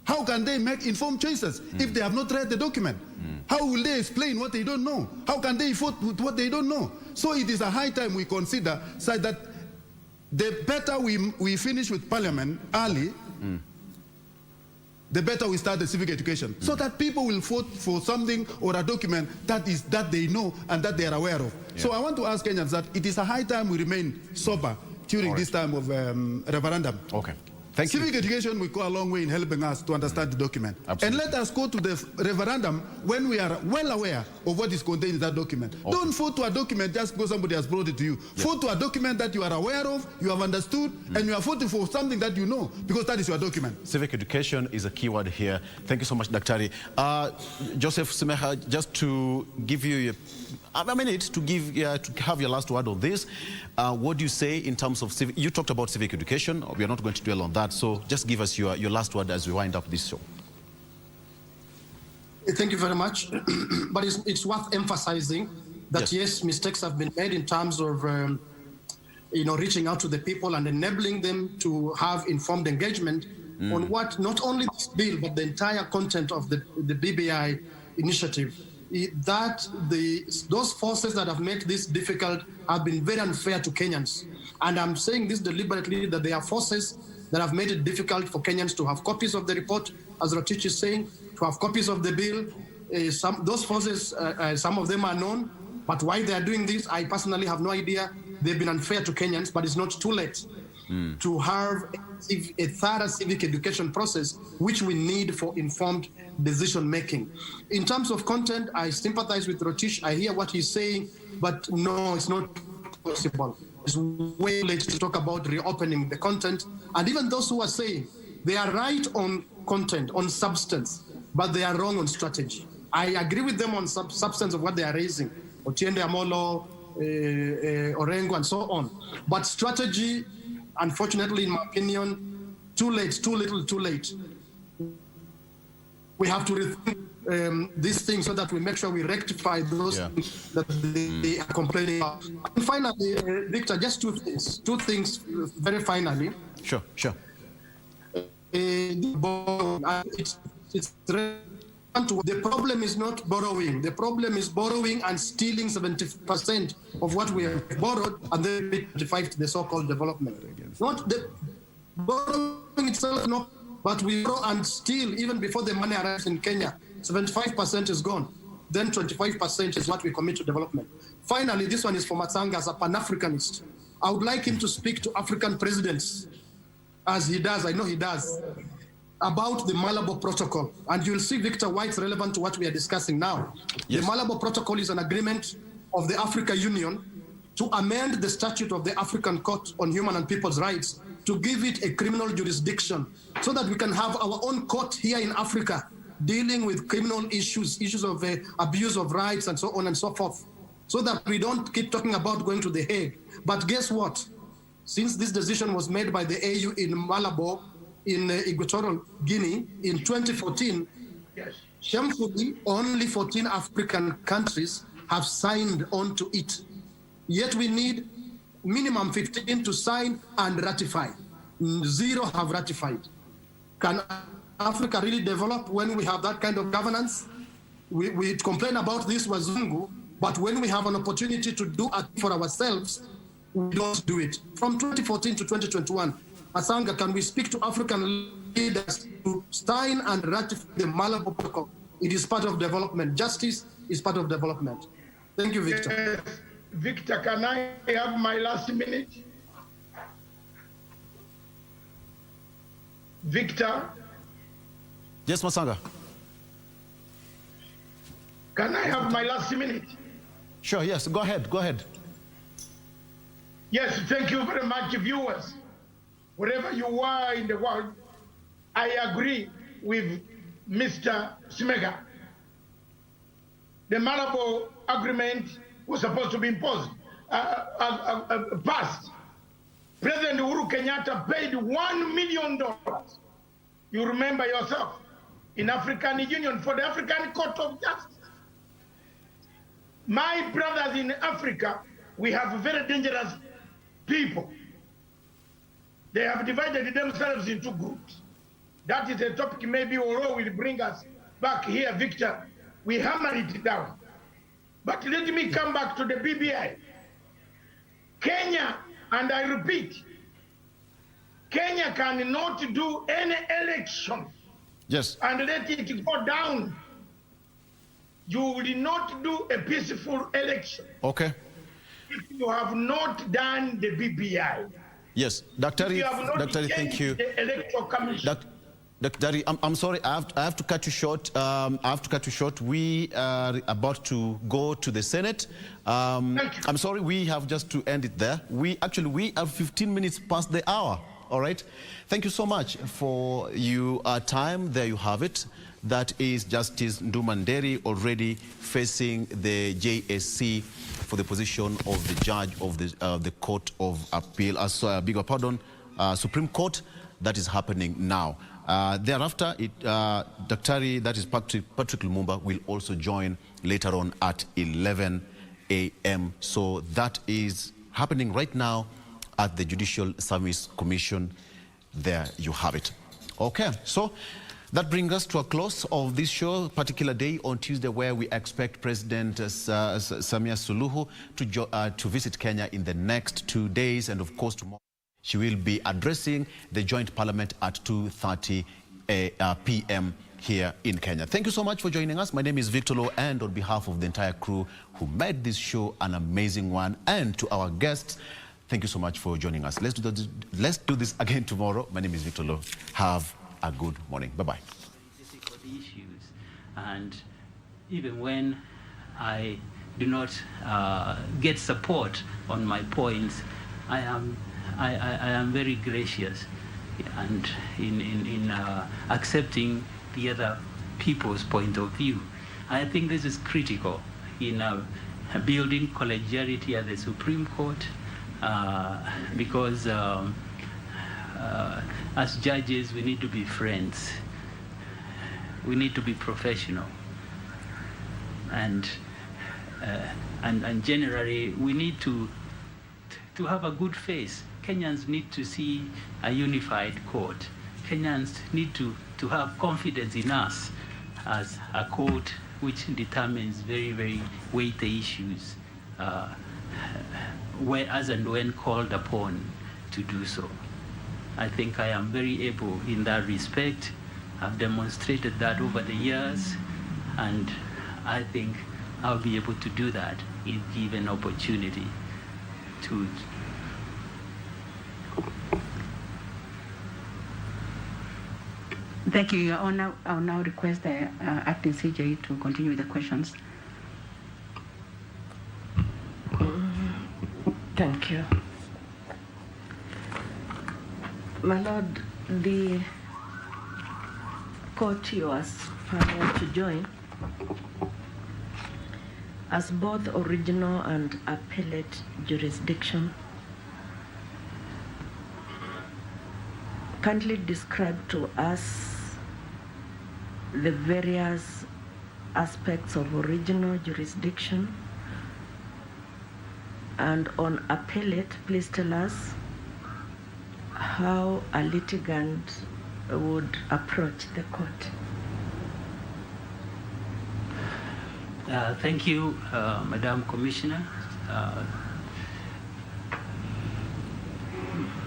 How can they make informed choices if they have not read the document? How will they explain what they don't know? How can they vote with what they don't know? So it is a high time we consider such that the better we finish with Parliament early, the better we start the civic education, so that people will vote for something or a document that they know and that they are aware of. Yeah. So I want to ask Kenyans that it is a high time we remain sober during this time of referendum. Okay. Thank you. Civic education will go a long way in helping us to understand the document. Absolutely. And let us go to the referendum when we are well aware of what is contained in that document. Okay. Don't vote to a document just because somebody has brought it to you. Yes. Vote to a document that you are aware of, you have understood, and you are voting for something that you know, because that is your document. Civic education is a key word here. Thank you so much, Daktari. Joseph Simeha, just to give you a minute to have your last word on this. What do you say in terms of civic? You talked about civic education. We are not going to dwell on that. So just give us your last word as we wind up this show. Thank you very much. But it's worth emphasizing that yes, mistakes have been made in terms of reaching out to the people and enabling them to have informed engagement on what not only this bill but the entire content of the BBI initiative. Those forces that have made this difficult have been very unfair to Kenyans. And I'm saying this deliberately, that they are forces that have made it difficult for Kenyans to have copies of the report, as Rotich is saying, to have copies of the bill. Those forces, some of them are known, but why they are doing this, I personally have no idea. They've been unfair to Kenyans, but it's not too late to have a thorough civic education process, which we need for informed decision-making. In terms of content, I sympathize with Rotich. I hear what he's saying, but no, it's not possible. It's way late to talk about reopening the content. And even those who are saying they are right on content, on substance, but they are wrong on strategy. I agree with them on substance of what they are raising, Otiende Amolo, Orengo, and so on. But strategy, unfortunately, in my opinion, too late, too little, too late. We have to rethink these things so that we make sure we rectify those things that they are complaining about. And finally, Victor, just two things very finally. Sure. The problem is not borrowing. The problem is borrowing and stealing 70% of what we have borrowed and then 25% to the so-called development. Not the borrowing itself, no, but we borrow and steal even before the money arrives in Kenya. 75% is gone. Then 25% is what we commit to development. Finally, this one is for Matsanga as a Pan-Africanist. I would like him to speak to African presidents, as he does, I know he does, about the Malabo Protocol. And you'll see, Victor, why it's relevant to what we are discussing now. Yes. The Malabo Protocol is an agreement of the African Union to amend the statute of the African Court on Human and People's Rights to give it a criminal jurisdiction so that we can have our own court here in Africa dealing with criminal issues of abuse of rights and so on and so forth, so that we don't keep talking about going to The Hague. But guess what? Since this decision was made by the AU in Malabo, in Equatorial Guinea in 2014, shamefully, only 14 African countries have signed on to it. Yet we need minimum 15 to sign and ratify. 0 have ratified. Can Africa really develop when we have that kind of governance? We complain about this wazungu, but when we have an opportunity to do it for ourselves, we don't do it. From 2014 to 2021, Asanga, can we speak to African leaders to sign and ratify the Malabo Protocol? It is part of development. Justice is part of development. Thank you, Victor. Victor, can I have my last minute? Victor? Yes, Masanga. Can I have my last minute? Sure, yes, go ahead. Yes, thank you very much, viewers. Wherever you are in the world, I agree with Mr. Smega. The Malabo Agreement was supposed to be imposed. passed, President Uhuru Kenyatta paid $1 million. You remember yourself, in African Union for the African Court of Justice. My brothers in Africa, we have very dangerous people. They have divided themselves into groups. That is a topic maybe Oro will bring us back here, Victor. We hammer it down. But let me come back to the BBI. Kenya, and I repeat, Kenya cannot do any election and let it go down. You will not do a peaceful election. Okay. If you have not done the BBI. Yes, Dr. Thank you. The Electoral Commission. Dr. I'm sorry, I have to cut you short. We are about to go to the Senate. I'm sorry, we have just to end it there. We are 15 minutes past the hour. All right. Thank you so much for your time. There you have it. That is Justice Ndumanderi already facing the JSC for the position of the judge of the Court of Appeal, Supreme Court. That is happening now. Thereafter, Daktari, that is Patrick Lumumba, will also join later on at 11 a.m. So that is happening right now at the Judicial Service Commission. There you have it. Okay, so that brings us to a close of this show, particular day on Tuesday, where we expect President Samia Suluhu to visit Kenya in the next 2 days. And of course, tomorrow she will be addressing the joint parliament at 2:30 p.m. here in Kenya. Thank you so much for joining us. My name is Victor Lo, and on behalf of the entire crew who made this show an amazing one, and to our guests, thank you so much for joining us. Let's do this again tomorrow. My name is Victor Lo. Have a good morning. Bye-bye. Issues, and even when I do not get support on my points, I am very gracious and in accepting the other people's point of view. I think this is critical in building collegiality at the Supreme Court, because as judges, we need to be friends. We need to be professional, and generally, we need to have a good face. Kenyans need to see a unified court. Kenyans need to have confidence in us as a court which determines very, very weighty issues, as and when called upon to do so. I think I am very able in that respect. I've demonstrated that over the years, and I think I'll be able to do that if given opportunity to. Thank you, Your Honor. I'll now request the acting CJ to continue with the questions. Thank you. My Lord, the court you aspired to join as both original and appellate jurisdiction, kindly describe to us the various aspects of original jurisdiction, and on appellate, please tell us how a litigant would approach the court. Thank you, Madam Commissioner.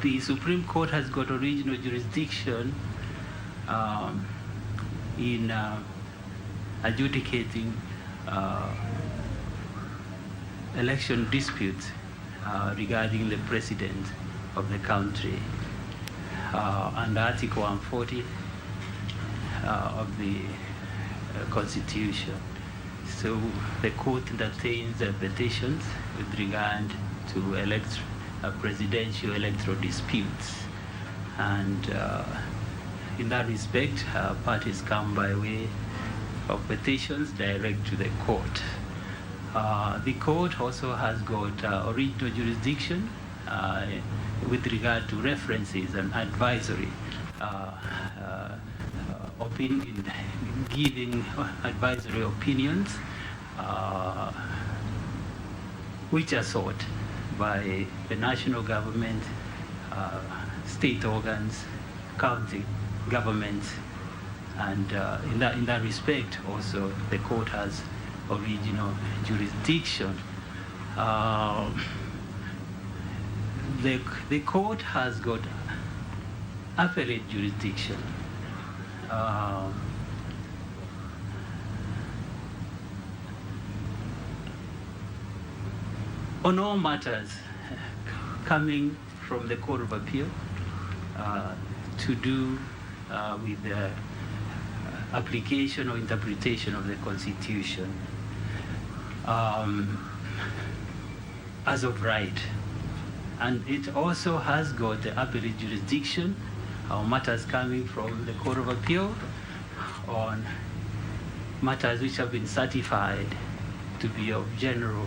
The Supreme Court has got original jurisdiction in adjudicating election disputes regarding the president of the country, under Article 140 of the Constitution. So the court entertains petitions with regard to presidential electoral disputes, and in that respect, parties come by way of petitions direct to the court. The court also has got original jurisdiction with regard to references and advisory opinion, giving advisory opinions which are sought by the national government, state organs, county governments, and in that respect also the court has original jurisdiction. The court has got appellate jurisdiction. On all matters coming from the Court of Appeal to do with the application or interpretation of the Constitution as of right. And it also has got the appellate jurisdiction on matters coming from the Court of Appeal on matters which have been certified to be of general